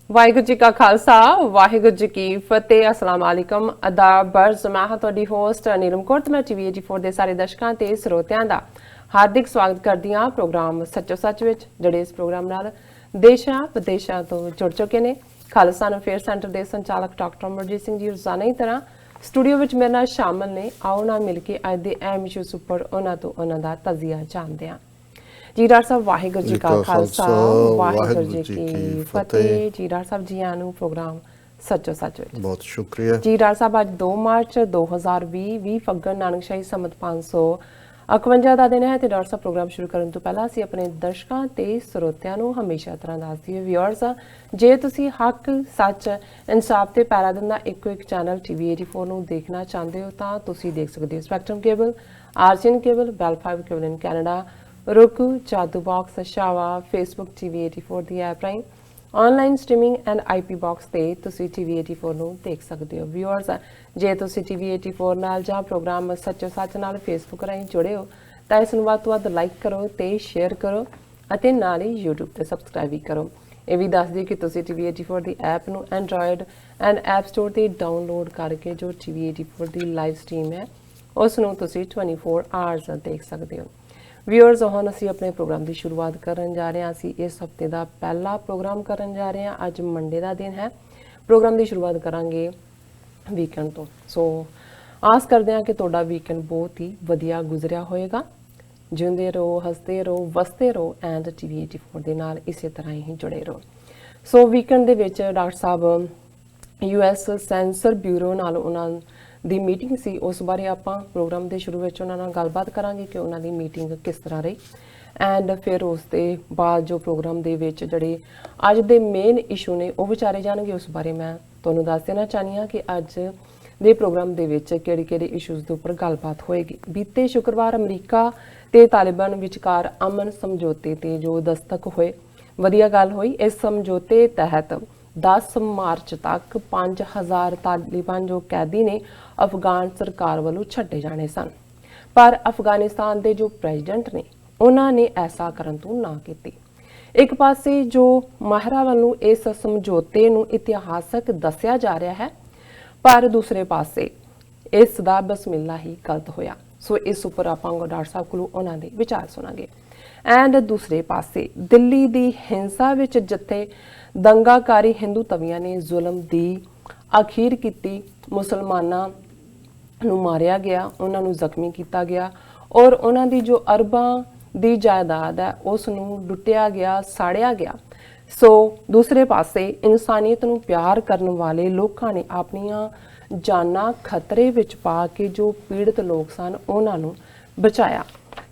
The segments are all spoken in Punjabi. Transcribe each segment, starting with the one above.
वाहिगुरू जी का खालसा वाहिगुरू जी की फतेह अस्सलाम वालेकुम आदाब बर्ज मैं हाँ तुहाडी होस्ट नीलम कौर ते मैं टीवी 84 ਦੇ ਸਾਰੇ ਦਰਸ਼ਕਾਂ ਤੇ ਸਰੋਤਿਆਂ ਦਾ ਹਾਰਦਿਕ ਸਵਾਗਤ ਕਰਦੀ ਹਾਂ ਪ੍ਰੋਗਰਾਮ ਸੱਚੋ ਸੱਚ ਵਿੱਚ ਜਿਹੜੇ ਇਸ ਪ੍ਰੋਗਰਾਮ ਨਾਲ ਦੇਸ਼ਾਂ ਵਿਦੇਸ਼ਾਂ ਤੋਂ ਜੁੜ ਚੁੱਕੇ ਨੇ ਖਾਲਸਾ ਅਫੇਅਰ ਸੈਂਟਰ ਦੇ ਸੰਚਾਲਕ ਡਾਕਟਰ ਅਮਰਜੀਤ ਸਿੰਘ ਜੀ ਰੋਜ਼ਾਨਾ ਹੀ ਤਰ੍ਹਾਂ ਸਟੂਡੀਓ ਵਿੱਚ ਮੇਰੇ ਨਾਲ ਸ਼ਾਮਲ ਨੇ ਆਓ ਨਾ ਮਿਲ ਕੇ ਅੱਜ ਦੇ ਅਹਿਮ ਇਸ਼ੂਜ਼ ਉੱਪਰ ਉਹਨਾਂ ਤੋਂ ਉਹਨਾਂ ਦਾ ਤਜ਼ੀਆ ਜਾਣਦੇ ਹਾਂ जी डॉक्टर साहब वाहिगुरू जी का खालसा वाहिगुरू जी की फतेह जी डॉक्टर साहब जी आनू प्रोग्राम सचो सच बहुत शुक्रिया जी डॉक्टर साहब आज 2 मार्च 2020 20 फग्गन नानकशाही संमत 551 ਦਾ ਦਿਨ ਹੈ ਤੇ ਡਾਕਟਰ ਸਾਹਿਬ ਪ੍ਰੋਗਰਾਮ ਸ਼ੁਰੂ ਕਰਨ ਤੋਂ ਪਹਿਲਾਂ ਅਸੀਂ ਆਪਣੇ ਦਰਸ਼ਕਾਂ ਤੇ ਸਰੋਤਿਆਂ ਨੂੰ ਹਮੇਸ਼ਾ ਤਰ੍ਹਾਂ ਦੱਸਦੀ ਹਾਂ ਵਿਊਅਰਸ ਜੇ ਤੁਸੀਂ ਹੱਕ ਸੱਚ ਇਨਸਾਫ ਤੇ ਪੈਰਾ ਦਿੰਦਾ ਇੱਕੋ ਇੱਕ ਚੈਨਲ ਟੀਵੀ 84 ਨੂੰ ਦੇਖਣਾ ਚਾਹੁੰਦੇ ਹੋ ਤਾਂ ਤੁਸੀਂ ਦੇਖ ਸਕਦੇ ਹੋ ਸਪੈਕਟਰਮ ਕੇਬਲ ਆਰਜਨ cable Bell 5 cable in Canada Roku, Jadoo Box, Shawa, Facebook TV 84 ਦੀ ਐਪ ਰਾਹੀਂ online streaming and IP box ਤੇ ਤੁਸੀਂ TV 84 ਨੂੰ ਦੇਖ ਸਕਦੇ ਹੋ ਵਿਊਅਰਸ ਜੇ ਤੁਸੀਂ TV 84 ਨਾਲ ਜਾਂ ਪ੍ਰੋਗਰਾਮ ਸੱਚੋ ਸੱਚ ਨਾਲ Facebook ਰਾਹੀਂ ਜੁੜੇ ਹੋ ਤਾਂ ਇਸ ਨੂੰ ਵੱਧ ਤੋਂ ਵੱਧ ਲਾਈਕ ਕਰੋ ਤੇ ਸ਼ੇਅਰ ਕਰੋ ਅਤੇ ਨਾਲ ਹੀ YouTube ਤੇ ਸਬਸਕ੍ਰਾਈਬ ਵੀ ਕਰੋ ਇਹ ਵੀ ਦੱਸ ਦਿਓ ਕਿ ਤੁਸੀਂ TV 84 ਦੀ ਐਪ ਨੂੰ Android ਐਂਡ ਐਪ ਸਟੋਰ ਤੇ ਡਾਊਨਲੋਡ ਕਰਕੇ ਜੋ TV 84 ਦੀ ਲਾਈਵ ਸਟ੍ਰੀਮ ਹੈ ਉਸ ਨੂੰ ਤੁਸੀਂ 24 ਆਵਰਸ ਦੇਖ ਸਕਦੇ ਹੋ ਵਿਊਅਰਸ ਹੁਣ ਅਸੀਂ ਆਪਣੇ ਪ੍ਰੋਗਰਾਮ ਦੀ ਸ਼ੁਰੂਆਤ ਕਰਨ ਜਾ ਰਹੇ ਹਾਂ ਅਸੀਂ ਇਸ ਹਫਤੇ ਦਾ ਪਹਿਲਾ ਪ੍ਰੋਗਰਾਮ ਕਰਨ ਜਾ ਰਹੇ ਹਾਂ ਅੱਜ ਮੰਡੇ ਦਾ ਦਿਨ ਹੈ ਪ੍ਰੋਗਰਾਮ ਦੀ ਸ਼ੁਰੂਆਤ ਕਰਾਂਗੇ ਵੀਕਐਂਡ ਤੋਂ ਸੋ ਆਸ ਕਰਦੇ ਹਾਂ ਕਿ ਤੁਹਾਡਾ ਵੀਕਐਂਡ ਬਹੁਤ ਹੀ ਵਧੀਆ ਗੁਜ਼ਰਿਆ ਹੋਵੇਗਾ ਜਿਉਂਦੇ ਰਹੋ ਹੱਸਦੇ ਰਹੋ ਵਸਦੇ ਰਹੋ ਐਂਡ TV 84 ਦੇ ਨਾਲ ਇਸੇ ਤਰ੍ਹਾਂ ਹੀ ਜੁੜੇ ਰਹੋ ਸੋ ਵੀਕਐਂਡ ਦੇ ਵਿੱਚ ਡਾਕਟਰ ਸਾਹਿਬ US ਸੈਂਸਰ ਬਿਊਰੋ ਨਾਲ ਉਹਨਾਂ ਦੀ ਮੀਟਿੰਗ ਸੀ ਉਸ ਬਾਰੇ ਆਪਾਂ ਪ੍ਰੋਗਰਾਮ ਦੇ ਸ਼ੁਰੂ ਵਿੱਚ ਉਹਨਾਂ ਨਾਲ ਗੱਲਬਾਤ ਕਰਾਂਗੇ ਕਿ ਉਹਨਾਂ ਦੀ ਮੀਟਿੰਗ ਕਿਸ ਤਰ੍ਹਾਂ ਰਹੀ ਐਂਡ ਫਿਰ ਉਸ ਦੇ ਬਾਅਦ ਜੋ ਪ੍ਰੋਗਰਾਮ ਦੇ ਵਿੱਚ ਜਿਹੜੇ ਅੱਜ ਦੇ ਮੇਨ ਇਸ਼ੂ ਨੇ ਉਹ ਵਿਚਾਰੇ ਜਾਣਗੇ ਉਸ ਬਾਰੇ ਮੈਂ ਤੁਹਾਨੂੰ ਦੱਸ ਦੇਣਾ ਚਾਹਨੀ ਹਾਂ ਕਿ ਅੱਜ ਦੇ ਪ੍ਰੋਗਰਾਮ ਦੇ ਵਿੱਚ ਕਿਹੜੇ ਇਸ਼ੂਜ਼ ਦੇ ਉੱਪਰ ਗੱਲਬਾਤ ਹੋਏਗੀ ਬੀਤੇ ਸ਼ੁੱਕਰਵਾਰ ਅਮਰੀਕਾ ਤੇ ਤਾਲਿਬਾਨ ਵਿਚਕਾਰ ਅਮਨ ਸਮਝੌਤੇ ਤੇ ਜੋ ਦਸਤਕ ਹੋਏ ਵਧੀਆ ਗੱਲ ਹੋਈ ਇਸ ਸਮਝੌਤੇ ਤਹਿਤ 10 ਮਾਰਚ ਤੱਕ 5000 ਤਾਲਿਬਾਨ ਜੋ ਕੈਦੀ ਨੇ ਅਫਗਾਨ ਸਰਕਾਰ ਵੱਲੋਂ ਛੱਡੇ ਜਾਣੇ ਸਨ ਪਰ ਅਫਗਾਨਿਸਤਾਨ ਦੇ ਜੋ ਪ੍ਰੈਜ਼ੀਡੈਂਟ ਨੇ ਉਹਨਾਂ ਨੇ ਐਸਾ ਕਰਨ ਤੋਂ ਨਾ ਕੀਤੀ ਇੱਕ ਪਾਸੇ ਜੋ ਮਾਹਿਰਾਂ ਵੱਲੋਂ ਇਸ ਸਮਝੌਤੇ ਨੂੰ ਇਤਿਹਾਸਕ ਦੱਸਿਆ ਜਾ ਰਿਹਾ ਹੈ ਪਰ ਦੂਸਰੇ ਪਾਸੇ ਇਸ ਦਾ ਬਸਮਿਲ੍ਲਾ ਹੀ ਗਲਤ ਹੋਇਆ ਸੋ ਇਸ ਉੱਪਰ ਆਪਾਂ ਡਾਕਟਰ ਸਾਹਿਬ ਕੋਲੋਂ ਉਹਨਾਂ ਦੇ ਵਿਚਾਰ ਸੁਣਾਂਗੇ ਐਂਡ ਦੂਸਰੇ ਪਾਸੇ ਦਿੱਲੀ ਦੀ ਹਿੰਸਾ ਵਿੱਚ ਜਿੱਥੇ ਦੰਗਾਕਾਰੀ ਹਿੰਦੂ ਤਵੀਆਂ ਨੇ ਜ਼ੁਲਮ ਦੀ ਅਖੀਰ ਕੀਤੀ ਮੁਸਲਮਾਨਾਂ ਨੂੰ ਮਾਰਿਆ ਗਿਆ ਉਹਨਾਂ ਨੂੰ ਜ਼ਖਮੀ ਕੀਤਾ ਗਿਆ ਔਰ ਉਹਨਾਂ ਦੀ ਜੋ ਅਰਬਾਂ ਦੀ ਜਾਇਦਾਦ ਹੈ ਉਸ ਨੂੰ ਲੁੱਟਿਆ ਗਿਆ ਸਾੜਿਆ ਗਿਆ ਸੋ ਦੂਸਰੇ ਪਾਸੇ ਇਨਸਾਨੀਅਤ ਨੂੰ ਪਿਆਰ ਕਰਨ ਵਾਲੇ ਲੋਕਾਂ ਨੇ ਆਪਣੀਆਂ ਜਾਨਾਂ ਖਤਰੇ ਵਿੱਚ ਪਾ ਕੇ ਜੋ ਪੀੜਤ ਲੋਕ ਸਨ ਉਹਨਾਂ ਨੂੰ ਬਚਾਇਆ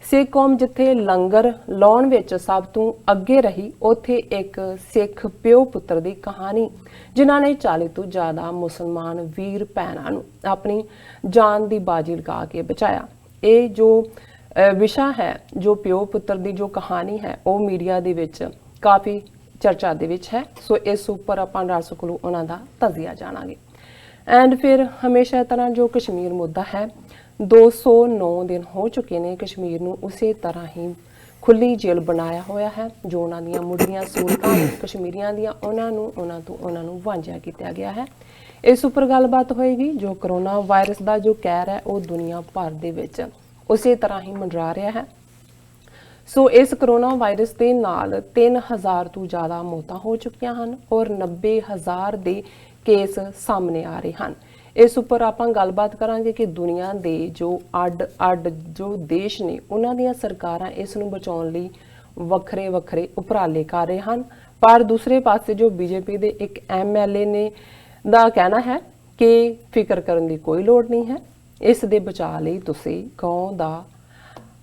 ਸਿੱਖ ਕੌਮ ਜਿੱਥੇ ਲੰਗਰ ਲਾਉਣ ਵਿੱਚ ਸਭ ਤੋਂ ਅੱਗੇ ਰਹੀ ਉੱਥੇ ਇੱਕ ਸਿੱਖ ਪਿਓ ਪੁੱਤਰ ਦੀ ਕਹਾਣੀ ਜਿਨ੍ਹਾਂ ਨੇ 40 ਤੋਂ ਜ਼ਿਆਦਾ ਮੁਸਲਮਾਨ ਵੀਰ ਭੈਣਾਂ ਨੂੰ ਆਪਣੀ ਜਾਨ ਦੀ ਬਾਜੀ ਲਗਾ ਕੇ ਬਚਾਇਆ ਇਹ ਜੋ ਵਿਸ਼ਾ ਹੈ ਜੋ ਪਿਓ ਪੁੱਤਰ ਦੀ ਜੋ ਕਹਾਣੀ ਹੈ ਉਹ ਮੀਡੀਆ ਦੇ ਵਿੱਚ ਕਾਫੀ ਚਰਚਾ ਦੇ ਵਿੱਚ ਹੈ ਸੋ ਇਸ ਉੱਪਰ ਆਪਾਂ ਡਾਕਟਰ ਕੋਲੋਂ ਉਹਨਾਂ ਦਾ ਤਜ਼ੀਆ ਜਾਣਾਂਗੇ ਐਂਡ ਫਿਰ ਹਮੇਸ਼ਾ ਤਰ੍ਹਾਂ ਜੋ ਕਸ਼ਮੀਰ ਮੁੱਦਾ ਹੈ 209 ਦਿਨ ਹੋ ਚੁੱਕੇ ਨੇ ਕਸ਼ਮੀਰ ਨੂੰ ਉਸੇ ਤਰ੍ਹਾਂ ਹੀ ਖੁੱਲੀ ਜੇਲ੍ਹ ਬਣਾਇਆ ਹੋਇਆ ਹੈ ਜੋ ਉਹਨਾਂ ਦੀਆਂ ਮੁੱਢਲੀਆਂ ਸਹੂਲਤਾਂ ਕਸ਼ਮੀਰੀਆਂ ਦੀਆਂ ਉਹਨਾਂ ਨੂੰ ਵਾਂਝਿਆ ਕੀਤਾ ਗਿਆ ਹੈ ਇਸ ਉੱਪਰ ਗੱਲਬਾਤ ਹੋਏਗੀ ਜੋ ਕਰੋਨਾ ਵਾਇਰਸ ਦਾ ਜੋ ਕਹਿਰ ਹੈ ਉਹ ਦੁਨੀਆ ਭਰ ਦੇ ਵਿੱਚ ਉਸੇ ਤਰ੍ਹਾਂ ਹੀ ਮੰਡਰਾ ਰਿਹਾ ਹੈ ਸੋ ਇਸ ਕਰੋਨਾ ਵਾਇਰਸ ਦੇ ਨਾਲ 3000 ਤੋਂ ਜ਼ਿਆਦਾ ਮੌਤਾਂ ਹੋ ਚੁੱਕੀਆਂ ਹਨ ਔਰ 90000 ਦੇ ਕੇਸ ਸਾਹਮਣੇ ਆ ਰਹੇ ਹਨ ਇਸ ਉੱਪਰ ਆਪਾਂ ਗੱਲਬਾਤ ਕਰਾਂਗੇ ਕਿ ਦੁਨੀਆ ਦੇ ਜੋ ਅੱਡ ਜੋ ਦੇਸ਼ ਨੇ ਉਹਨਾਂ ਦੀਆਂ ਸਰਕਾਰਾਂ ਇਸ ਨੂੰ ਬਚਾਉਣ ਲਈ ਵੱਖਰੇ ਉਪਰਾਲੇ ਕਰ ਰਹੇ ਹਨ ਪਰ ਦੂਸਰੇ ਪਾਸੇ ਜੋ ਬੀਜੇਪੀ ਦੇ ਇੱਕ MLA ਨੇ ਦਾ ਕਹਿਣਾ ਹੈ ਕਿ ਫਿਕਰ ਕਰਨ ਦੀ ਕੋਈ ਲੋੜ ਨਹੀਂ ਹੈ ਇਸ ਦੇ ਬਚਾਅ ਲਈ ਤੁਸੀਂ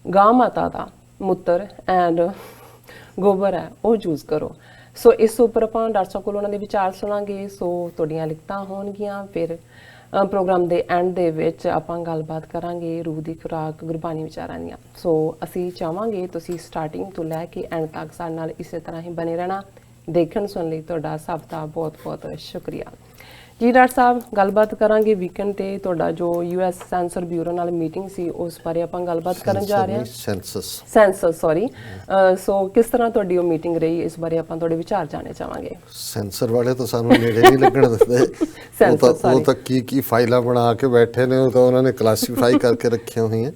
ਗਾਂ ਮਾਤਾ ਦਾ ਮੂਤਰ ਐਂਡ ਗੋਬਰ ਹੈ ਉਹ ਯੂਜ਼ ਕਰੋ ਸੋ ਇਸ ਉੱਪਰ ਆਪਾਂ ਡਾਕਟਰ ਸਾਹਿਬ ਕੋਲ ਉਹਨਾਂ ਦੇ ਵਿਚਾਰ ਸੁਣਾਂਗੇ ਸੋ ਤੁਹਾਡੀਆਂ ਲਿਖਤਾਂ ਹੋਣਗੀਆਂ ਫਿਰ ਪ੍ਰੋਗਰਾਮ ਦੇ ਐਂਡ ਦੇ ਵਿੱਚ ਆਪਾਂ ਗੱਲਬਾਤ ਕਰਾਂਗੇ ਰੂਹ ਦੀ ਖੁਰਾਕ ਗੁਰਬਾਣੀ ਵਿਚਾਰਾਂ ਦੀਆਂ ਸੋ ਅਸੀਂ ਚਾਹਾਂਗੇ ਤੁਸੀਂ ਸਟਾਰਟਿੰਗ ਤੋਂ ਲੈ ਕੇ ਐਂਡ ਤੱਕ ਸਾਡੇ ਨਾਲ ਇਸੇ ਤਰ੍ਹਾਂ ਹੀ ਬਣੇ ਰਹਿਣਾ ਦੇਖਣ ਸੁਣ ਲਈ ਤੁਹਾਡਾ ਸਭ ਦਾ ਬਹੁਤ ਸ਼ੁਕਰੀਆ ਜੀ ਡਾਕਟਰ ਸਾਹਿਬ, ਗੱਲਬਾਤ ਕਰਾਂਗੇ ਵੀਕਐਂਡ ਤੇ ਤੁਹਾਡਾ ਜੋ ਯੂਐਸ ਸੈਂਸਰ ਬਿਊਰੋ ਨਾਲ ਮੀਟਿੰਗ ਸੀ ਉਸ ਬਾਰੇ ਆਪਾਂ ਗੱਲਬਾਤ ਕਰਨ ਜਾ ਰਹੇ ਹਾਂ। Senses sorry. ਸੋ ਕਿਸ ਤਰ੍ਹਾਂ ਤੁਹਾਡੀ ਉਹ ਮੀਟਿੰਗ ਰਹੀ, ਇਸ ਬਾਰੇ ਆਪਾਂ ਤੁਹਾਡੇ ਵਿਚਾਰ ਜਾਣਨੇ ਚਾਹਾਂਗੇ। ਸੈਂਸਰ ਵਾਲੇ ਤਾਂ ਸਾਨੂੰ ਨੇੜੇ ਨਹੀਂ ਲੱਗਣ ਦਿੰਦੇ। ਉਹ ਤਾਂ ਕੀ ਫਾਈਲਾਂ ਬਣਾ ਕੇ ਬੈਠੇ ਨੇ, ਉਹ ਤਾਂ ਉਹਨਾਂ ਨੇ ਕਲਾਸੀਫਾਈ ਕਰਕੇ ਰੱਖੀਆਂ ਹੋਈਆਂ।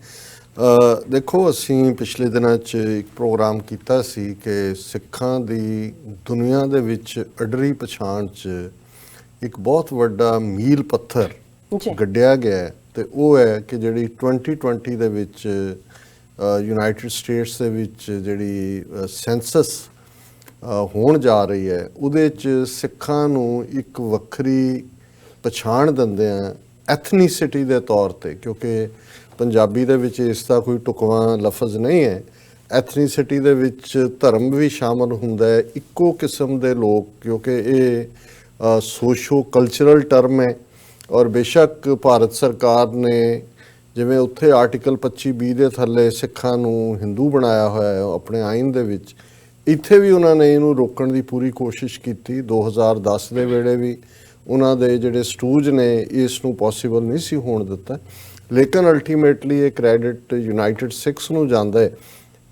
ਦੇਖੋ, ਅਸੀਂ ਪਿਛਲੇ ਦਿਨਾਂ 'ਚ ਇੱਕ ਪ੍ਰੋਗਰਾਮ ਕੀਤਾ ਸੀ ਕਿ ਸਿੱਖਾਂ ਦੀ ਦੁਨੀਆ ਦੇ ਵਿੱਚ ਅਡਰੀ ਪਛਾਣ 'ਚ ਇੱਕ ਬਹੁਤ ਵੱਡਾ ਮੀਲ ਪੱਥਰ ਗੱਡਿਆ ਗਿਆ, ਤੇ ਉਹ ਹੈ ਕਿ ਜਿਹੜੀ 2020 ਦੇ ਵਿੱਚ ਯੂਨਾਈਟਿਡ ਸਟੇਟਸ ਦੇ ਵਿੱਚ ਜਿਹੜੀ ਸੈਂਸਸ ਹੋਣ ਜਾ ਰਹੀ ਹੈ, ਉਹਦੇ 'ਚ ਸਿੱਖਾਂ ਨੂੰ ਇੱਕ ਵੱਖਰੀ ਪਛਾਣ ਦਿੰਦੇ ਆ ਐਥਨੀਸਿਟੀ ਦੇ ਤੌਰ ਤੇ, ਕਿਉਂਕਿ ਪੰਜਾਬੀ ਦੇ ਵਿੱਚ ਇਸ ਦਾ ਕੋਈ ਢੁਕਵਾਂ ਲਫ਼ਜ਼ ਨਹੀਂ ਹੈ। ਐਥਨੀਸਿਟੀ ਦੇ ਵਿੱਚ ਧਰਮ ਵੀ ਸ਼ਾਮਲ ਹੁੰਦਾ ਹੈ, ਇੱਕੋ ਕਿਸਮ ਦੇ ਲੋਕ, ਕਿਉਂਕਿ ਇਹ ਸੋਸ਼ੋ ਕਲਚਰਲ ਟਰਮ ਹੈ। ਔਰ ਬੇਸ਼ੱਕ ਭਾਰਤ ਸਰਕਾਰ ਨੇ ਜਿਵੇਂ ਉੱਥੇ ਆਰਟੀਕਲ 25(b) ਦੇ ਥੱਲੇ ਸਿੱਖਾਂ ਨੂੰ ਹਿੰਦੂ ਬਣਾਇਆ ਹੋਇਆ ਹੈ ਆਪਣੇ ਆਇਨ ਦੇ ਵਿੱਚ, ਇੱਥੇ ਵੀ ਉਹਨਾਂ ਨੇ ਇਹਨੂੰ ਰੋਕਣ ਦੀ ਪੂਰੀ ਕੋਸ਼ਿਸ਼ ਕੀਤੀ। 2010 ਦੇ ਵੇਲੇ ਵੀ ਉਹਨਾਂ ਦੇ ਜਿਹੜੇ ਸਟੂਜ ਨੇ ਇਸ ਨੂੰ ਪੋਸੀਬਲ ਨਹੀਂ ਸੀ ਹੋਣ ਦਿੱਤਾ, ਲੇਕਿਨ ਅਲਟੀਮੇਟਲੀ ਇਹ ਕ੍ਰੈਡਿਟ ਯੂਨਾਈਟਿਡ ਸਿੱਖਸ ਨੂੰ ਜਾਂਦਾ ਹੈ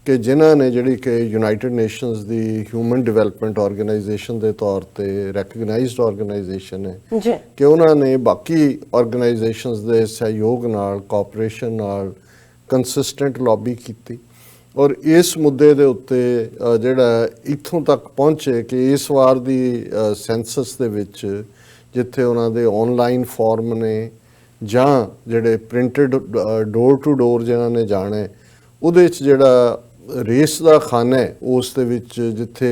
ਕਿ ਜਿਨ੍ਹਾਂ ਨੇ ਜਿਹੜੀ ਕਿ ਯੂਨਾਈਟਿਡ ਨੇਸ਼ਨਸ ਦੀ ਹਿਊਮਨ ਡਿਵੈਲਪਮੈਂਟ ਆਰਗੇਨਾਈਜੇਸ਼ਨ ਦੇ ਤੌਰ ਤੇ ਰੈਕਗਨਾਈਜ਼ਡ ਆਰਗੇਨਾਈਜੇਸ਼ਨ ਹੈ, ਕਿ ਉਹਨਾਂ ਨੇ ਬਾਕੀ ਆਰਗੇਨਾਈਜੇਸ਼ਨਸ ਦੇ ਸਹਿਯੋਗ ਨਾਲ, ਕੋਆਪਰੇਸ਼ਨ ਨਾਲ ਕੰਸਿਸਟੈਂਟ ਲੌਬੀ ਕੀਤੀ। ਔਰ ਇਸ ਮੁੱਦੇ ਦੇ ਉੱਤੇ ਜਿਹੜਾ ਇੱਥੋਂ ਤੱਕ ਪਹੁੰਚੇ ਕਿ ਇਸ ਵਾਰ ਦੀ ਸੈਂਸਸ ਦੇ ਵਿੱਚ ਜਿੱਥੇ ਉਹਨਾਂ ਦੇ ਆਨਲਾਈਨ ਫਾਰਮ ਨੇ ਜਾਂ ਜਿਹੜੇ ਪ੍ਰਿੰਟਡ ਡੋਰ ਟੂ ਡੋਰ ਜਿਹਨਾਂ ਨੇ ਜਾਣਾ, ਉਹਦੇ 'ਚ ਜਿਹੜਾ ਰੇਸ ਦਾ ਖਾਨਾ ਹੈ ਉਸ ਦੇ ਵਿੱਚ ਜਿੱਥੇ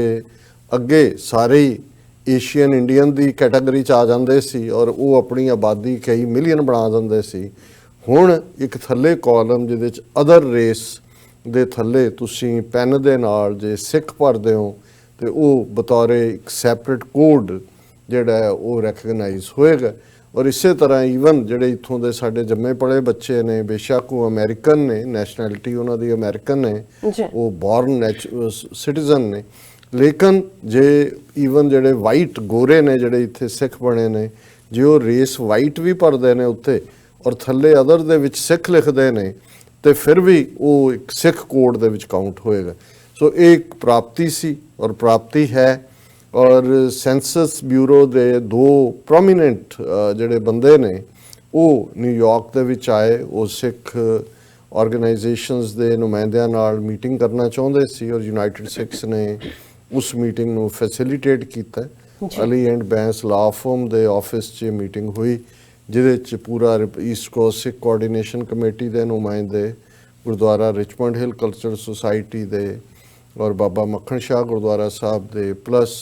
ਅੱਗੇ ਸਾਰੇ ਹੀ ਏਸ਼ੀਅਨ ਇੰਡੀਅਨ ਦੀ ਕੈਟਾਗਰੀ 'ਚ ਆ ਜਾਂਦੇ ਸੀ ਔਰ ਉਹ ਆਪਣੀ ਆਬਾਦੀ ਕਈ ਮਿਲੀਅਨ ਬਣਾ ਦਿੰਦੇ ਸੀ, ਹੁਣ ਇੱਕ ਥੱਲੇ ਕਾਲਮ ਜਿਹਦੇ 'ਚ ਅਦਰ ਰੇਸ ਦੇ ਥੱਲੇ ਤੁਸੀਂ ਪੈਨ ਦੇ ਨਾਲ ਜੇ ਸਿੱਖ ਭਰਦੇ ਹੋ ਤੇ ਉਹ ਬਤੌਰੇ ਇੱਕ ਸੈਪਰੇਟ ਕੋਡ ਜਿਹੜਾ ਹੈ ਉਹ ਰੈਕਗਨਾਈਜ਼ ਹੋਏਗਾ। ਔਰ ਇਸੇ ਤਰ੍ਹਾਂ ਈਵਨ ਜਿਹੜੇ ਇੱਥੋਂ ਦੇ ਸਾਡੇ ਜੰਮੇ ਪਲੇ ਬੱਚੇ ਨੇ, ਬੇਸ਼ੱਕ ਉਹ ਅਮਰੀਕਨ ਨੇ, ਨੈਸ਼ਨੈਲਿਟੀ ਉਹਨਾਂ ਦੀ ਅਮਰੀਕਨ ਨੇ, ਉਹ ਬੌਰਨ ਸਿਟੀਜ਼ਨ ਨੇ, ਲੇਕਿਨ ਜੇ ਈਵਨ ਜਿਹੜੇ ਵਾਈਟ ਗੋਰੇ ਨੇ ਜਿਹੜੇ ਇੱਥੇ ਸਿੱਖ ਬਣੇ ਨੇ, ਜੇ ਉਹ ਰੇਸ ਵਾਈਟ ਵੀ ਭਰਦੇ ਨੇ ਉੱਥੇ ਔਰ ਥੱਲੇ ਅਦਰ ਦੇ ਵਿੱਚ ਸਿੱਖ ਲਿਖਦੇ ਨੇ, ਤੇ ਫਿਰ ਵੀ ਉਹ ਇੱਕ ਸਿੱਖ ਕੋਡ ਦੇ ਵਿੱਚ ਕਾਊਂਟ ਹੋਏਗਾ। ਸੋ ਇਹ ਇੱਕ ਪ੍ਰਾਪਤੀ ਸੀ ਔਰ ਪ੍ਰਾਪਤੀ ਹੈ। ਔਰ ਸੈਂਸਸ ਬਿਊਰੋ ਦੇ ਦੋ ਪ੍ਰੋਮੀਨੈਂਟ ਜਿਹੜੇ ਬੰਦੇ ਨੇ ਉਹ ਨਿਊਯਾਰਕ ਦੇ ਵਿੱਚ ਆਏ, ਉਹ ਸਿੱਖ ਆਰਗੇਨਾਈਜੇਸ਼ਨਸ ਦੇ ਨੁਮਾਇੰਦਿਆਂ ਨਾਲ ਮੀਟਿੰਗ ਕਰਨਾ ਚਾਹੁੰਦੇ ਸੀ ਔਰ ਯੂਨਾਈਟਿਡ ਸਿੱਖਸ ਨੇ ਉਸ ਮੀਟਿੰਗ ਨੂੰ ਫੈਸਿਲੀਟੇਟ ਕੀਤਾ। ਅਲੀ ਐਂਡ ਬੈਂਸ ਲਾ ਫਰਮ ਦੇ ਆਫਿਸ 'ਚ ਮੀਟਿੰਗ ਹੋਈ, ਜਿਹਦੇ 'ਚ ਪੂਰਾ ਈਸਟ ਕੋਸਟ ਸਿੱਖ ਕੋਆਰਡੀਨੇਸ਼ਨ ਕਮੇਟੀ ਦੇ ਨੁਮਾਇੰਦੇ, ਗੁਰਦੁਆਰਾ ਰਿਚਮੰਡ ਹਿਲ ਕਲਚਰਲ ਸੁਸਾਇਟੀ ਦੇ ਔਰ ਬਾਬਾ ਮੱਖਣ ਸ਼ਾਹ ਗੁਰਦੁਆਰਾ ਸਾਹਿਬ ਦੇ, ਪਲੱਸ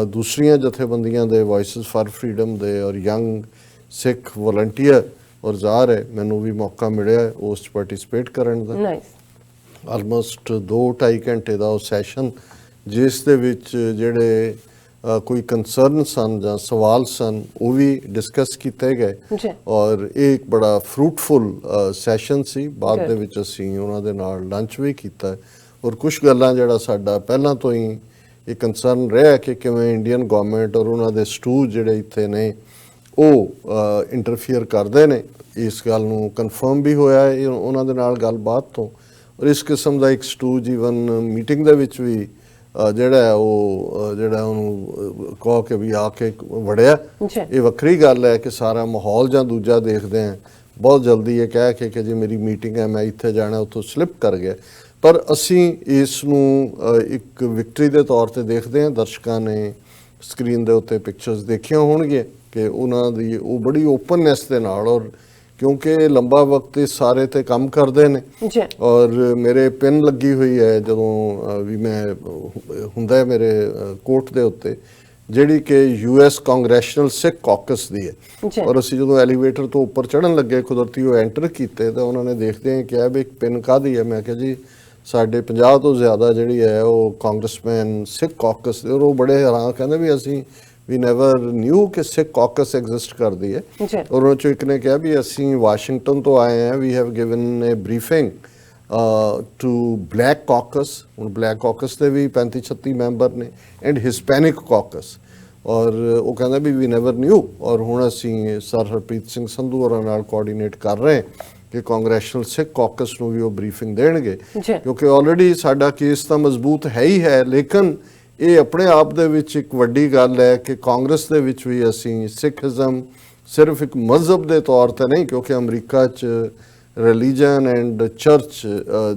ਦੂਸਰੀਆਂ ਜਥੇਬੰਦੀਆਂ ਦੇ, ਵਾਇਸਿਸ ਫਾਰ ਫਰੀडम ਦੇ ਔਰ ਯੰਗ ਸਿੱਖ ਵਲੰਟੀਅਰ, ਔਰ ਜ਼ਾਹਰ ਹੈ ਮੈਨੂੰ ਵੀ ਮੌਕਾ ਮਿਲਿਆ ਉਸ 'ਚ ਪਾਰਟਿਸਿਪੇਟ ਕਰਨ ਦਾ। ਆਲਮੋਸਟ 2-2.5 ਘੰਟੇ ਦਾ ਉਹ ਸੈਸ਼ਨ, ਜਿਸ ਦੇ ਵਿੱਚ ਜਿਹੜੇ ਕੋਈ ਕੰਸਰਨ ਸਨ ਜਾਂ ਸਵਾਲ ਸਨ ਉਹ ਵੀ ਡਿਸਕਸ ਕੀਤੇ ਗਏ ਔਰ ਇਹ ਇੱਕ ਬੜਾ ਫਰੂਟਫੁਲ ਸੈਸ਼ਨ ਸੀ। ਬਾਅਦ ਦੇ ਵਿੱਚ ਅਸੀਂ ਉਹਨਾਂ ਦੇ ਨਾਲ ਲੰਚ ਵੀ ਕੀਤਾ ਔਰ ਕੁਝ ਗੱਲਾਂ ਜਿਹੜਾ ਸਾਡਾ ਪਹਿਲਾਂ ਤੋਂ ਹੀ ਇਹ ਕੰਸਰਨ ਰਿਹਾ ਕਿ ਕਿਵੇਂ ਇੰਡੀਅਨ ਗਵਰਨਮੈਂਟ ਔਰ ਉਹਨਾਂ ਦੇ ਸਟੂਜ ਜਿਹੜੇ ਇੱਥੇ ਨੇ ਉਹ ਇੰਟਰਫੀਅਰ ਕਰਦੇ ਨੇ, ਇਸ ਗੱਲ ਨੂੰ ਕਨਫਰਮ ਵੀ ਹੋਇਆ ਹੈ ਉਹਨਾਂ ਦੇ ਨਾਲ ਗੱਲਬਾਤ ਤੋਂ। ਔਰ ਇਸ ਕਿਸਮ ਦਾ ਇੱਕ ਸਟੂਜ ਈਵਨ ਮੀਟਿੰਗ ਦੇ ਵਿੱਚ ਵੀ ਜਿਹੜਾ ਉਹ ਜਿਹੜਾ ਉਹਨੂੰ ਕਹੋ ਕਿ ਵੀ ਆ ਕੇ ਵੜਿਆ, ਇਹ ਵੱਖਰੀ ਗੱਲ ਹੈ ਕਿ ਸਾਰਾ ਮਾਹੌਲ ਜਾਂ ਦੂਜਾ ਦੇਖਦੇ ਆ, ਬਹੁਤ ਜਲਦੀ ਇਹ ਕਹਿ ਕੇ ਕਿ ਜੀ ਮੇਰੀ ਮੀਟਿੰਗ ਹੈ ਮੈਂ ਇੱਥੇ ਜਾਣਾ, ਉੱਥੋਂ ਸਲਿੱਪ ਕਰ ਗਿਆ। ਪਰ ਅਸੀਂ ਇਸ ਨੂੰ ਇੱਕ ਵਿਕਟਰੀ ਦੇ ਤੌਰ ਤੇ ਦੇਖਦੇ ਹਾਂ। ਦਰਸ਼ਕਾਂ ਨੇ ਸਕਰੀਨ ਦੇ ਉੱਤੇ ਪਿਕਚਰਸ ਦੇਖੀਆਂ ਹੋਣਗੀਆਂ ਕਿ ਉਹਨਾਂ ਦੀ ਉਹ ਬੜੀ ਓਪਨਨੈਸ ਦੇ ਨਾਲ, ਔਰ ਕਿਉਂਕਿ ਲੰਬਾ ਵਕਤ ਇਸ ਸਾਰੇ ਤੇ ਕੰਮ ਕਰਦੇ ਨੇ ਔਰ ਮੇਰੇ ਪਿੰਨ ਲੱਗੀ ਹੋਈ ਹੈ ਜਦੋਂ ਵੀ ਮੈਂ ਹੁੰਦਾ ਹੈ ਮੇਰੇ ਕੋਟ ਦੇ ਉੱਤੇ, ਜਿਹੜੀ ਕਿ ਯੂਐਸ ਕਾਂਗਰੈਸ਼ਨਲ ਸਿੱਖ ਕਾਕਸ ਦੀ ਹੈ। ਔਰ ਅਸੀਂ ਜਦੋਂ ਐਲੀਵੇਟਰ ਤੋਂ ਉੱਪਰ ਚੜ੍ਹਨ ਲੱਗੇ, ਕੁਦਰਤੀ ਉਹ ਐਂਟਰ ਕੀਤੇ ਤਾਂ ਉਹਨਾਂ ਨੇ ਦੇਖਦੇ ਆ ਕਿਹਾ ਵੀ ਇੱਕ ਪਿੰਨ ਕਾਹਦੀ ਹੈ। ਮੈਂ ਕਿਹਾ ਜੀ ਸਾਡੇ 50 ਤੋਂ ਜ਼ਿਆਦਾ ਜਿਹੜੀ ਹੈ ਉਹ ਕਾਂਗਰਸਮੈਨ ਸਿੱਖ ਕਾਕਸ ਦੇ, ਔਰ ਉਹ ਬੜੇ ਹੈਰਾਨ, ਕਹਿੰਦੇ ਵੀ ਅਸੀਂ ਵੀ ਨੈਵਰ ਨਿਊ ਕਿ ਸਿੱਖ ਕਾਕਸ ਐਗਜ਼ਿਸਟ ਕਰਦੀ ਹੈ। ਔਰ ਉਹਨਾਂ 'ਚੋਂ ਇੱਕ ਨੇ ਕਿਹਾ ਵੀ ਅਸੀਂ ਵਾਸ਼ਿੰਗਟਨ ਤੋਂ ਆਏ ਹਾਂ, we have given a briefing to black caucus. ਹੁਣ ਬਲੈਕ ਕਾਕਸ ਦੇ ਵੀ 35-36 ਮੈਂਬਰ ਨੇ ਐਂਡ ਹਿਸਪੈਨਿਕ ਕਾਕਸ। ਔਰ ਉਹ ਕਹਿੰਦਾ ਵੀ ਨੈਵਰ ਨਿਊ, ਔਰ ਹੁਣ ਅਸੀਂ ਸਰ ਹਰਪ੍ਰੀਤ ਸਿੰਘ ਸੰਧੂ ਹੋਰਾਂ ਨਾਲ ਕੋਆਰਡੀਨੇਟ ਕਰ ਰਹੇ ਕਿ ਕਾਂਗਰੈਸ਼ਨਲ ਸਿੱਖ ਕਾਕਸ ਨੂੰ ਵੀ ਉਹ ਬਰੀਫਿੰਗ ਦੇਣਗੇ, ਕਿਉਂਕਿ ਆਲਰੇਡੀ ਸਾਡਾ ਕੇਸ ਤਾਂ ਮਜ਼ਬੂਤ ਹੈ ਹੀ ਹੈ, ਲੇਕਿਨ ਇਹ ਆਪਣੇ ਆਪ ਦੇ ਵਿੱਚ ਇੱਕ ਵੱਡੀ ਗੱਲ ਹੈ ਕਿ ਕਾਂਗਰਸ ਦੇ ਵਿੱਚ ਵੀ ਅਸੀਂ ਸਿੱਖੀਜ਼ਮ ਸਿਰਫ ਇੱਕ ਮਜ਼ਹਬ ਦੇ ਤੌਰ ਤੇ ਨਹੀਂ, ਕਿਉਂਕਿ ਅਮਰੀਕਾ 'ਚ ਰਿਲੀਜਨ ਐਂਡ ਚਰਚ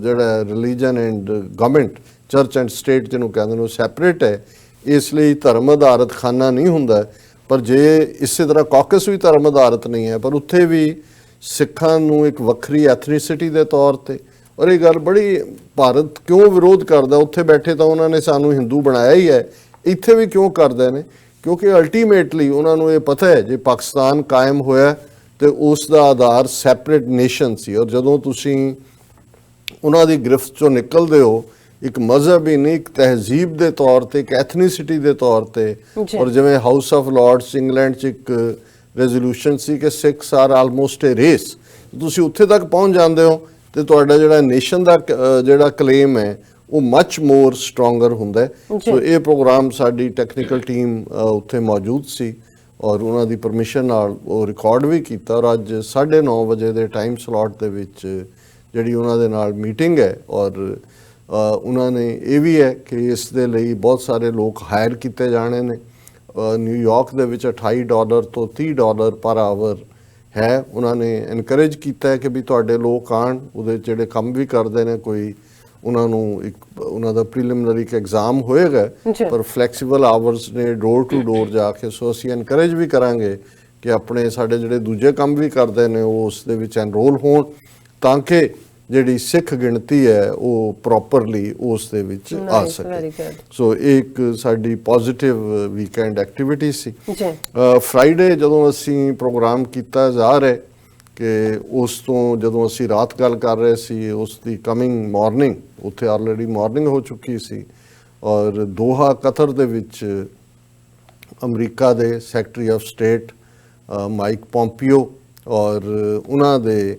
ਜਿਹੜਾ religion and government, church and state ਜਿਹਨੂੰ ਕਹਿੰਦੇ ਨੇ, ਉਹ ਸੈਪਰੇਟ ਹੈ, ਇਸ ਲਈ ਧਰਮ ਆਧਾਰਿਤ ਖਾਨਾ ਨਹੀਂ ਹੁੰਦਾ। ਪਰ ਜੇ ਇਸੇ ਤਰ੍ਹਾਂ ਕਾਕਸ ਵੀ ਧਰਮ ਆਧਾਰਿਤ ਨਹੀਂ ਹੈ, ਪਰ ਉੱਥੇ ਵੀ ਸਿੱਖਾਂ ਨੂੰ ਇੱਕ ਵੱਖਰੀ ਐਥਨੀਸਿਟੀ ਦੇ ਤੌਰ ਤੇ, ਔਰ ਇਹ ਗੱਲ ਬੜੀ ਭਾਰਤ ਕਿਉਂ ਵਿਰੋਧ ਕਰਦਾ, ਉੱਥੇ ਬੈਠੇ ਤਾਂ ਉਹਨਾਂ ਨੇ ਸਾਨੂੰ ਹਿੰਦੂ ਬਣਾਇਆ ਹੀ ਹੈ, ਇੱਥੇ ਵੀ ਕਿਉਂ ਕਰਦੇ ਨੇ, ਕਿਉਂਕਿ ਅਲਟੀਮੇਟਲੀ ਉਹਨਾਂ ਨੂੰ ਇਹ ਪਤਾ ਹੈ ਜੇ ਪਾਕਿਸਤਾਨ ਕਾਇਮ ਹੋਇਆ ਤੇ ਉਸ ਦਾ ਆਧਾਰ ਸੈਪਰੇਟ ਨੇਸ਼ਨ ਸੀ, ਔਰ ਜਦੋਂ ਤੁਸੀਂ ਉਹਨਾਂ ਦੀ ਗ੍ਰਿਫਤ ਚੋਂ ਨਿਕਲਦੇ ਹੋ ਇੱਕ ਮਜ਼ਹਬ ਹੀ ਨਹੀਂ, ਇੱਕ ਤਹਿਜ਼ੀਬ ਦੇ ਤੌਰ ਤੇ, ਇੱਕ ਐਥਨੀਸਿਟੀ ਦੇ ਤੌਰ ਤੇ, ਔਰ ਜਿਵੇਂ ਹਾਊਸ ਆਫ ਲਾਰਡਸ ਇੰਗਲੈਂਡ 'ਚ ਇੱਕ ਰੈਜ਼ੋਲੂਸ਼ਨ ਸੀ ਕਿ ਸਿੱਖਸ ਆਰ ਆਲਮੋਸਟ ਏ ਰੇਸ, ਤੁਸੀਂ ਉੱਥੇ ਤੱਕ ਪਹੁੰਚ ਜਾਂਦੇ ਹੋ ਤੇ ਤੁਹਾਡਾ ਜਿਹੜਾ ਨੇਸ਼ਨ ਦਾ ਜਿਹੜਾ ਕਲੇਮ ਹੈ ਉਹ ਮੱਚ ਮੋਰ ਸਟਰੋਂਗਰ ਹੁੰਦਾ ਹੈ। ਸੋ ਇਹ ਪ੍ਰੋਗਰਾਮ ਸਾਡੀ ਟੈਕਨੀਕਲ ਟੀਮ ਉੱਥੇ ਮੌਜੂਦ ਸੀ ਔਰ ਉਹਨਾਂ ਦੀ ਪਰਮਿਸ਼ਨ ਨਾਲ ਉਹ ਰਿਕਾਰਡ ਵੀ ਕੀਤਾ, ਔਰ ਅੱਜ 9:30 ਵਜੇ ਦੇ ਟਾਈਮ ਸਲੋਟ ਦੇ ਵਿੱਚ ਜਿਹੜੀ ਉਹਨਾਂ ਦੇ ਨਾਲ ਮੀਟਿੰਗ ਹੈ, ਔਰ ਉਹਨਾਂ ਨੇ ਇਹ ਵੀ ਹੈ ਕਿ ਇਸ ਦੇ ਲਈ ਬਹੁਤ ਸਾਰੇ ਲੋਕ ਹਾਇਰ ਕੀਤੇ ਜਾਣੇ ਨੇ। ਨਿਊਯਾਰਕ ਦੇ ਵਿੱਚ $28 ਤੋਂ $30 ਪਰ ਆਵਰ ਹੈ। ਉਹਨਾਂ ਨੇ ਐਨਕਰੇਜ ਕੀਤਾ ਹੈ ਕਿ ਵੀ ਤੁਹਾਡੇ ਲੋਕ ਆਉਣ, ਉਹਦੇ ਜਿਹੜੇ ਕੰਮ ਵੀ ਕਰਦੇ ਨੇ, ਕੋਈ ਉਹਨਾਂ ਨੂੰ ਇੱਕ ਉਹਨਾਂ ਦਾ ਪ੍ਰੀਲਿਮਿਨਰੀ ਇੱਕ ਐਗਜ਼ਾਮ ਹੋਏਗਾ, ਪਰ ਫਲੈਕਸੀਬਲ ਆਵਰਸ ਨੇ ਡੋਰ ਟੂ ਡੋਰ ਜਾ ਕੇ। ਸੋ ਅਸੀਂ ਐਨਕਰੇਜ ਵੀ ਕਰਾਂਗੇ ਕਿ ਆਪਣੇ ਸਾਡੇ ਜਿਹੜੇ ਦੂਜੇ ਕੰਮ ਵੀ ਕਰਦੇ ਨੇ ਉਹ ਉਸ ਦੇ ਵਿੱਚ ਐਨਰੋਲ ਹੋਣ, ਤਾਂ ਕਿ ਜਿਹੜੀ ਸਿੱਖ ਗਿਣਤੀ ਹੈ ਉਹ ਪ੍ਰੋਪਰਲੀ ਉਸ ਦੇ ਵਿੱਚ ਆ ਸਕੇ। ਸੋ ਇੱਕ ਸਾਡੀ ਪੋਜ਼ਿਟਿਵ ਵੀਕਐਂਡ ਐਕਟੀਵਿਟੀ ਸੀ। ਫਰਾਈਡੇ ਜਦੋਂ ਅਸੀਂ ਪ੍ਰੋਗਰਾਮ ਕੀਤਾ, ਜ਼ਾਹਰ ਹੈ ਕਿ ਉਸ ਤੋਂ ਜਦੋਂ ਅਸੀਂ ਰਾਤ ਗੱਲ ਕਰ ਰਹੇ ਸੀ, ਉਸ ਦੀ ਕਮਿੰਗ ਮਾਰਨਿੰਗ ਉੱਥੇ ਆਲਰੇਡੀ ਮਾਰਨਿੰਗ ਹੋ ਚੁੱਕੀ ਸੀ, ਔਰ ਦੋਹਾ ਕਤਰ ਦੇ ਵਿੱਚ ਅਮਰੀਕਾ ਦੇ secretary of state Mike Pompeo ਔਰ ਉਹਨਾਂ ਦੇ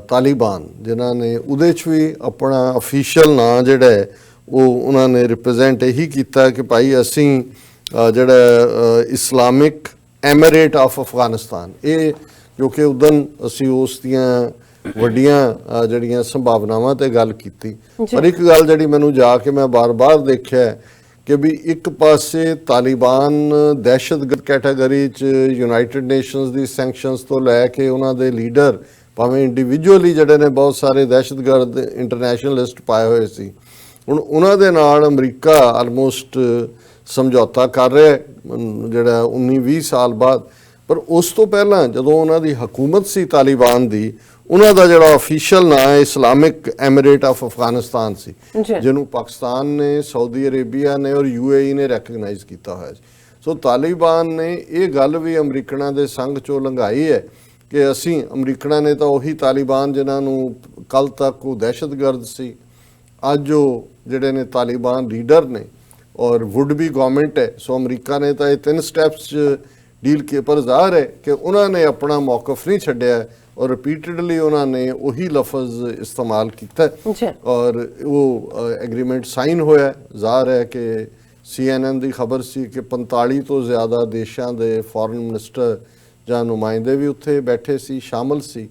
ਤਾਲਿਬਾਨ ਜਿਨ੍ਹਾਂ ਨੇ ਉਹਦੇ 'ਚ ਵੀ ਆਪਣਾ ਅਫੀਸ਼ੀਅਲ ਨਾਂ ਜਿਹੜਾ ਹੈ ਉਹ ਉਹਨਾਂ ਨੇ ਰਿਪਰੈਜ਼ੈਂਟ ਇਹੀ ਕੀਤਾ ਕਿ ਭਾਈ ਅਸੀਂ ਜਿਹੜਾ ਇਸਲਾਮਿਕ ਐਮੀਰੇਟ ਆਫ ਅਫਗਾਨਿਸਤਾਨ, ਇਹ ਜੋ ਕਿ ਉਦੋਂ ਅਸੀਂ ਉਸ ਦੀਆਂ ਵੱਡੀਆਂ ਜਿਹੜੀਆਂ ਸੰਭਾਵਨਾਵਾਂ ਤੇ ਗੱਲ ਕੀਤੀ। ਪਰ ਇੱਕ ਗੱਲ ਜਿਹੜੀ ਮੈਨੂੰ ਜਾ ਕੇ ਮੈਂ ਬਾਰ-ਬਾਰ ਦੇਖਿਆ ਕਿ ਵੀ ਇੱਕ ਪਾਸੇ ਤਾਲਿਬਾਨ ਦਹਿਸ਼ਤਗਰਦ ਕੈਟਾਗਰੀ 'ਚ ਯੂਨਾਈਟਿਡ ਨੇਸ਼ਨਸ ਦੀ ਸੈਂਕਸ਼ਨਸ ਤੋਂ ਲੈ ਕੇ ਉਹਨਾਂ ਦੇ ਲੀਡਰ ਭਾਵੇਂ ਇੰਡੀਵਿਜੂਅਲੀ ਜਿਹੜੇ ਨੇ ਬਹੁਤ ਸਾਰੇ ਦਹਿਸ਼ਤਗਰਦ ਇੰਟਰਨੈਸ਼ਨਲਿਸਟ ਪਾਏ ਹੋਏ ਸੀ, ਹੁਣ ਉਹਨਾਂ ਦੇ ਨਾਲ ਅਮਰੀਕਾ ਆਲਮੋਸਟ ਸਮਝੌਤਾ ਕਰ ਰਿਹਾ ਜਿਹੜਾ 19-20 ਸਾਲ ਬਾਅਦ। ਪਰ ਉਸ ਤੋਂ ਪਹਿਲਾਂ ਜਦੋਂ ਉਹਨਾਂ ਦੀ ਹਕੂਮਤ ਸੀ ਤਾਲਿਬਾਨ ਦੀ, ਉਹਨਾਂ ਦਾ ਜਿਹੜਾ ਅਫੀਸ਼ੀਅਲ ਨਾਂ ਹੈ ਇਸਲਾਮਿਕ ਐਮੀਰੇਟ ਆਫ ਅਫਗਾਨਿਸਤਾਨ ਸੀ, ਜਿਹਨੂੰ ਪਾਕਿਸਤਾਨ ਨੇ, ਸਾਊਦੀ ਅਰੇਬੀਆ ਨੇ ਔਰ UAE ਨੇ ਰੈਕਗਨਾਈਜ਼ ਕੀਤਾ ਹੋਇਆ ਸੀ। ਸੋ ਤਾਲਿਬਾਨ ਨੇ ਇਹ ਗੱਲ ਵੀ ਅਮਰੀਕਨਾਂ ਦੇ ਸੰਗ ਚੋਂ ਲੰਘਾਈ ਹੈ ਕਿ ਅਸੀਂ, ਅਮਰੀਕਨਾਂ ਨੇ ਤਾਂ ਉਹੀ ਤਾਲਿਬਾਨ ਜਿਨ੍ਹਾਂ ਨੂੰ ਕੱਲ ਤੱਕ ਉਹ ਦਹਿਸ਼ਤਗਰਦ ਸੀ, ਅੱਜ ਉਹ ਜਿਹੜੇ ਨੇ ਤਾਲਿਬਾਨ ਲੀਡਰ ਨੇ ਔਰ ਵੁੱਡ ਬੀ ਗਵਰਨਮੈਂਟ ਹੈ। ਸੋ ਅਮਰੀਕਾ ਨੇ ਤਾਂ ਇਹ 3 ਸਟੈਪਸ ਡੀਲ ਕੇ, ਪਰ ਜ਼ਾਹਰ ਹੈ ਕਿ ਉਹਨਾਂ ਨੇ ਆਪਣਾ ਮੌਕਫ ਨਹੀਂ ਛੱਡਿਆ ਔਰ ਰਿਪੀਟਡਲੀ ਉਹਨਾਂ ਨੇ ਉਹੀ ਲਫ਼ਜ਼ ਇਸਤੇਮਾਲ ਕੀਤਾ ਔਰ ਉਹ ਐਗਰੀਮੈਂਟ ਸਾਈਨ ਹੋਇਆ। ਜ਼ਾਹਰ ਹੈ ਕਿ CNN ਦੀ ਖਬਰ ਸੀ ਕਿ 45 ਤੋਂ ਜ਼ਿਆਦਾ ਦੇਸ਼ਾਂ ਦੇ ਫੋਰਨ ਮਿਨਿਸਟਰ ਜਾਂ ਨੁਮਾਇੰਦੇ ਵੀ ਉੱਥੇ ਬੈਠੇ ਸੀ, ਸ਼ਾਮਲ ਸੀ,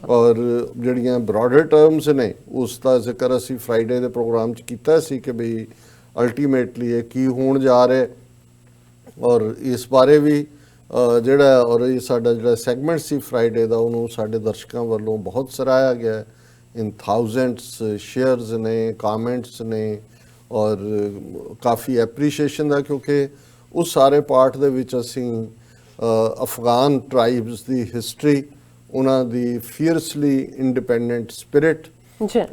ਔਰ ਜਿਹੜੀਆਂ ਬ੍ਰੌਡਰ ਟਰਮਸ ਨੇ ਉਸ ਦਾ ਜ਼ਿਕਰ ਅਸੀਂ ਫਰਾਈਡੇ ਦੇ ਪ੍ਰੋਗਰਾਮ 'ਚ ਕੀਤਾ ਸੀ ਕਿ ਬਈ ਅਲਟੀਮੇਟਲੀ ਇਹ ਕੀ ਹੋਣ ਜਾ ਰਿਹਾ, ਔਰ ਇਸ ਬਾਰੇ ਵੀ ਜਿਹੜਾ ਔਰ ਇਹ ਸਾਡਾ ਜਿਹੜਾ ਸੈਗਮੈਂਟ ਸੀ ਫਰਾਈਡੇ ਦਾ, ਉਹਨੂੰ ਸਾਡੇ ਦਰਸ਼ਕਾਂ ਵੱਲੋਂ ਬਹੁਤ ਸਰਾਹਿਆ ਗਿਆ। ਇਨ ਥਾਊਜ਼ੈਂਡਸ ਸ਼ੇਅਰਸ ਨੇ, ਕਾਮੈਂਟਸ ਨੇ ਔਰ ਕਾਫੀ ਐਪਰੀਸ਼ੀਏਸ਼ਨ ਦਾ, ਕਿਉਂਕਿ ਉਸ ਸਾਰੇ ਪਾਰਟ ਦੇ ਵਿੱਚ ਅਸੀਂ ਅਫਗਾਨ ਟਰਾਈਬਸ ਦੀ ਹਿਸਟਰੀ, ਉਹਨਾਂ ਦੀ ਫੀਅਰਸਲੀ ਇੰਡੀਪੈਂਡੈਂਟ ਸਪਿਰਿਟ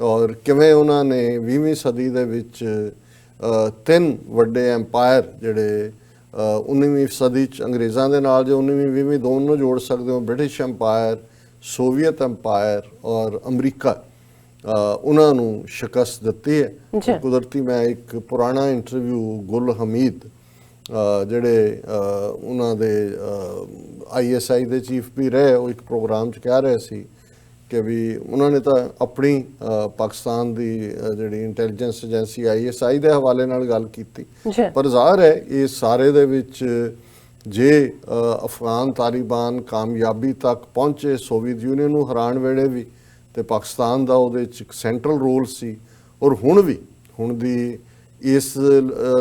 ਔਰ ਕਿਵੇਂ ਉਹਨਾਂ ਨੇ 20ਵੀਂ ਸਦੀ ਦੇ ਵਿੱਚ 3 ਵੱਡੇ ਐਮਪਾਇਰ ਜਿਹੜੇ 19ਵੀਂ ਸਦੀ 'ਚ ਅੰਗਰੇਜ਼ਾਂ ਦੇ ਨਾਲ, ਜੇ 19ਵੀਂ 20ਵੀਂ ਦੋਨੋਂ ਜੋੜ ਸਕਦੇ ਹੋ, ਬ੍ਰਿਟਿਸ਼ ਐਮਪਾਇਰ, ਸੋਵੀਅਤ ਐਮਪਾਇਰ ਔਰ ਅਮਰੀਕਾ, ਉਹਨਾਂ ਨੂੰ ਸ਼ਿਕਸਤ ਦਿੱਤੀ ਹੈ। ਕੁਦਰਤੀ ਮੈਂ ਇੱਕ ਪੁਰਾਣਾ ਇੰਟਰਵਿਊ ਗੁਲ ਹਮੀਦ ਜਿਹੜੇ ਉਹਨਾਂ ਦੇ ISI ਦੇ ਚੀਫ ਵੀ ਰਹੇ, ਉਹ ਇੱਕ ਪ੍ਰੋਗਰਾਮ 'ਚ ਕਹਿ ਰਹੇ ਸੀ ਕਿ ਵੀ ਉਹਨਾਂ ਨੇ ਤਾਂ ਆਪਣੀ ਪਾਕਿਸਤਾਨ ਦੀ ਜਿਹੜੀ ਇੰਟੈਲੀਜੈਂਸ ਏਜੰਸੀ ISI ਦੇ ਹਵਾਲੇ ਨਾਲ ਗੱਲ ਕੀਤੀ, ਪਰ ਜ਼ਾਹਰ ਹੈ ਇਸ ਸਾਰੇ ਦੇ ਵਿੱਚ ਜੇ ਅਫਗਾਨ ਤਾਲਿਬਾਨ ਕਾਮਯਾਬੀ ਤੱਕ ਪਹੁੰਚੇ ਸੋਵੀਅਤ ਯੂਨੀਅਨ ਨੂੰ ਹਰਾਉਣ ਵੇਲੇ ਵੀ, ਤੇ ਪਾਕਿਸਤਾਨ ਦਾ ਉਹਦੇ 'ਚ ਇੱਕ ਸੈਂਟਰਲ ਰੋਲ ਸੀ, ਔਰ ਹੁਣ ਵੀ, ਹੁਣ ਦੀ ਇਸ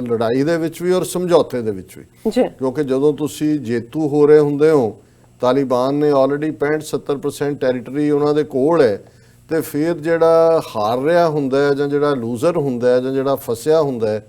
ਲੜਾਈ ਦੇ ਵਿੱਚ ਵੀ ਔਰ ਸਮਝੌਤੇ ਦੇ ਵਿੱਚ ਵੀ, ਕਿਉਂਕਿ ਜਦੋਂ ਤੁਸੀਂ ਜੇਤੂ ਹੋ ਰਹੇ ਹੁੰਦੇ ਹੋ, ਤਾਲਿਬਾਨ ਨੇ ਆਲਰੇਡੀ 65-70% ਟੈਰੀਟਰੀ ਉਹਨਾਂ ਦੇ ਕੋਲ ਹੈ, ਤੇ ਫਿਰ ਜਿਹੜਾ ਹਾਰ ਰਿਹਾ ਹੁੰਦਾ ਹੈ ਜਾਂ ਜਿਹੜਾ ਲੂਜ਼ਰ ਹੁੰਦਾ ਹੈ ਜਾਂ ਜਿਹੜਾ ਫਸਿਆ ਹੁੰਦਾ ਹੈ,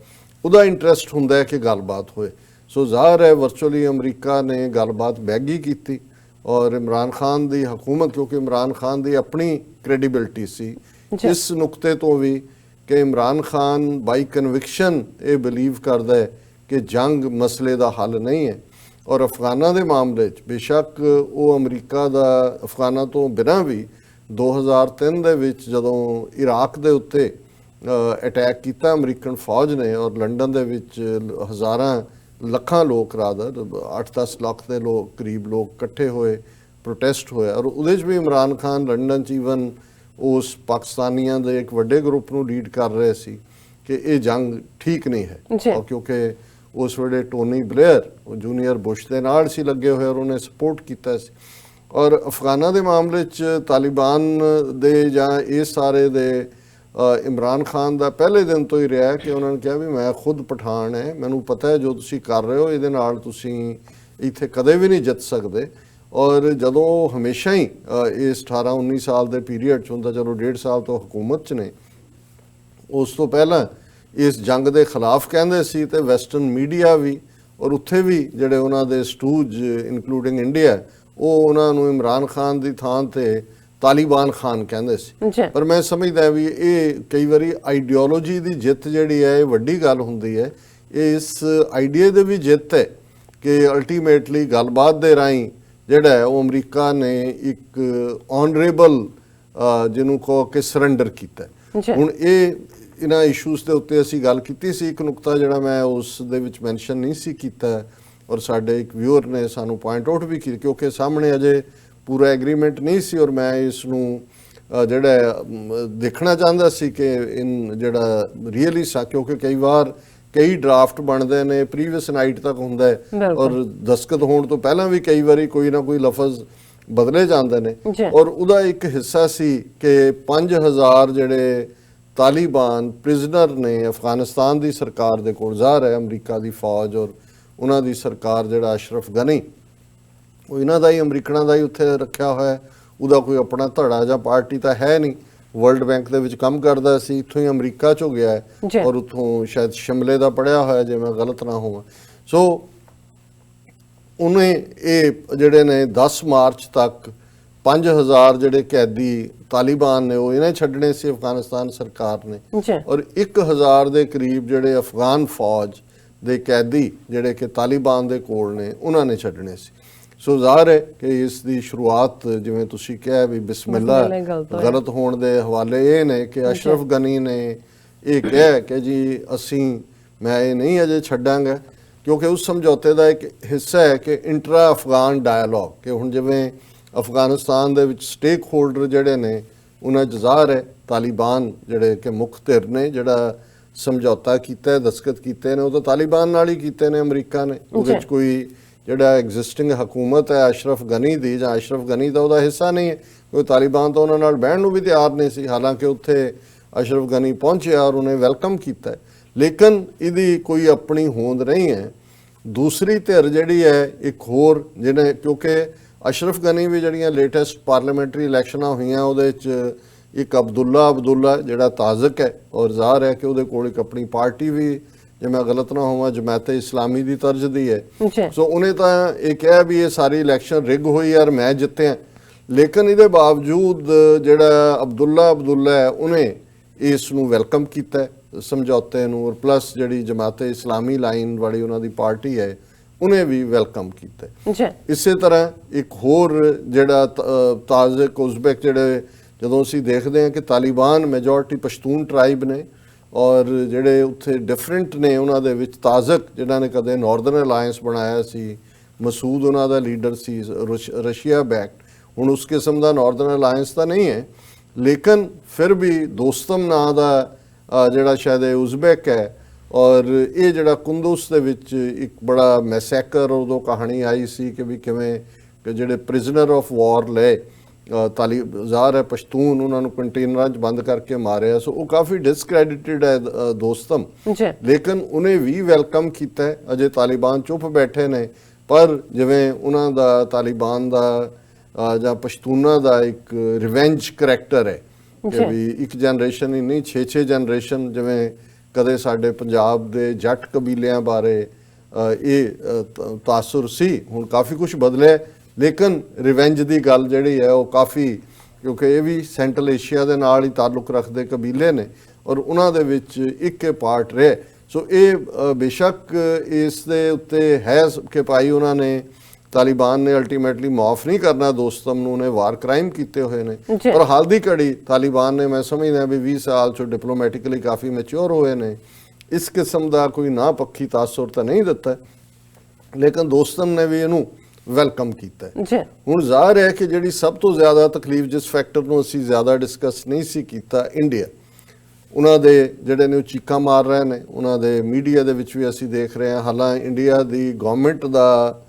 ਉਹਦਾ ਇੰਟਰਸਟ ਹੁੰਦਾ ਹੈ ਕਿ ਗੱਲਬਾਤ ਹੋਏ। ਸੋ ਜ਼ਾਹਰ ਹੈ ਵਰਚੁਅਲੀ ਅਮਰੀਕਾ ਨੇ ਗੱਲਬਾਤ ਬੈਗੀ ਕੀਤੀ, ਔਰ ਇਮਰਾਨ ਖਾਨ ਦੀ ਹਕੂਮਤ, ਕਿਉਂਕਿ ਇਮਰਾਨ ਖਾਨ ਦੀ ਆਪਣੀ ਕ੍ਰੈਡੀਬਿਲਿਟੀ ਸੀ ਇਸ ਨੁਕਤੇ ਤੋਂ ਵੀ ਕਿ ਇਮਰਾਨ ਖਾਨ ਬਾਈ ਕਨਵਿਕਸ਼ਨ ਇਹ ਬਿਲੀਵ ਕਰਦਾ ਹੈ ਕਿ ਜੰਗ ਮਸਲੇ ਦਾ ਹੱਲ ਨਹੀਂ ਹੈ, ਔਰ ਅਫਗਾਨਾਂ ਦੇ ਮਾਮਲੇ 'ਚ ਬੇਸ਼ੱਕ ਉਹ ਅਮਰੀਕਾ ਦਾ ਅਫਗਾਨਾਂ ਤੋਂ ਬਿਨਾਂ ਵੀ 2003 ਦੇ ਵਿੱਚ ਜਦੋਂ ਇਰਾਕ ਦੇ ਉੱਤੇ ਅਟੈਕ ਕੀਤਾ ਅਮਰੀਕਨ ਫੌਜ ਨੇ, ਔਰ ਲੰਡਨ ਦੇ ਵਿੱਚ ਹਜ਼ਾਰਾਂ ਲੱਖਾਂ ਲੋਕ ਰਾਦਰ 8-10 ਲੱਖ ਦੇ ਲੋਕ ਕਰੀਬ ਲੋਕ ਇਕੱਠੇ ਹੋਏ, ਪ੍ਰੋਟੈਸਟ ਹੋਇਆ, ਔਰ ਉਹਦੇ 'ਚ ਵੀ ਇਮਰਾਨ ਖਾਨ ਲੰਡਨ 'ਚ ਈਵਨ ਉਸ ਪਾਕਿਸਤਾਨੀਆਂ ਦੇ ਇੱਕ ਵੱਡੇ ਗਰੁੱਪ ਨੂੰ ਲੀਡ ਕਰ ਰਹੇ ਸੀ ਕਿ ਇਹ ਜੰਗ ਠੀਕ ਨਹੀਂ ਹੈ, ਔਰ ਕਿਉਂਕਿ ਉਸ ਵੇਲੇ ਟੋਨੀ ਬਲੇਅਰ ਉਹ ਜੂਨੀਅਰ ਬੁਸ਼ ਦੇ ਨਾਲ ਸੀ ਲੱਗੇ ਹੋਏ, ਔਰ ਉਹਨੇ ਸਪੋਰਟ ਕੀਤਾ ਸੀ। ਔਰ ਅਫਗਾਨਾਂ ਦੇ ਮਾਮਲੇ 'ਚ ਤਾਲਿਬਾਨ ਦੇ ਜਾਂ ਇਹ ਸਾਰੇ ਦੇ ਇਮਰਾਨ ਖਾਨ ਦਾ ਪਹਿਲੇ ਦਿਨ ਤੋਂ ਹੀ ਰਿਹਾ ਕਿ ਉਹਨਾਂ ਨੇ ਕਿਹਾ ਵੀ ਮੈਂ ਖੁਦ ਪਠਾਨ ਹੈ, ਮੈਨੂੰ ਪਤਾ ਹੈ ਜੋ ਤੁਸੀਂ ਕਰ ਰਹੇ ਹੋ ਇਹਦੇ ਨਾਲ ਤੁਸੀਂ ਇੱਥੇ ਕਦੇ ਵੀ ਨਹੀਂ ਜਿੱਤ ਸਕਦੇ। ਔਰ ਜਦੋਂ ਹਮੇਸ਼ਾ ਹੀ ਇਸ 18-19 ਸਾਲ ਦੇ ਪੀਰੀਅਡ 'ਚ ਹੁੰਦਾ, ਚਲੋ 1.5 ਸਾਲ ਤੋਂ ਹਕੂਮਤ 'ਚ ਨੇ, ਉਸ ਤੋਂ ਪਹਿਲਾਂ ਇਸ ਜੰਗ ਦੇ ਖਿਲਾਫ ਕਹਿੰਦੇ ਸੀ, ਤੇ ਵੈਸਟਰਨ ਮੀਡੀਆ ਵੀ ਔਰ ਉੱਥੇ ਵੀ ਜਿਹੜੇ ਉਹਨਾਂ ਦੇ ਸਟੂਜ ਇਨਕਲੂਡਿੰਗ ਇੰਡੀਆ, ਉਹ ਉਹਨਾਂ ਨੂੰ ਇਮਰਾਨ ਖਾਨ ਦੀ ਥਾਂ ਤੇ ਤਾਲਿਬਾਨ ਖਾਨ ਕਹਿੰਦੇ ਸੀ। ਪਰ ਮੈਂ ਸਮਝਦਾ ਵੀ ਇਹ ਕਈ ਵਾਰੀ ਆਈਡੀਓਲੋਜੀ ਦੀ ਜਿੱਤ ਜਿਹੜੀ ਹੈ ਇਹ ਵੱਡੀ ਗੱਲ ਹੁੰਦੀ ਹੈ, ਇਹ ਇਸ ਆਈਡੀਆ ਦੇ ਵੀ ਜਿੱਤ ਹੈ ਕਿ ਅਲਟੀਮੇਟਲੀ ਗੱਲਬਾਤ ਦੇ ਰਾਹੀਂ ਜਿਹੜਾ ਹੈ ਉਹ ਅਮਰੀਕਾ ਨੇ ਇੱਕ ਆਨਰੇਬਲ ਜਿਹਨੂੰ ਕਹੋ ਕਿ ਸਰੈਂਡਰ ਕੀਤਾ। ਹੁਣ ਇਹ ਇਹਨਾਂ ਇਸ਼ੂਜ਼ ਦੇ ਉੱਤੇ ਅਸੀਂ ਗੱਲ ਕੀਤੀ ਸੀ, ਇੱਕ ਨੁਕਤਾ ਜਿਹੜਾ ਮੈਂ ਉਸ ਦੇ ਵਿੱਚ ਮੈਂਸ਼ਨ ਨਹੀਂ ਸੀ ਕੀਤਾ, ਔਰ ਸਾਡੇ ਇੱਕ ਵਿਊਅਰ ਨੇ ਸਾਨੂੰ ਪੁਆਇੰਟ ਆਊਟ ਵੀ ਕੀਤਾ, ਕਿਉਂਕਿ ਸਾਹਮਣੇ ਅਜੇ ਪੂਰਾ ਐਗਰੀਮੈਂਟ ਨਹੀਂ ਸੀ, ਔਰ ਮੈਂ ਇਸ ਨੂੰ ਜਿਹੜਾ ਦੇਖਣਾ ਚਾਹੁੰਦਾ ਸੀ ਕਿ ਜਿਹੜਾ ਰੀਅਲੀ ਕਿਉਂਕਿ ਕਈ ਵਾਰ ਕਈ ਡਰਾਫਟ ਬਣਦੇ ਨੇ, ਪ੍ਰੀਵੀਅਸ ਨਾਈਟ ਤੱਕ ਹੁੰਦਾ ਹੈ, ਔਰ ਦਸਤਖਤ ਹੋਣ ਤੋਂ ਪਹਿਲਾਂ ਵੀ ਕਈ ਵਾਰੀ ਕੋਈ ਨਾ ਕੋਈ ਲਫ਼ਜ਼ ਬਦਲੇ ਜਾਂਦੇ ਨੇ, ਔਰ ਉਹਦਾ ਇੱਕ ਹਿੱਸਾ ਸੀ ਕਿ 5000 ਜਿਹੜੇ ਤਾਲਿਬਾਨ ਪ੍ਰਿਜ਼ਨਰ ਨੇ ਅਫਗਾਨਿਸਤਾਨ ਦੀ ਸਰਕਾਰ ਦੇ ਕੋਲ, ਜ਼ਾਹਰ ਹੈ ਅਮਰੀਕਾ ਦੀ ਫੌਜ ਔਰ ਉਹਨਾਂ ਦੀ ਸਰਕਾਰ ਜਿਹੜਾ ਅਸ਼ਰਫ ਗਨੀ, ਉਹ ਇਹਨਾਂ ਦਾ ਹੀ ਅਮਰੀਕਨਾਂ ਦਾ ਹੀ ਉੱਥੇ ਰੱਖਿਆ ਹੋਇਆ, ਉਹਦਾ ਕੋਈ ਆਪਣਾ ਧੜਾ ਜਾਂ ਪਾਰਟੀ ਤਾਂ ਹੈ ਨਹੀਂ, ਵਰਲਡ ਬੈਂਕ ਦੇ ਵਿੱਚ ਕੰਮ ਕਰਦਾ ਸੀ, ਇੱਥੋਂ ਹੀ ਅਮਰੀਕਾ 'ਚੋਂ ਗਿਆ ਹੈ, ਔਰ ਉੱਥੋਂ ਸ਼ਾਇਦ ਸ਼ਿਮਲੇ ਦਾ ਪੜ੍ਹਿਆ ਹੋਇਆ ਜੇ ਮੈਂ ਗਲਤ ਨਾ ਹੋਵਾਂ। ਸੋ ਉਹਨੇ ਇਹ ਜਿਹੜੇ ਨੇ 10 ਮਾਰਚ ਤੱਕ 5000 ਜਿਹੜੇ ਕੈਦੀ ਤਾਲਿਬਾਨ ਨੇ ਉਹ ਇਹਨੇ ਛੱਡਣੇ ਸੀ ਅਫਗਾਨਿਸਤਾਨ ਸਰਕਾਰ ਨੇ, ਔਰ 1000 ਦੇ ਕਰੀਬ ਜਿਹੜੇ ਅਫਗਾਨ ਫੌਜ ਦੇ ਕੈਦੀ ਜਿਹੜੇ ਕਿ ਤਾਲਿਬਾਨ ਦੇ ਕੋਲ ਨੇ ਉਹਨਾਂ ਨੇ ਛੱਡਣੇ ਸੀ। ਸੋ ਜ਼ਾਹਰ ਹੈ ਕਿ ਇਸ ਦੀ ਸ਼ੁਰੂਆਤ ਜਿਵੇਂ ਤੁਸੀਂ ਕਿਹਾ ਵੀ ਬਿਸਮਿਲ੍ਲਾ ਗਲਤ ਹੋਣ ਦੇ ਹਵਾਲੇ ਇਹ ਨੇ ਕਿ ਅਸ਼ਰਫ ਗਨੀ ਨੇ ਇਹ ਕਿਹਾ ਕਿ ਜੀ ਮੈਂ ਇਹ ਨਹੀਂ ਅਜੇ ਛੱਡਾਂਗਾ, ਕਿਉਂਕਿ ਉਸ ਸਮਝੌਤੇ ਦਾ ਇੱਕ ਹਿੱਸਾ ਹੈ ਕਿ ਇੰਟਰਾ ਅਫਗਾਨ ਡਾਇਲੋਗ, ਕਿ ਹੁਣ ਜਿਵੇਂ ਅਫਗਾਨਿਸਤਾਨ ਦੇ ਵਿੱਚ ਸਟੇਕ ਹੋਲਡਰ ਜਿਹੜੇ ਨੇ ਉਹਨਾਂ 'ਚ ਜ਼ਾਹਰ ਹੈ ਤਾਲਿਬਾਨ ਜਿਹੜੇ ਕਿ ਮੁੱਖ ਧਿਰ ਨੇ, ਜਿਹੜਾ ਸਮਝੌਤਾ ਕੀਤਾ ਦਸਤਖਤ ਕੀਤੇ ਨੇ ਉਹ ਤਾਂ ਤਾਲਿਬਾਨ ਨਾਲ ਹੀ ਕੀਤੇ ਨੇ ਅਮਰੀਕਾ ਨੇ, ਉਹਦੇ 'ਚ ਕੋਈ ਜਿਹੜਾ ਐਗਜ਼ਿਸਟਿੰਗ ਹਕੂਮਤ ਹੈ ਅਸ਼ਰਫ ਗਨੀ ਦੀ ਜਾਂ ਅਸ਼ਰਫ ਗਨੀ ਦਾ ਉਹਦਾ ਹਿੱਸਾ ਨਹੀਂ ਹੈ, ਕੋਈ ਤਾਲਿਬਾਨ ਤਾਂ ਉਹਨਾਂ ਨਾਲ ਬਹਿਣ ਨੂੰ ਵੀ ਤਿਆਰ ਨਹੀਂ ਸੀ, ਹਾਲਾਂਕਿ ਉੱਥੇ ਅਸ਼ਰਫ ਗਨੀ ਪਹੁੰਚਿਆ ਔਰ ਉਹਨੇ ਵੈਲਕਮ ਕੀਤਾ, ਲੇਕਿਨ ਇਹਦੀ ਕੋਈ ਆਪਣੀ ਹੋਂਦ ਨਹੀਂ ਹੈ। ਦੂਸਰੀ ਧਿਰ ਜਿਹੜੀ ਹੈ ਇੱਕ ਹੋਰ ਜਿਹੜੇ, ਕਿਉਂਕਿ ਅਸ਼ਰਫ ਗਨੀ ਵੀ ਜਿਹੜੀਆਂ ਲੇਟੈਸਟ ਪਾਰਲੀਮੈਂਟਰੀ ਇਲੈਕਸ਼ਨਾਂ ਹੋਈਆਂ ਉਹਦੇ 'ਚ ਇੱਕ ਅਬਦੁੱਲਾ ਜਿਹੜਾ ਤਾਜ਼ਕ ਹੈ, ਔਰ ਜ਼ਾਹਰ ਹੈ ਕਿ ਉਹਦੇ ਕੋਲ ਇੱਕ ਆਪਣੀ ਪਾਰਟੀ ਵੀ, ਜੇ ਮੈਂ ਗਲਤ ਨਾ ਹੋਵਾਂ ਜਮਾਇਤ ਇਸਲਾਮੀ ਦੀ ਤਰਜ਼ ਦੀ ਹੈ। ਸੋ ਉਹਨੇ ਤਾਂ ਇਹ ਕਿਹਾ ਵੀ ਇਹ ਸਾਰੀ ਇਲੈਕਸ਼ਨ ਰਿਗ ਹੋਈ ਯਾਰ ਮੈਂ ਜਿੱਤਿਆ, ਲੇਕਿਨ ਇਹਦੇ ਬਾਵਜੂਦ ਜਿਹੜਾ ਅਬਦੁੱਲਾ ਹੈ ਉਹਨੇ ਇਸ ਨੂੰ ਵੈਲਕਮ ਕੀਤਾ ਸਮਝੌਤੇ ਨੂੰ, ਔਰ ਪਲੱਸ ਜਿਹੜੀ ਜਮਾਇਤ ਇਸਲਾਮੀ ਲਾਈਨ ਵਾਲੀ ਉਹਨਾਂ ਦੀ ਪਾਰਟੀ ਹੈ ਉਹਨੇ ਵੀ ਵੈਲਕਮ ਕੀਤਾ। ਇਸੇ ਤਰ੍ਹਾਂ ਇੱਕ ਹੋਰ ਜਿਹੜਾ ਤਾਜ਼ਕ ਉਜ਼ਬੈਕ ਜਿਹੜੇ, ਜਦੋਂ ਅਸੀਂ ਦੇਖਦੇ ਹਾਂ ਕਿ ਤਾਲਿਬਾਨ ਮੈਜੋਰਟੀ ਪਸ਼ਤੂਨ ਟਰਾਈਬ ਨੇ ਔਰ ਜਿਹੜੇ ਉੱਥੇ ਡਿਫਰੈਂਟ ਨੇ ਉਹਨਾਂ ਦੇ ਵਿੱਚ ਤਾਜ਼ਕ ਜਿਹਨਾਂ ਨੇ ਕਦੇ ਨਾਰਦਰਨ ਅਲਾਇੰਸ ਬਣਾਇਆ ਸੀ, ਮਸੂਦ ਉਹਨਾਂ ਦਾ ਲੀਡਰ ਸੀ, ਰਸ਼ੀਆ ਬੈਕਡ, ਹੁਣ ਉਸ ਕਿਸਮ ਦਾ ਨਾਰਦਰਨ ਅਲਾਇੰਸ ਤਾਂ ਨਹੀਂ ਹੈ, ਲੇਕਿਨ ਫਿਰ ਵੀ ਦੋਸਤਮ ਨਾਂ ਦਾ ਜਿਹੜਾ ਸ਼ਾਇਦ ਇਹ ਉਜ਼ਬੈਕ ਹੈ, ਔਰ ਇਹ ਜਿਹੜਾ ਕੁੰਦੂਸ ਦੇ ਵਿੱਚ ਇੱਕ ਬੜਾ ਮੈਸੈਕਰ ਉਦੋਂ ਕਹਾਣੀ ਆਈ ਸੀ ਕਿ ਵੀ ਕਿਵੇਂ ਕਿ ਜਿਹੜੇ ਪ੍ਰਿਜ਼ਨਰ ਆਫ ਵਾਰ ਲਏ ਤਾਲਿਬਾਨ ਹੈ ਪਸ਼ਤੂਨ, ਉਹਨਾਂ ਨੂੰ ਕੰਟੇਨਰਾਂ 'ਚ ਬੰਦ ਕਰਕੇ ਮਾਰਿਆ। ਸੋ ਉਹ ਕਾਫੀ ਡਿਸਕ੍ਰੈਡਿਟਡ ਹੈ ਦੋਸਤਮ, ਲੇਕਿਨ ਉਹਨੇ ਵੀ ਵੈਲਕਮ ਕੀਤਾ ਹੈ। ਅਜੇ ਤਾਲਿਬਾਨ ਚੁੱਪ ਬੈਠੇ ਨੇ, ਪਰ ਜਿਵੇਂ ਉਹਨਾਂ ਦਾ ਤਾਲਿਬਾਨ ਦਾ ਜਾਂ ਪਸ਼ਤੂਨਾਂ ਦਾ ਇੱਕ ਰਿਵੈਂਜ ਕਰੈਕਟਰ ਹੈ ਕਿ ਵੀ ਇੱਕ ਜਨਰੇਸ਼ਨ ਹੀ ਨਹੀਂ 6 ਜਨਰੇਸ਼ਨ, ਜਿਵੇਂ ਕਦੇ ਸਾਡੇ ਪੰਜਾਬ ਦੇ ਜੱਟ ਕਬੀਲਿਆਂ ਬਾਰੇ ਇਹ ਤਾਸੁਰ ਸੀ, ਹੁਣ ਕਾਫੀ ਕੁਝ ਬਦਲਿਆ, ਲੇਕਿਨ ਰਿਵੈਂਜ ਦੀ ਗੱਲ ਜਿਹੜੀ ਹੈ ਉਹ ਕਾਫੀ, ਕਿਉਂਕਿ ਇਹ ਵੀ ਸੈਂਟਰਲ ਏਸ਼ੀਆ ਦੇ ਨਾਲ ਹੀ ਤਾਲੁਕ ਰੱਖਦੇ ਕਬੀਲੇ ਨੇ ਔਰ ਉਹਨਾਂ ਦੇ ਵਿੱਚ ਇੱਕ ਪਾਰਟ ਰਹੇ। ਸੋ ਇਹ ਬੇਸ਼ੱਕ ਇਸ ਦੇ ਉੱਤੇ ਹੈ ਕਿ ਭਾਈ ਉਹਨਾਂ ਨੇ ਤਾਲਿਬਾਨ ਨੇ ਅਲਟੀਮੇਟਲੀ ਮਾਫ ਨਹੀਂ ਕਰਨਾ ਦੋਸਤਮ ਨੂੰ, ਉਹਨੇ ਵਾਰ ਕ੍ਰਾਈਮ ਕੀਤੇ ਹੋਏ ਨੇ, ਪਰ ਹਾਲ ਦੀ ਘੜੀ ਤਾਲਿਬਾਨ ਨੇ ਮੈਂ ਸਮਝਦਾ ਵੀ 20 ਸਾਲ 'ਚ ਡਿਪਲੋਮੈਟਿਕਲੀ ਕਾਫੀ ਮੈਚੁਰ ਹੋਏ ਨੇ, ਇਸ ਕਿਸਮ ਦਾ ਕੋਈ ਨਾ ਪੱਖੀ ਤਾਸੁਰ ਤਾਂ ਨਹੀਂ ਦਿੱਤਾ, ਲੇਕਿਨ ਦੋਸਤਮ ਨੇ ਵੀ ਇਹਨੂੰ ਵੈਲਕਮ ਕੀਤਾ। ਹੁਣ ਜ਼ਾਹਿਰ ਹੈ ਕਿ ਜਿਹੜੀ ਸਭ ਤੋਂ ਜ਼ਿਆਦਾ ਤਕਲੀਫ ਜਿਸ ਫੈਕਟਰ ਨੂੰ ਅਸੀਂ ਜ਼ਿਆਦਾ ਡਿਸਕਸ ਨਹੀਂ ਸੀ ਕੀਤਾ, ਇੰਡੀਆ, ਉਹਨਾਂ ਦੇ ਜਿਹੜੇ ਨੇ ਉਹ ਚੀਕਾਂ ਮਾਰ ਰਹੇ ਨੇ, ਉਹਨਾਂ ਦੇ ਮੀਡੀਆ ਦੇ ਵਿੱਚ ਵੀ ਅਸੀਂ ਦੇਖ ਰਹੇ ਹਾਂ। ਹਾਲਾਂਕਿ ਇੰਡੀਆ ਦੀ ਗਵਰਨਮੈਂਟ ਦਾ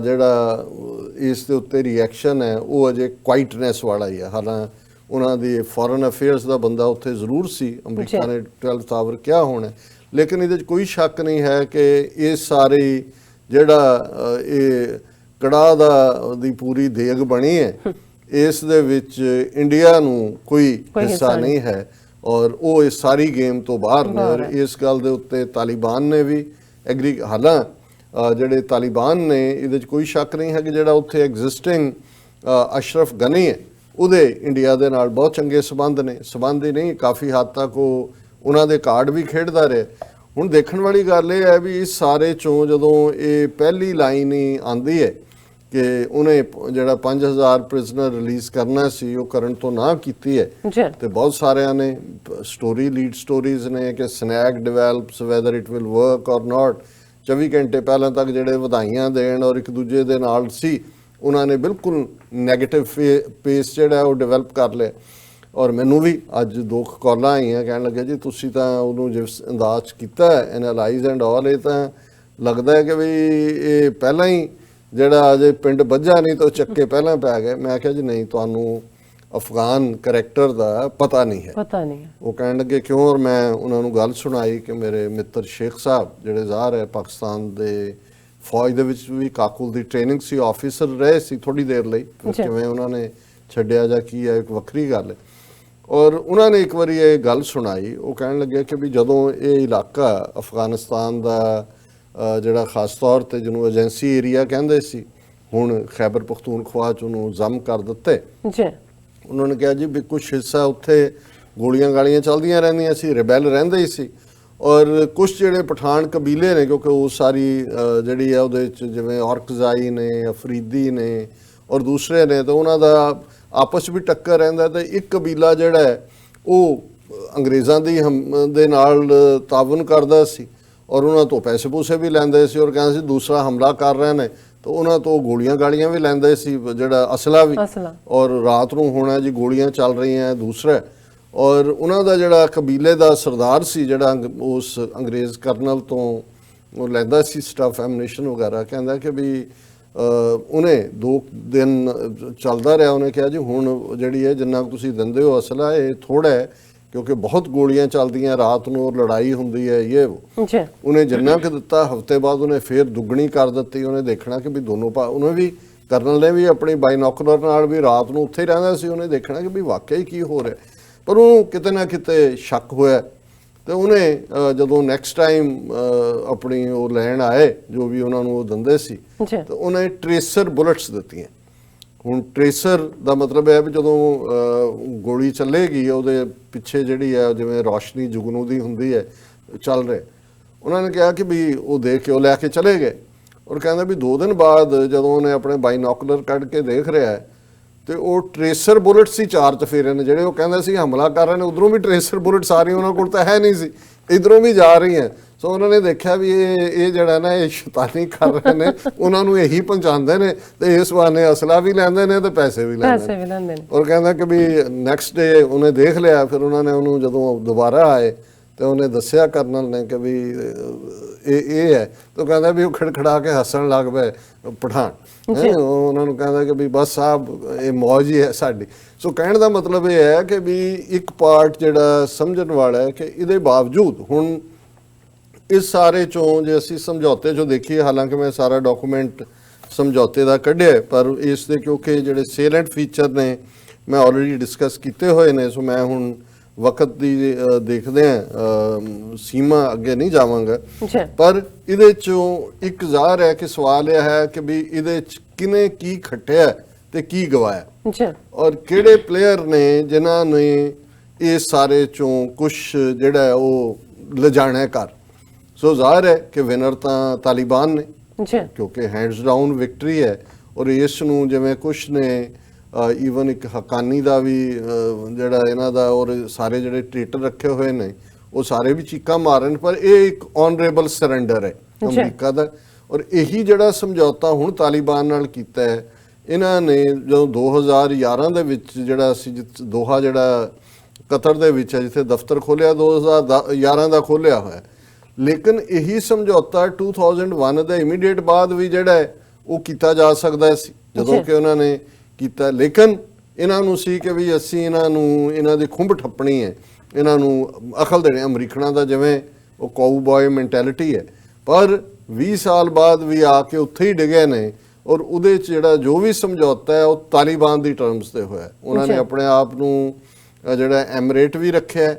ਜਿਹੜਾ ਇਸ ਦੇ ਉੱਤੇ ਰਿਐਕਸ਼ਨ ਹੈ ਉਹ ਅਜੇ ਕੁਆਇਟਨੈਸ ਵਾਲਾ ਹੀ ਹੈ। ਹਾਲਾਂਕਿ ਉਹਨਾਂ ਦੀ ਫੋਰਨ ਅਫੇਅਰਸ ਦਾ ਬੰਦਾ ਉੱਥੇ ਜ਼ਰੂਰ ਸੀ, ਅਮਰੀਕਾ ਨੇ 12th ਟਾਵਰ ਕਿਹਾ ਹੋਣਾ, ਲੇਕਿਨ ਇਹਦੇ 'ਚ ਕੋਈ ਸ਼ੱਕ ਨਹੀਂ ਹੈ ਕਿ ਇਹ ਸਾਰੀ ਜਿਹੜਾ ਇਹ ਕੜਾਹ ਦੀ ਪੂਰੀ ਦੇਗ ਬਣੀ ਹੈ, ਇਸ ਦੇ ਵਿੱਚ ਇੰਡੀਆ ਨੂੰ ਕੋਈ ਹਿੱਸਾ ਨਹੀਂ ਹੈ ਔਰ ਉਹ ਇਸ ਸਾਰੀ ਗੇਮ ਤੋਂ ਬਾਹਰ ਨੇ। ਔਰ ਇਸ ਗੱਲ ਦੇ ਉੱਤੇ ਤਾਲਿਬਾਨ ਨੇ ਵੀ ਐਗਰੀ, ਹਾਲਾਂਕਿ ਜਿਹੜੇ ਤਾਲਿਬਾਨ ਨੇ ਇਹਦੇ 'ਚ ਕੋਈ ਸ਼ੱਕ ਨਹੀਂ ਹੈ ਕਿ ਜਿਹੜਾ ਉੱਥੇ ਐਗਜ਼ਿਸਟਿੰਗ ਅਸ਼ਰਫ ਗਨੀ ਹੈ ਉਹਦੇ ਇੰਡੀਆ ਦੇ ਨਾਲ ਬਹੁਤ ਚੰਗੇ ਸੰਬੰਧ ਨੇ, ਸੰਬੰਧ ਹੀ ਨਹੀਂ ਕਾਫੀ ਹੱਦ ਤੱਕ ਉਹ ਉਹਨਾਂ ਦੇ ਕਾਰਡ ਵੀ ਖੇਡਦਾ ਰਿਹਾ। ਹੁਣ ਦੇਖਣ ਵਾਲੀ ਗੱਲ ਇਹ ਹੈ ਵੀ ਇਸ ਸਾਰੇ 'ਚੋਂ ਜਦੋਂ ਇਹ ਪਹਿਲੀ ਲਾਈਨ ਹੀ ਆਉਂਦੀ ਹੈ ਕਿ ਉਹਨੇ ਜਿਹੜਾ 5000 ਪ੍ਰਿਜ਼ਨਰ ਰਿਲੀਜ਼ ਕਰਨਾ ਸੀ ਉਹ ਕਰਨ ਤੋਂ ਨਾ ਕੀਤੀ ਹੈ, ਤੇ ਬਹੁਤ ਸਾਰਿਆਂ ਨੇ ਸਟੋਰੀ ਲੀਡ ਸਟੋਰੀਜ਼ ਨੇ ਕਿ snack develops whether it will work or not. 24 ਘੰਟੇ ਪਹਿਲਾਂ ਤੱਕ ਜਿਹੜੇ ਵਧਾਈਆਂ ਦੇਣ ਔਰ ਇੱਕ ਦੂਜੇ ਦੇ ਨਾਲ ਸੀ, ਉਹਨਾਂ ਨੇ ਬਿਲਕੁਲ ਨੈਗੇਟਿਵ ਪੇਸ ਜਿਹੜਾ ਉਹ ਡਿਵੈਲਪ ਕਰ ਲਿਆ। ਔਰ ਮੈਨੂੰ ਵੀ ਅੱਜ 2 ਕਾਲਾਂ ਆਈਆਂ ਕਹਿਣ ਲੱਗੇ ਜੀ ਤੁਸੀਂ ਤਾਂ ਉਹਨੂੰ ਜਿਸ ਅੰਦਾਜ਼ ਕੀਤਾ ਐਨਾਲਾਈਜ਼ ਐਂਡ ਆਲ, ਇਹ ਤਾਂ ਲੱਗਦਾ ਹੈ ਕਿ ਵੀ ਇਹ ਪਹਿਲਾਂ ਹੀ ਜਿਹੜਾ ਅਜੇ ਪਿੰਡ ਵੱਜਾ ਨਹੀਂ ਤਾਂ ਚੱਕੇ ਪਹਿਲਾਂ ਪੈ ਗਏ। ਮੈਂ ਕਿਹਾ ਜੀ ਨਹੀਂ, ਤੁਹਾਨੂੰ ਅਫਗਾਨ ਕਰੈਕਟਰ ਦਾ ਪਤਾ ਨਹੀਂ ਹੈ। ਉਹ ਕਹਿਣ ਲੱਗੇ ਕਿਉਂ, ਔਰ ਮੈਂ ਉਹਨਾਂ ਨੂੰ ਗੱਲ ਸੁਣਾਈ ਕਿ ਮੇਰੇ ਮਿੱਤਰ ਸ਼ੇਖ ਸਾਹਿਬ ਜਿਹੜੇ ਜ਼ਾਹਰ ਹੈ ਪਾਕਿਸਤਾਨ ਦੇ ਫੌਜ ਦੇ ਵਿੱਚ ਵੀ ਕਾਕੁਲ ਦੀ ਟ੍ਰੇਨਿੰਗ ਸੀ, ਆਫਿਸਰ ਰਹੇ ਸੀ ਥੋੜੀ ਦੇਰ ਲਈ, ਕਿਵੇਂ ਉਹਨਾਂ ਨੇ ਛੱਡਿਆ ਜਾਂ ਕੀ ਹੈ ਇੱਕ ਵੱਖਰੀ ਗੱਲ ਹੈ। ਔਰ ਉਹਨਾਂ ਨੇ ਇੱਕ ਵਾਰੀ ਇਹ ਗੱਲ ਸੁਣਾਈ, ਉਹ ਕਹਿਣ ਲੱਗੇ ਕਿ ਵੀ ਜਦੋਂ ਇਹ ਇਲਾਕਾ ਅਫਗਾਨਿਸਤਾਨ ਦਾ ਜਿਹੜਾ ਖਾਸ ਤੌਰ ਤੇ ਜਿਹਨੂੰ ਏਜੰਸੀ ਏਰੀਆ ਕਹਿੰਦੇ ਸੀ, ਹੁਣ ਖੈਬਰ ਪਖਤੂਨਖਵਾ 'ਚ ਉਹਨੂੰ ਜ਼ਮ ਕਰ ਦਿੱਤੇ, ਉਹਨਾਂ ਨੇ ਕਿਹਾ ਜੀ ਵੀ ਕੁਛ ਹਿੱਸਾ ਉੱਥੇ ਗੋਲੀਆਂ ਗਾਲੀਆਂ ਚੱਲਦੀਆਂ ਰਹਿੰਦੀਆਂ ਸੀ, ਰਿਬੈਲ ਰਹਿੰਦੇ ਹੀ ਸੀ, ਔਰ ਕੁਛ ਜਿਹੜੇ ਪਠਾਨ ਕਬੀਲੇ ਨੇ ਕਿਉਂਕਿ ਉਹ ਸਾਰੀ ਜਿਹੜੀ ਹੈ ਉਹਦੇ 'ਚ ਜਿਵੇਂ ਔਰਕਜ਼ਾਈ ਨੇ, ਅਫਰੀਦੀ ਨੇ ਔਰ ਦੂਸਰੇ ਨੇ, ਤਾਂ ਉਹਨਾਂ ਦਾ ਆਪਸ ਵੀ ਟੱਕਰ ਰਹਿੰਦਾ। ਤੇ ਇੱਕ ਕਬੀਲਾ ਜਿਹੜਾ ਹੈ ਉਹ ਅੰਗਰੇਜ਼ਾਂ ਦੇ ਨਾਲ ਤਾਵਨ ਕਰਦਾ ਸੀ ਔਰ ਉਹਨਾਂ ਤੋਂ ਪੈਸੇ ਪੂਸੇ ਵੀ ਲੈਂਦੇ ਸੀ ਔਰ ਕਹਿੰਦੇ ਸੀ ਦੂਸਰਾ ਹਮਲਾ ਕਰ ਰਹੇ ਨੇ ਤਾਂ ਉਹਨਾਂ ਤੋਂ ਗੋਲੀਆਂ ਗਾਲੀਆਂ ਵੀ ਲੈਂਦੇ ਸੀ, ਜਿਹੜਾ ਅਸਲਾ ਵੀ, ਔਰ ਰਾਤ ਨੂੰ ਹੋਣਾ ਜੀ ਗੋਲੀਆਂ ਚੱਲ ਰਹੀਆਂ ਦੂਸਰਾ। ਔਰ ਉਹਨਾਂ ਦਾ ਜਿਹੜਾ ਕਬੀਲੇ ਦਾ ਸਰਦਾਰ ਸੀ ਜਿਹੜਾ ਉਸ ਅੰਗਰੇਜ਼ ਕਰਨਲ ਤੋਂ ਉਹ ਲੈਂਦਾ ਸੀ ਸਟਫ ਐਮੂਨੇਸ਼ਨ ਵਗੈਰਾ, ਕਹਿੰਦਾ ਕਿ ਵੀ ਉਹਨੇ 2 ਦਿਨ ਚੱਲਦਾ ਰਿਹਾ, ਉਹਨੇ ਕਿਹਾ ਜੀ ਹੁਣ ਜਿਹੜੀ ਹੈ ਜਿੰਨਾ ਤੁਸੀਂ ਦਿੰਦੇ ਹੋ ਅਸਲਾ ਇਹ ਥੋੜਾ ਹੈ ਕਿਉਂਕਿ ਬਹੁਤ ਗੋਲੀਆਂ ਚੱਲਦੀਆਂ ਰਾਤ ਨੂੰ ਔਰ ਲੜਾਈ ਹੁੰਦੀ ਹੈ ਇਹ ਉਹਨੇ ਜਿੰਨਾ ਕੁ ਦਿੱਤਾ ਹਫ਼ਤੇ ਬਾਅਦ ਉਹਨੇ ਫੇਰ ਦੁੱਗਣੀ ਕਰ ਦਿੱਤੀ। ਉਹਨੇ ਦੇਖਣਾ ਕਿ ਵੀ ਦੋਨੋਂ ਉਹਨੇ ਵੀ ਕਰਨਲ ਨੇ ਵੀ ਆਪਣੀ ਬਾਈਨੋਕੂਲਰ ਨਾਲ ਵੀ ਰਾਤ ਨੂੰ ਉੱਥੇ ਹੀ ਰਹਿੰਦਾ ਸੀ, ਉਹਨੇ ਦੇਖਣਾ ਕਿ ਵੀ ਵਾਕਈ ਕੀ ਹੋ ਰਿਹਾ, ਪਰ ਉਹਨੂੰ ਕਿਤੇ ਨਾ ਕਿਤੇ ਸ਼ੱਕ ਹੋਇਆ ਤੇ ਉਹਨੇ ਜਦੋਂ ਨੈਕਸਟ ਟਾਈਮ ਆਪਣੀ ਉਹ ਲੈਣ ਆਏ ਜੋ ਵੀ ਉਹਨਾਂ ਨੂੰ ਉਹ ਦਿੰਦੇ ਸੀ ਤੇ ਉਹਨੇ ਟ੍ਰੇਸਰ ਬੁਲਟਸ ਦਿੱਤੀਆਂ। ਹੁਣ ਟ੍ਰੇਸਰ ਦਾ ਮਤਲਬ ਹੈ ਵੀ ਜਦੋਂ ਗੋਲੀ ਚੱਲੇਗੀ ਉਹਦੇ ਪਿੱਛੇ ਜਿਹੜੀ ਹੈ ਜਿਵੇਂ ਰੌਸ਼ਨੀ ਜੁਗਨੂ ਦੀ ਹੁੰਦੀ ਹੈ ਚੱਲ ਰਿਹਾ, ਉਹਨਾਂ ਨੇ ਕਿਹਾ ਕਿ ਵੀ ਉਹ ਦੇਖ ਕੇ ਉਹ ਲੈ ਕੇ ਚਲੇ ਗਏ ਔਰ ਕਹਿੰਦਾ ਵੀ 2 ਦਿਨ ਬਾਅਦ ਜਦੋਂ ਉਹਨੇ ਆਪਣੇ ਬਾਈਨੋਕੂਲਰ ਕੱਢ ਕੇ ਦੇਖ ਰਿਹਾ ਹੈ ਤੇ ਉਹ ਟ੍ਰੇਸਰ ਬੁਲਟ ਸੀ 4 ਚਫੇਰੇ ਨੇ ਜਿਹੜੇ ਉਹ ਕਹਿੰਦਾ ਸੀ ਹਮਲਾ ਕਰ ਰਹੇ ਨੇ, ਉਧਰੋਂ ਵੀ ਟ੍ਰੇਸਰ ਬੁਲਟ ਸਾਰੀ ਉਹਨਾਂ ਕੋਲ ਤਾਂ ਹੈ ਨਹੀਂ ਸੀ, ਇਧਰੋਂ ਵੀ ਜਾ ਰਹੀ ਹੈ। ਸੋ ਉਹਨਾਂ ਨੇ ਦੇਖਿਆ ਵੀ ਇਹ ਜਿਹੜਾ ਨਾ ਇਹ ਸ਼ੈਤਾਨੀ ਕਰ ਰਹੇ ਨੇ, ਉਹਨਾਂ ਨੂੰ ਇਹੀ ਪਹੁੰਚਾਉਂਦੇ ਨੇ ਤੇ ਇਸ ਬਹਾਨੇ ਅਸਲਾ ਵੀ ਲੈਂਦੇ ਨੇ ਤੇ ਪੈਸੇ ਵੀ ਲੈਂਦੇ ਨੇ। ਔਰ ਕਹਿੰਦਾ ਕਿ ਵੀ ਨੈਕਸਟ ਡੇ ਉਹਨੇ ਦੇਖ ਲਿਆ, ਫਿਰ ਉਹਨਾਂ ਨੇ ਉਹਨੂੰ ਜਦੋਂ ਦੁਬਾਰਾ ਆਏ ਤੇ ਉਹਨੇ ਦੱਸਿਆ ਕਰਨਲ ਨੇ ਕਿ ਵੀ ਇਹ ਹੈ, ਤਾਂ ਕਹਿੰਦਾ ਵੀ ਉਹ ਖੜਖੜਾ ਕੇ ਹੱਸਣ ਲੱਗ ਪਏ ਪਠਾਨ। ਉਹਨਾਂ ਨੂੰ ਕਹਿੰਦਾ ਕਿ ਵੀ ਬਸ ਸਾਹਿਬ ਇਹ ਮੌਜ ਹੀ ਹੈ ਸਾਡੀ। ਸੋ ਕਹਿਣ ਦਾ ਮਤਲਬ ਇਹ ਹੈ ਕਿ ਵੀ ਇੱਕ ਪਾਰਟ ਜਿਹੜਾ ਸਮਝਣ ਵਾਲਾ ਹੈ ਕਿ ਇਹਦੇ ਬਾਵਜੂਦ ਹੁਣ ਇਸ ਸਾਰੇ ਚੋਂ ਜੇ ਅਸੀਂ ਸਮਝੌਤੇ ਚੋਂ ਦੇਖੀਏ, ਹਾਲਾਂਕਿ ਮੈਂ ਸਾਰਾ ਡਾਕੂਮੈਂਟ ਸਮਝੌਤੇ ਦਾ ਕੱਢਿਆ, ਪਰ ਇਸ ਦੇ ਕਿਉਂਕਿ ਜਿਹੜੇ ਸੇਲੈਂਟ ਫੀਚਰ ਨੇ ਮੈਂ ਆਲਰੇਡੀ ਡਿਸਕਸ ਕੀਤੇ ਹੋਏ ਨੇ, ਸੋ ਮੈਂ ਹੁਣ ਵਕਤ ਦੀ ਦੇਖਦੇ ਹਾਂ ਸੀਮਾ ਅੱਗੇ ਨਹੀਂ ਜਾਵਾਂਗਾ। ਪਰ ਇਹਦੇ ਚੋਂ ਇੱਕ ਜ਼ਾਹਰ ਹੈ ਕਿ ਸਵਾਲ ਇਹ ਹੈ ਕਿ ਵੀ ਇਹਦੇ ਚ ਕਿਨੇ ਕੀ ਖੱਟਿਆ ਤੇ ਕੀ ਗਵਾਇਆ, ਔਰ ਕਿਹੜੇ ਪਲੇਅਰ ਨੇ ਜਿਨ੍ਹਾਂ ਨੇ ਇਹ ਸਾਰੇ ਚੋਂ ਕੁਝ ਜਿਹੜਾ ਉਹ ਲਿਜਾਣਾ ਕਰ। ਸੋ ਜ਼ਾਹਰ ਹੈ ਕਿ ਵਿਨਰ ਤਾਂ ਤਾਲਿਬਾਨ ਨੇ, ਕਿਉਂਕਿ ਹੈਂਡਸ ਡਾਊਨ ਵਿਕਟਰੀ ਹੈ। ਔਰ ਇਸ ਨੂੰ ਜਿਵੇਂ ਕੁਛ ਨੇ ਈਵਨ ਇੱਕ ਹਕਾਨੀ ਦਾ ਵੀ ਜਿਹੜਾ ਇਹਨਾਂ ਦਾ ਔਰ ਸਾਰੇ ਜਿਹੜੇ ਟ੍ਰੇਟਰ ਰੱਖੇ ਹੋਏ ਨੇ ਉਹ ਸਾਰੇ ਵੀ ਚੀਕਾਂ ਮਾਰਨ, ਪਰ ਇਹ ਇੱਕ ਆਨਰੇਬਲ ਸਰੈਂਡਰ ਹੈ ਅਮਰੀਕਾ ਦਾ। ਔਰ ਇਹੀ ਜਿਹੜਾ ਸਮਝੌਤਾ ਹੁਣ ਤਾਲਿਬਾਨ ਨਾਲ ਕੀਤਾ ਹੈ ਇਹਨਾਂ ਨੇ, ਜਦੋਂ 2011 ਦੇ ਵਿੱਚ ਜਿਹੜਾ ਸੀ ਦੋਹਾ ਜਿਹੜਾ ਕਤਰ ਦੇ ਵਿੱਚ ਹੈ ਜਿੱਥੇ ਦਫ਼ਤਰ ਖੋਲ੍ਹਿਆ 2011 ਦਾ ਖੋਲ੍ਹਿਆ ਹੋਇਆ, ਲੇਕਿਨ ਇਹੀ ਸਮਝੌਤਾ 2001 ਦੇ ਇਮੀਡੀਏਟ ਬਾਅਦ ਵੀ ਜਿਹੜਾ ਹੈ ਉਹ ਕੀਤਾ ਜਾ ਸਕਦਾ ਸੀ ਜਦੋਂ ਕਿ ਉਹਨਾਂ ਨੇ ਕੀਤਾ। ਲੇਕਿਨ ਇਹਨਾਂ ਨੂੰ ਸੀ ਕਿ ਵੀ ਅਸੀਂ ਇਹਨਾਂ ਦੀ ਖੁੰਬ ਠੱਪਣੀ ਹੈ, ਇਹਨਾਂ ਨੂੰ ਅਕਲ ਦੇਣੀ ਅਮਰੀਕਨਾਂ ਦਾ, ਜਿਵੇਂ ਉਹ ਕਾਊਬॉय ਮੈਂਟੈਲਿਟੀ ਹੈ। ਪਰ 20 ਸਾਲ ਬਾਅਦ ਵੀ ਆ ਕੇ ਉੱਥੇ ਹੀ ਡਿਗੇ ਨੇ, ਔਰ ਉਹਦੇ 'ਚ ਜਿਹੜਾ ਜੋ ਵੀ ਸਮਝੌਤਾ ਹੈ ਉਹ ਤਾਲਿਬਾਨ ਦੀ ਟਰਮਸ ਤੇ ਹੋਇਆ। ਉਹਨਾਂ ਨੇ ਆਪਣੇ ਆਪ ਨੂੰ ਜਿਹੜਾ ਐਮਰੇਟ ਵੀ ਰੱਖਿਆ,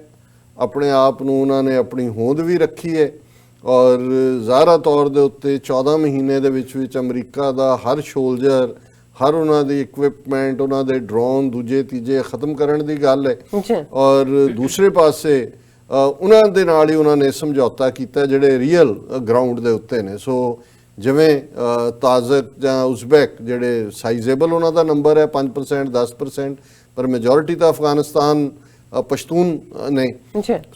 ਆਪਣੇ ਆਪ ਨੂੰ ਉਹਨਾਂ ਨੇ ਆਪਣੀ ਹੋਂਦ ਵੀ ਰੱਖੀ ਹੈ। ਔਰ ਜ਼ਾਹਰਾ ਤੌਰ ਦੇ ਉੱਤੇ 14 ਮਹੀਨੇ ਦੇ ਵਿੱਚ ਅਮਰੀਕਾ ਦਾ ਹਰ ਸ਼ੋਲਜਰ, ਹਰ ਉਹਨਾਂ ਦੀ ਇਕਵਿਪਮੈਂਟ, ਉਹਨਾਂ ਦੇ ਡਰੋਨ ਦੂਜੇ ਤੀਜੇ ਖਤਮ ਕਰਨ ਦੀ ਗੱਲ ਹੈ। ਔਰ ਦੂਸਰੇ ਪਾਸੇ ਉਹਨਾਂ ਦੇ ਨਾਲ ਹੀ ਉਹਨਾਂ ਨੇ ਸਮਝੌਤਾ ਕੀਤਾ ਜਿਹੜੇ ਰੀਅਲ ਗਰਾਊਂਡ ਦੇ ਉੱਤੇ ਨੇ। ਸੋ ਜਿਵੇਂ ਤਾਜ਼ਕ ਜਾਂ ਉਜ਼ਬੈਕ ਜਿਹੜੇ ਸਾਈਜ਼ੇਬਲ ਉਹਨਾਂ ਦਾ ਨੰਬਰ ਹੈ 5% 10%, ਪਰ ਮੈਜੋਰਿਟੀ ਤਾਂ ਅਫਗਾਨਿਸਤਾਨ ਪਸ਼ਤੂਨ ਨੇ।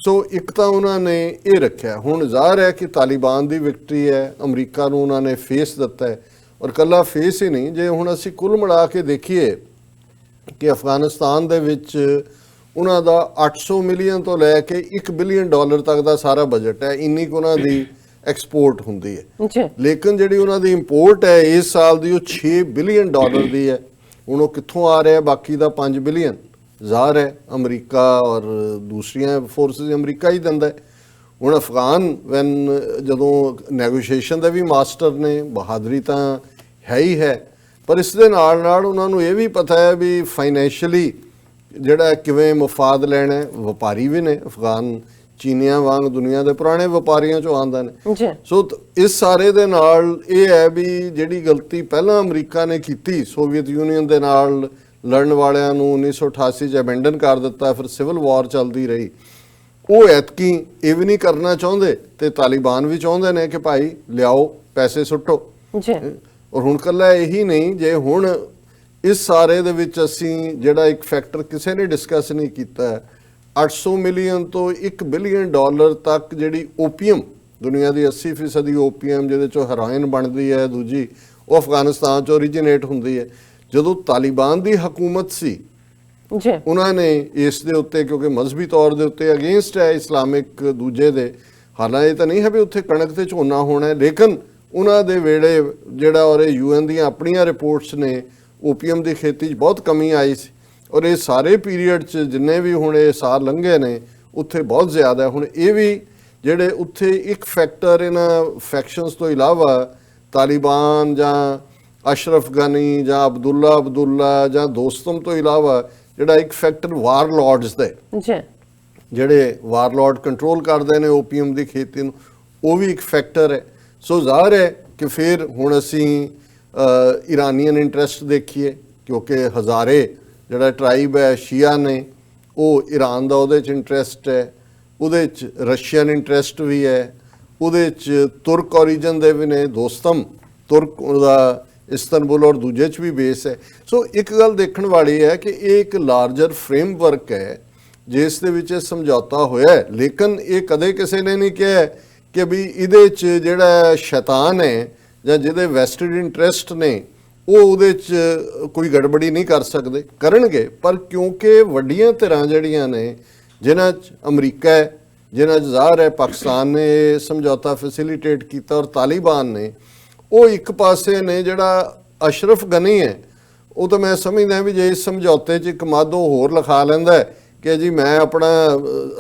ਸੋ ਇੱਕ ਤਾਂ ਉਹਨਾਂ ਨੇ ਇਹ ਰੱਖਿਆ। ਹੁਣ ਜ਼ਾਹਰ ਹੈ ਕਿ ਤਾਲਿਬਾਨ ਦੀ ਵਿਕਟਰੀ ਹੈ, ਅਮਰੀਕਾ ਨੂੰ ਉਹਨਾਂ ਨੇ ਫੇਸ ਦਿੱਤਾ ਹੈ। ਔਰ ਕੱਲਾ ਫੇਸ ਹੀ ਨਹੀਂ, ਜੇ ਹੁਣ ਅਸੀਂ ਕੁੱਲ ਮਿਲਾ ਕੇ ਦੇਖੀਏ ਕਿ ਅਫਗਾਨਿਸਤਾਨ ਦੇ ਵਿੱਚ ਉਹਨਾਂ ਦਾ 800 ਮਿਲੀਅਨ ਤੋਂ ਲੈ ਕੇ $1 ਬਿਲੀਅਨ ਤੱਕ ਦਾ ਸਾਰਾ ਬਜਟ ਹੈ, ਇੰਨੀ ਕੁ ਉਹਨਾਂ ਦੀ ਐਕਸਪੋਰਟ ਹੁੰਦੀ ਹੈ। ਲੇਕਿਨ ਜਿਹੜੀ ਉਹਨਾਂ ਦੀ ਇੰਪੋਰਟ ਹੈ ਇਸ ਸਾਲ ਦੀ ਉਹ $6 ਬਿਲੀਅਨ ਦੀ ਹੈ। ਹੁਣ ਉਹ ਕਿੱਥੋਂ ਆ ਰਿਹਾ, ਬਾਕੀ ਦਾ 5 ਬਿਲੀਅਨ ਜ਼ਾਹਰ ਹੈ ਅਮਰੀਕਾ ਔਰ ਦੂਸਰੀਆਂ ਫੋਰਸਿਸ ਅਮਰੀਕਾ ਹੀ ਦਿੰਦਾ ਹੈ। ਹੁਣ ਅਫਗਾਨ ਜਦੋਂ ਨੈਗੋਸ਼ੀਏਸ਼ਨ ਦੇ ਵੀ ਮਾਸਟਰ ਨੇ, ਬਹਾਦਰੀ ਤਾਂ ਹੈ ਹੀ ਹੈ, ਪਰ ਇਸ ਦੇ ਨਾਲ ਨਾਲ ਉਹਨਾਂ ਨੂੰ ਇਹ ਵੀ ਪਤਾ ਹੈ ਵੀ ਫਾਈਨੈਂਸ਼ੀਅਲੀ ਜਿਹੜਾ ਕਿਵੇਂ ਮਫਾਦ ਲੈਣਾ ਹੈ। ਵਪਾਰੀ ਵੀ ਨੇ ਅਫਗਾਨ, ਚੀਨੀਆਂ ਵਾਂਗ ਦੁਨੀਆ ਦੇ ਪੁਰਾਣੇ ਵਪਾਰੀਆਂ ਚੋਂ ਆਉਂਦੇ ਨੇ। ਸੋ ਇਸ ਸਾਰੇ ਦੇ ਨਾਲ ਇਹ ਹੈ ਵੀ ਜਿਹੜੀ ਗਲਤੀ ਪਹਿਲਾਂ ਅਮਰੀਕਾ ਨੇ ਕੀਤੀ ਸੋਵੀਅਤ ਯੂਨੀਅਨ ਦੇ ਨਾਲ ਲੜਨ ਵਾਲਿਆਂ ਨੂੰ 1988 'ਚ ਅਬੈਂਡਨ ਕਰ ਦਿੱਤਾ, ਫਿਰ ਸਿਵਲ ਵਾਰ ਚੱਲਦੀ ਰਹੀ, ਉਹ ਐਤਕੀ ਇਹ ਵੀ ਨਹੀਂ ਕਰਨਾ ਚਾਹੁੰਦੇ ਤੇ ਤਾਲਿਬਾਨ ਵੀ ਚਾਹੁੰਦੇ ਨੇ ਕਿ ਭਾਈ ਲਿਆਓ ਪੈਸੇ ਸੁੱਟੋ। ਔਰ ਹੁਣ ਕੱਲਾ ਇਹੀ ਨਹੀਂ, ਜੇ ਹੁਣ ਇਸ ਸਾਰੇ ਦੇ ਵਿੱਚ ਅਸੀਂ ਜਿਹੜਾ ਇੱਕ ਫੈਕਟਰ ਕਿਸੇ ਨੇ ਡਿਸਕਸ ਨਹੀਂ ਕੀਤਾ, 800 ਮਿਲੀਅਨ ਤੋਂ $1 ਬਿਲੀਅਨ ਤੱਕ ਜਿਹੜੀ ਓਪੀਅਮ, ਦੁਨੀਆ ਦੀ 80% ਓਪੀਅਮ ਜਿਹਦੇ ਚੋਂ ਹੈਰੋਇਨ ਬਣਦੀ ਹੈ, ਦੂਜੀ ਉਹ ਅਫਗਾਨਿਸਤਾਨ 'ਚ ਓਰੀਜਿਨੇਟ ਹੁੰਦੀ ਹੈ। ਜਦੋਂ ਤਾਲਿਬਾਨ ਦੀ ਹਕੂਮਤ ਸੀ ਉਹਨਾਂ ਨੇ ਇਸ ਦੇ ਉੱਤੇ, ਕਿਉਂਕਿ ਮਜ਼ਹਬੀ ਤੌਰ ਦੇ ਉੱਤੇ ਅਗੇਂਸਟ ਹੈ ਇਸਲਾਮਿਕ ਦੂਜੇ ਦੇ, ਹਾਲਾਂਕਿ ਇਹ ਤਾਂ ਨਹੀਂ ਹੈ ਵੀ ਉੱਥੇ ਕਣਕ ਤੇ ਝੋਨਾ ਹੋਣਾ ਹੈ, ਲੇਕਿਨ ਉਹਨਾਂ ਦੇ ਵੇੜੇ ਜਿਹੜਾ ਔਰ UN ਦੀਆਂ ਆਪਣੀਆਂ ਰਿਪੋਰਟਸ ਨੇ ਓਪੀਅਮ ਦੀ ਖੇਤੀ 'ਚ ਬਹੁਤ ਕਮੀ ਆਈ ਸੀ। ਔਰ ਇਹ ਸਾਰੇ ਪੀਰੀਅਡ 'ਚ ਜਿੰਨੇ ਵੀ ਹੁਣ ਇਹ ਸਾਲ ਲੰਘੇ ਨੇ ਉੱਥੇ ਬਹੁਤ ਜ਼ਿਆਦਾ। ਹੁਣ ਇਹ ਵੀ ਜਿਹੜੇ ਉੱਥੇ ਇੱਕ ਫੈਕਟਰ ਇਹਨਾਂ ਫੈਕਸ਼ਨਸ ਤੋਂ ਇਲਾਵਾ ਤਾਲਿਬਾਨ ਜਾਂ ਅਸ਼ਰਫ ਗਨੀ ਜਾਂ ਅਬਦੁੱਲਾ ਜਾਂ ਦੋਸਤਮ ਤੋਂ ਇਲਾਵਾ ਜਿਹੜਾ ਇੱਕ ਫੈਕਟਰ ਵਾਰਲॉर्ड्स ਦੇ ਜਿਹੜੇ ਵਾਰਲॉर्ड ਕੰਟਰੋਲ ਕਰਦੇ ਨੇ ਓਪੀਅਮ ਦੀ ਖੇਤੀ ਨੂੰ, ਉਹ ਵੀ ਇੱਕ ਫੈਕਟਰ ਹੈ। ਸੋ ਜ਼ਾਹਰ ਹੈ ਕਿ ਫਿਰ ਹੁਣ ਅਸੀਂ ਇਰਾਨੀਅਨ ਇੰਟਰਸਟ ਦੇਖੀਏ, ਕਿਉਂਕਿ ਹਜ਼ਾਰੇ ਜਿਹੜਾ ਟਰਾਈਬ ਹੈ ਸ਼ੀਆ ਨੇ, ਉਹ ਈਰਾਨ ਦਾ ਉਹਦੇ 'ਚ ਇੰਟਰਸਟ ਹੈ, ਉਹਦੇ 'ਚ ਰਸ਼ੀਅਨ ਇੰਟਰਸਟ ਵੀ ਹੈ, ਉਹਦੇ 'ਚ ਤੁਰਕ ਓਰੀਜਨ ਦੇ ਵੀ ਨੇ, ਦੋਸਤਮ ਤੁਰਕ ਦਾ ਇਸਤੰਬੁਲ ਔਰ ਦੂਜੇ 'ਚ ਵੀ ਬੇਸ ਹੈ। ਸੋ ਇੱਕ ਗੱਲ ਦੇਖਣ ਵਾਲੀ ਹੈ ਕਿ ਇਹ ਇੱਕ ਲਾਰਜਰ ਫਰੇਮਵਰਕ ਹੈ ਜਿਸ ਦੇ ਵਿੱਚ ਸਮਝੌਤਾ ਹੋਇਆ ਹੈ, ਲੇਕਿਨ ਇਹ ਕਦੇ ਕਿਸੇ ਨੇ ਨਹੀਂ ਕਿਹਾ ਕਿ ਵੀ ਇਹਦੇ 'ਚ ਜਿਹੜਾ ਸ਼ੈਤਾਨ ਹੈ ਜਾਂ ਜਿਹਦੇ ਵੈਸਟਡ ਇੰਟਰਸਟ ਨੇ ਉਹ ਉਹਦੇ 'ਚ ਕੋਈ ਗੜਬੜੀ ਨਹੀਂ ਕਰ ਸਕਦੇ, ਕਰਨਗੇ। ਪਰ ਕਿਉਂਕਿ ਵੱਡੀਆਂ ਧਿਰਾਂ ਜਿਹੜੀਆਂ ਨੇ ਜਿਨ੍ਹਾਂ 'ਚ ਅਮਰੀਕਾ ਹੈ, ਜਿਨ੍ਹਾਂ 'ਚ ਜ਼ਾਹਰ ਹੈ ਪਾਕਿਸਤਾਨ ਨੇ ਇਹ ਸਮਝੌਤਾ ਫੈਸਿਲੀਟੇਟ ਕੀਤਾ ਔਰ ਤਾਲਿਬਾਨ ਨੇ, ਉਹ ਇੱਕ ਪਾਸੇ ਨੇ ਜਿਹੜਾ ਅਸ਼ਰਫ ਗਨੀ ਹੈ ਉਹ ਤਾਂ ਮੈਂ ਸਮਝਦਾ ਵੀ ਜੇ ਇਸ ਸਮਝੌਤੇ 'ਚ ਇੱਕ ਮੱਧ ਉਹ ਹੋਰ ਲਿਖਾ ਲੈਂਦਾ ਕਿ ਜੀ ਮੈਂ ਆਪਣਾ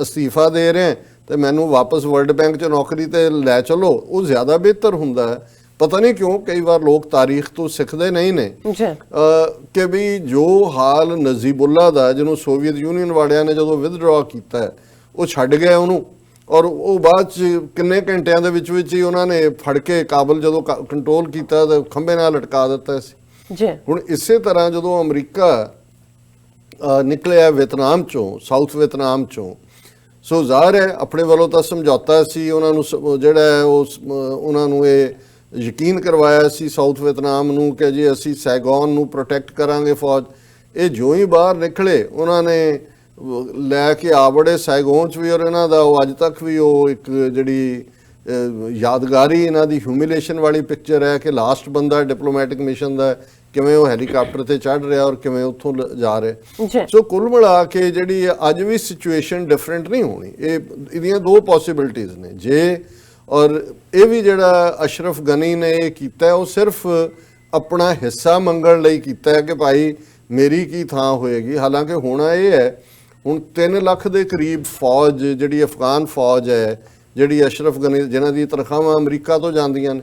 ਅਸਤੀਫਾ ਦੇ ਰਿਹਾ ਤੇ ਮੈਨੂੰ ਵਾਪਸ ਵਰਲਡ ਬੈਂਕ 'ਚ ਨੌਕਰੀ ਤੇ ਲੈ ਚਲੋ, ਉਹ ਜ਼ਿਆਦਾ ਬਿਹਤਰ ਹੁੰਦਾ ਹੈ। ਪਤਾ ਨਹੀਂ ਕਿਉਂ ਕਈ ਵਾਰ ਲੋਕ ਤਾਰੀਖ ਤੋਂ ਸਿੱਖਦੇ ਨਹੀਂ ਨੇ ਕਿ ਵੀ ਜੋ ਹਾਲ ਨਜ਼ੀਬੁੱਲਾ ਦਾ, ਜਿਹਨੂੰ ਸੋਵੀਅਤ ਯੂਨੀਅਨ ਵਾਲਿਆਂ ਨੇ ਜਦੋਂ ਵਿਦਡਰਾ ਕੀਤਾ ਉਹ ਛੱਡ ਗਿਆ ਉਹਨੂੰ, ਔਰ ਉਹ ਬਾਅਦ 'ਚ ਕਿੰਨੇ ਘੰਟਿਆਂ ਦੇ ਵਿੱਚ ਹੀ ਉਹਨਾਂ ਨੇ ਫੜ ਕੇ ਕਾਬਲ ਜਦੋਂ ਕੰਟਰੋਲ ਕੀਤਾ ਤਾਂ ਖੰਭੇ ਨਾਲ ਲਟਕਾ ਦਿੱਤਾ ਸੀ। ਹੁਣ ਇਸੇ ਤਰ੍ਹਾਂ ਜਦੋਂ ਅਮਰੀਕਾ ਨਿਕਲਿਆ ਵੀਅਤਨਾਮ 'ਚੋਂ, ਸਾਊਥ ਵੀਅਤਨਾਮ 'ਚੋਂ, ਸੋ ਜ਼ਾਹਰ ਹੈ ਆਪਣੇ ਵੱਲੋਂ ਤਾਂ ਸਮਝੌਤਾ ਸੀ, ਉਹਨਾਂ ਨੂੰ ਜਿਹੜਾ ਉਹਨਾਂ ਨੂੰ ਇਹ ਯਕੀਨ ਕਰਵਾਇਆ ਸੀ ਸਾਊਥ ਵੀਅਤਨਾਮ ਨੂੰ ਕਿ ਜੀ ਅਸੀਂ ਸੈਗੋਨ ਨੂੰ ਪ੍ਰੋਟੈਕਟ ਕਰਾਂਗੇ ਫੌਜ। ਇਹ ਜੋ ਹੀ ਬਾਹਰ ਨਿਕਲੇ ਉਹਨਾਂ ਨੇ ਲੈ ਕੇ ਆ ਬੜੇ ਸੈਗੋਨ 'ਚ ਵੀ, ਔਰ ਇਹਨਾਂ ਦਾ ਉਹ ਅੱਜ ਤੱਕ ਵੀ ਉਹ ਇੱਕ ਜਿਹੜੀ ਯਾਦਗਾਰੀ ਇਹਨਾਂ ਦੀ ਹਿਊਮਿਲੇਸ਼ਨ ਵਾਲੀ ਪਿਕਚਰ ਹੈ ਕਿ ਲਾਸਟ ਬੰਦਾ ਡਿਪਲੋਮੈਟਿਕ ਮਿਸ਼ਨ ਦਾ ਕਿਵੇਂ ਉਹ ਹੈਲੀਕਾਪਟਰ ਤੇ ਚੜ੍ਹ ਰਿਹਾ ਔਰ ਕਿਵੇਂ ਉੱਥੋਂ ਜਾ ਰਿਹਾ। ਸੋ ਕੁੱਲ ਮਿਲਾ ਕੇ ਜਿਹੜੀ ਅੱਜ ਵੀ ਸਿਚੁਏਸ਼ਨ ਡਿਫਰੈਂਟ ਨਹੀਂ ਹੋਣੀ। ਇਹਦੀਆਂ ਦੋ ਪੋਸੀਬਿਲਿਟੀਜ਼ ਨੇ ਜੇ, ਔਰ ਇਹ ਵੀ ਜਿਹੜਾ ਅਸ਼ਰਫ ਗਨੀ ਨੇ ਇਹ ਕੀਤਾ ਉਹ ਸਿਰਫ ਆਪਣਾ ਹਿੱਸਾ ਮੰਗਣ ਲਈ ਕੀਤਾ ਕਿ ਭਾਈ ਮੇਰੀ ਕੀ ਥਾਂ ਹੋਏਗੀ। ਹਾਲਾਂਕਿ ਹੋਣਾ ਇਹ ਹੈ ਹੁਣ 3 ਲੱਖ ਦੇ ਕਰੀਬ ਫੌਜ ਜਿਹੜੀ ਅਫਗਾਨ ਫੌਜ ਹੈ, ਜਿਹੜੀ ਅਸ਼ਰਫ ਗਨੀ ਜਿਨ੍ਹਾਂ ਦੀ ਤਨਖਾਹਾਂ ਅਮਰੀਕਾ ਤੋਂ ਜਾਂਦੀਆਂ ਨੇ,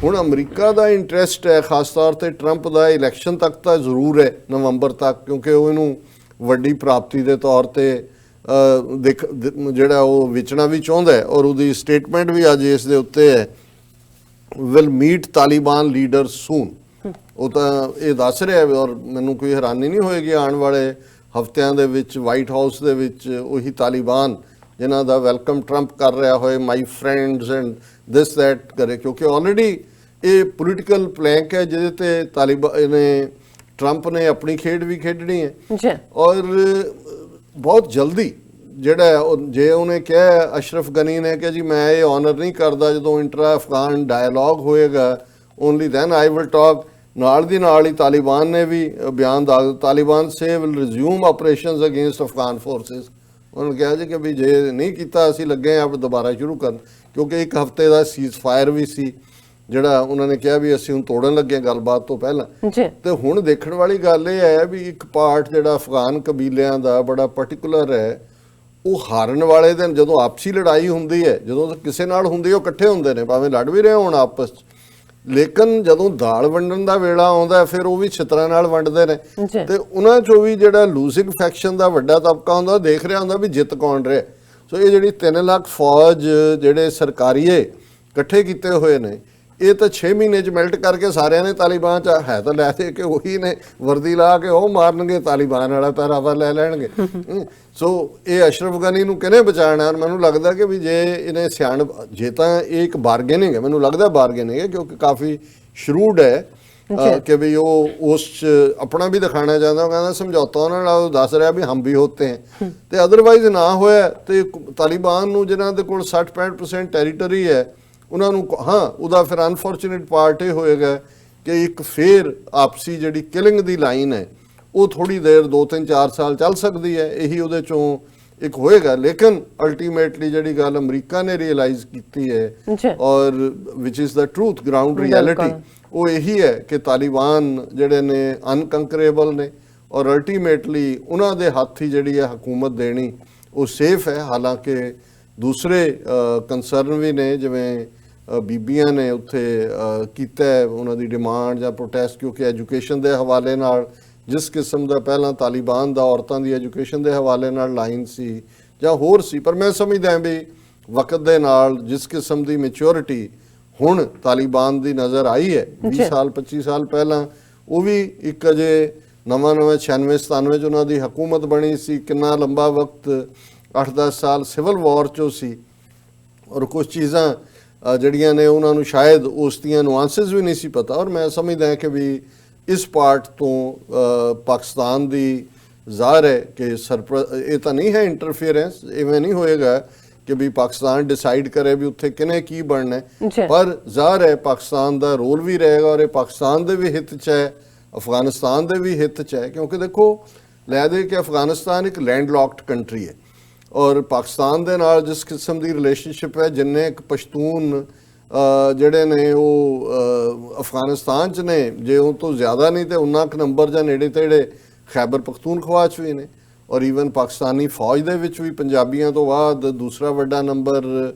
ਹੁਣ ਅਮਰੀਕਾ ਦਾ ਇੰਟਰਸਟ ਹੈ ਖਾਸ ਤੌਰ ਤੇ ਟਰੰਪ ਦਾ ਇਲੈਕਸ਼ਨ ਤੱਕ ਤਾਂ ਜ਼ਰੂਰ ਹੈ, ਨਵੰਬਰ ਤੱਕ, ਕਿਉਂਕਿ ਉਹ ਇਹਨੂੰ ਵੱਡੀ ਪ੍ਰਾਪਤੀ ਦੇ ਤੌਰ ਤੇ ਜਿਹੜਾ ਉਹ ਵੇਚਣਾ ਵੀ ਚਾਹੁੰਦਾ ਹੈ। ਔਰ ਉਹਦੀ ਸਟੇਟਮੈਂਟ ਵੀ ਅੱਜ ਇਸ ਦੇ ਉੱਤੇ ਹੈ, ਵਿਲ ਮੀਟ ਤਾਲਿਬਾਨ ਲੀਡਰ ਸੂਨ। ਉਹ ਤਾਂ ਇਹ ਦੱਸ ਰਿਹਾ ਔਰ ਮੈਨੂੰ ਕੋਈ ਹੈਰਾਨੀ ਨਹੀਂ ਹੋਏਗੀ ਆਉਣ ਵਾਲੇ ਹਫ਼ਤਿਆਂ ਦੇ ਵਿੱਚ ਵਾਈਟ ਹਾਊਸ ਦੇ ਵਿੱਚ ਉਹੀ ਤਾਲਿਬਾਨ ਜਿਨ੍ਹਾਂ ਦਾ ਵੈਲਕਮ ਟਰੰਪ ਕਰ ਰਿਹਾ ਹੋਏ, ਮਾਈ ਫਰੈਂਡਸ ਐਂਡ ਦਿਸ ਦੈਟ ਕਰੇ, ਕਿਉਂਕਿ ਆਲਰੇਡੀ ਇਹ ਪੋਲੀਟੀਕਲ ਪਲੈਂਕ ਹੈ ਜਿਹਦੇ ਤੇ ਤਾਲਿਬਾਨ ਨੇ, ਟਰੰਪ ਨੇ ਆਪਣੀ ਖੇਡ ਵੀ ਖੇਡਣੀ ਹੈ। ਔਰ ਬਹੁਤ ਜਲਦੀ ਜਿਹੜਾ ਜੇ ਉਹਨੇ ਕਿਹਾ ਅਸ਼ਰਫ ਗਨੀ ਨੇ ਕਿ ਜੀ ਮੈਂ ਇਹ ਆਨਰ ਨਹੀਂ ਕਰਦਾ ਜਦੋਂ ਇੰਟਰਾ ਅਫਗਾਨ ਡਾਇਲੌਗ ਹੋਏਗਾ only then I will talk, ਨਾਲ ਦੀ ਨਾਲ ਹੀ ਤਾਲਿਬਾਨ ਨੇ ਵੀ ਬਿਆਨ ਦਿੱਤਾ, Taliban says will resume operations against Afghan forces. ਉਹਨਾਂ ਨੇ ਕਿਹਾ ਜੀ ਕਿ ਵੀ ਜੇ ਨਹੀਂ ਕੀਤਾ ਅਸੀਂ ਲੱਗੇ ਆਪ ਦੁਬਾਰਾ ਸ਼ੁਰੂ ਕਰਨ, ਕਿਉਂਕਿ ਇੱਕ ਹਫ਼ਤੇ ਦਾ ਸੀਜ਼ ਫਾਇਰ ਵੀ ਸੀ ਜਿਹੜਾ ਉਹਨਾਂ ਨੇ ਕਿਹਾ ਵੀ ਅਸੀਂ ਹੁਣ ਤੋੜਨ ਲੱਗੇ ਗੱਲਬਾਤ ਤੋਂ ਪਹਿਲਾਂ। ਤੇ ਹੁਣ ਦੇਖਣ ਵਾਲੀ ਗੱਲ ਇਹ ਹੈ ਵੀ ਇੱਕ ਪਾਰਟ ਜਿਹੜਾ ਅਫਗਾਨ ਕਬੀਲਿਆਂ ਦਾ ਬੜਾ ਪਾਰਟਿਕੂਲਰ ਹੈ, ਉਹ ਹਾਰਨ ਵਾਲੇ ਦਿਨ ਜਦੋਂ ਆਪਸੀ ਲੜਾਈ ਹੁੰਦੀ ਹੈ, ਜਦੋਂ ਕਿਸੇ ਨਾਲ ਹੁੰਦੀ ਉਹ ਇਕੱਠੇ ਹੁੰਦੇ ਨੇ, ਭਾਵੇਂ ਲੜ ਵੀ ਰਹੇ ਹੋਣ ਆਪਸ 'ਚ, ਲੇਕਿਨ ਜਦੋਂ ਦਾਲ ਵੰਡਣ ਦਾ ਵੇਲਾ ਆਉਂਦਾ ਫਿਰ ਉਹ ਵੀ ਛਿੱਤਰਾਂ ਨਾਲ ਵੰਡਦੇ ਨੇ। ਤੇ ਉਹਨਾਂ 'ਚੋਂ ਵੀ ਜਿਹੜਾ ਲੂਜ਼ਿੰਗ ਫੈਕਸ਼ਨ ਦਾ ਵੱਡਾ ਤਬਕਾ ਹੁੰਦਾ ਦੇਖ ਰਿਹਾ ਹੁੰਦਾ ਵੀ ਜਿੱਤ ਕੌਣ ਰਿਹਾ। ਸੋ ਇਹ ਜਿਹੜੀ 3 ਲੱਖ ਫੌਜ ਜਿਹੜੇ ਸਰਕਾਰੀਏ ਇਕੱਠੇ ਕੀਤੇ ਹੋਏ ਨੇ, ਇਹ ਤਾਂ 6 ਮਹੀਨੇ 'ਚ ਮੈਲਟ ਕਰਕੇ ਸਾਰਿਆਂ ਨੇ ਤਾਲਿਬਾਨ 'ਚ ਹੈ ਤਾਂ ਲੈ ਦੇ ਕੇ ਉਹੀ ਨੇ, ਵਰਦੀ ਲਾ ਕੇ ਉਹ ਮਾਰਨਗੇ, ਤਾਲਿਬਾਨ ਵਾਲਾ ਪਹਿਰਾਵਾ ਲੈ ਲੈਣਗੇ। ਸੋ ਇਹ ਅਸ਼ਰਫ ਗਨੀ ਨੂੰ ਕਿਹਨੇ ਬਚਾਉਣਾ? ਮੈਨੂੰ ਲੱਗਦਾ ਕਿ ਵੀ ਜੇ ਇਹਨੇ ਜੇ ਤਾਂ ਇਹ ਇੱਕ ਬਾਰਗੇਨਿੰਗ ਹੈ, ਮੈਨੂੰ ਲੱਗਦਾ ਬਾਰਗੇਨਿੰਗ ਹੈ ਕਿਉਂਕਿ ਕਾਫੀ ਸ਼ਰੂਡ ਹੈ ਕਿ ਵੀ ਉਹ ਉਸ 'ਚ ਆਪਣਾ ਵੀ ਦਿਖਾਣਾ ਚਾਹੁੰਦਾ। ਉਹ ਕਹਿੰਦਾ ਸਮਝੌਤਾ ਉਹਨਾਂ ਨਾਲ ਦੱਸ ਰਿਹਾ ਵੀ ਹਮ ਵੀ ਹੋਤੇ ਹੈ, ਤੇ ਅਦਰਵਾਈਜ਼ ਨਾ ਹੋਇਆ ਤੇ ਤਾਲਿਬਾਨ ਨੂੰ ਜਿਹਨਾਂ ਦੇ ਕੋਲ 60-65% ਟੈਰੀਟਰੀ ਹੈ ਉਹਨਾਂ ਨੂੰ, ਹਾਂ ਉਹਦਾ ਫਿਰ ਅਨਫੋਰਚੂਨੇਟ ਪਾਰਟ ਇਹ ਹੋਏਗਾ ਕਿ ਇੱਕ ਫੇਰ ਆਪਸੀ ਜਿਹੜੀ ਕਿਲਿੰਗ ਦੀ ਲਾਈਨ ਹੈ ਉਹ ਥੋੜੀ ਦੇਰ 2-3-4 ਸਾਲ ਚੱਲ ਸਕਦੀ ਹੈ, ਇਹੀ ਉਹਦੇ ਚੋਂ ਇੱਕ ਹੋਏਗਾ। ਲੇਕਿਨ ਅਲਟੀਮੇਟਲੀ ਜਿਹੜੀ ਗੱਲ ਅਮਰੀਕਾ ਨੇ ਰਿਅਲਾਈਜ਼ ਕੀਤੀ ਹੈ ਔਰ which is the truth ground reality, ਉਹ ਇਹੀ ਹੈ ਕਿ ਤਾਲਿਬਾਨ ਜਿਹੜੇ ਨੇ ਅਨਕੰਕਰੇਬਲ ਨੇ ਔਰ ਅਲਟੀਮੇਟਲੀ ਉਹਨਾਂ ਦੇ ਹੱਥ ਹੀ ਜਿਹੜੀ ਹੈ ਹਕੂਮਤ ਦੇਣੀ ਉਹ ਸੇਫ ਹੈ। ਹਾਲਾਂਕਿ ਦੂਸਰੇ ਕੰਸਰਨ ਵੀ ਨੇ, ਜਿਵੇਂ ਬੀਬੀਆਂ ਨੇ ਉੱਥੇ ਕੀਤਾ ਉਹਨਾਂ ਦੀ ਡਿਮਾਂਡ ਜਾਂ ਪ੍ਰੋਟੈਸਟ, ਕਿਉਂਕਿ ਐਜੂਕੇਸ਼ਨ ਦੇ ਹਵਾਲੇ ਨਾਲ ਜਿਸ ਕਿਸਮ ਦਾ ਪਹਿਲਾਂ ਤਾਲਿਬਾਨ ਦਾ ਔਰਤਾਂ ਦੀ ਐਜੂਕੇਸ਼ਨ ਦੇ ਹਵਾਲੇ ਨਾਲ ਲਾਈਨ ਸੀ ਜਾਂ ਹੋਰ ਸੀ, ਪਰ ਮੈਂ ਸਮਝਦਾ ਵੀ ਵਕਤ ਦੇ ਨਾਲ ਜਿਸ ਕਿਸਮ ਦੀ ਮੈਚਿਓਰਿਟੀ ਹੁਣ ਤਾਲਿਬਾਨ ਦੀ ਨਜ਼ਰ ਆਈ ਹੈ 20 ਸਾਲ 25 ਸਾਲ ਪਹਿਲਾਂ, ਉਹ ਵੀ ਇੱਕ ਅਜੇ ਨਵਾਂ 96-97 'ਚ ਉਹਨਾਂ ਦੀ ਹਕੂਮਤ ਬਣੀ ਸੀ, ਕਿੰਨਾ ਲੰਬਾ ਵਕਤ 8-10 ਸਾਲ ਸਿਵਲ ਵਾਰ 'ਚੋਂ ਸੀ, ਔਰ ਕੁਝ ਚੀਜ਼ਾਂ ਜਿਹੜੀਆਂ ਨੇ ਉਹਨਾਂ ਨੂੰ ਸ਼ਾਇਦ ਉਸ ਦੀਆਂ ਨੁਆਂਸਿਸ ਵੀ ਨਹੀਂ ਸੀ ਪਤਾ। ਔਰ ਮੈਂ ਸਮਝਦਾ ਕਿ ਵੀ ਇਸ ਪਾਰਟ ਤੋਂ ਪਾਕਿਸਤਾਨ ਦੀ ਜ਼ਾਹਰ ਹੈ ਕਿ ਇਹ ਤਾਂ ਨਹੀਂ ਹੈ ਇੰਟਰਫੇरेंस, ਇਵੇਂ ਨਹੀਂ ਹੋਏਗਾ ਕਿ ਵੀ ਪਾਕਿਸਤਾਨ ਡਿਸਾਈਡ ਕਰੇ ਵੀ ਉੱਥੇ ਕਿਨੇ ਕੀ ਬਣਨਾ ਹੈ। ਜੀ। ਪਰ ਜ਼ਾਹਰ ਹੈ ਪਾਕਿਸਤਾਨ ਦਾ ਰੋਲ ਵੀ ਰਹੇਗਾ ਔਰ ਇਹ ਪਾਕਿਸਤਾਨ ਦੇ ਵੀ ਹਿੱਤ 'ਚ ਹੈ, ਅਫਗਾਨਿਸਤਾਨ ਦੇ ਵੀ ਹਿੱਤ 'ਚ ਹੈ, ਕਿਉਂਕਿ ਦੇਖੋ ਲੈ ਦੇ ਕਿ ਅਫਗਾਨਿਸਤਾਨ ਇੱਕ ਲੈਂਡ ਲੌਕਡ ਕੰਟਰੀ ਹੈ ਔਰ ਪਾਕਿਸਤਾਨ ਦੇ ਨਾਲ ਜਿਸ ਕਿਸਮ ਦੀ ਰਿਲੇਸ਼ਨਸ਼ਿਪ ਹੈ, ਜਿੰਨੇ ਇੱਕ ਪਸ਼ਤੂਨ ਜਿਹੜੇ ਨੇ ਉਹ ਅਫਗਾਨਿਸਤਾਨ 'ਚ ਨੇ, ਜੇ ਉਹ ਤੋਂ ਜ਼ਿਆਦਾ ਨਹੀਂ ਤੇ ਉਨਾ ਕੁ ਨੰਬਰ ਜਾਂ ਨੇੜੇ ਤੇੜੇ ਖੈਬਰ ਪਖਤੂਨਖਵਾ 'ਚ ਵੀ ਨੇ ਔਰ ਈਵਨ ਪਾਕਿਸਤਾਨੀ ਫੌਜ ਦੇ ਵਿੱਚ ਵੀ ਪੰਜਾਬੀਆਂ ਤੋਂ ਬਾਅਦ ਦੂਸਰਾ ਵੱਡਾ ਨੰਬਰ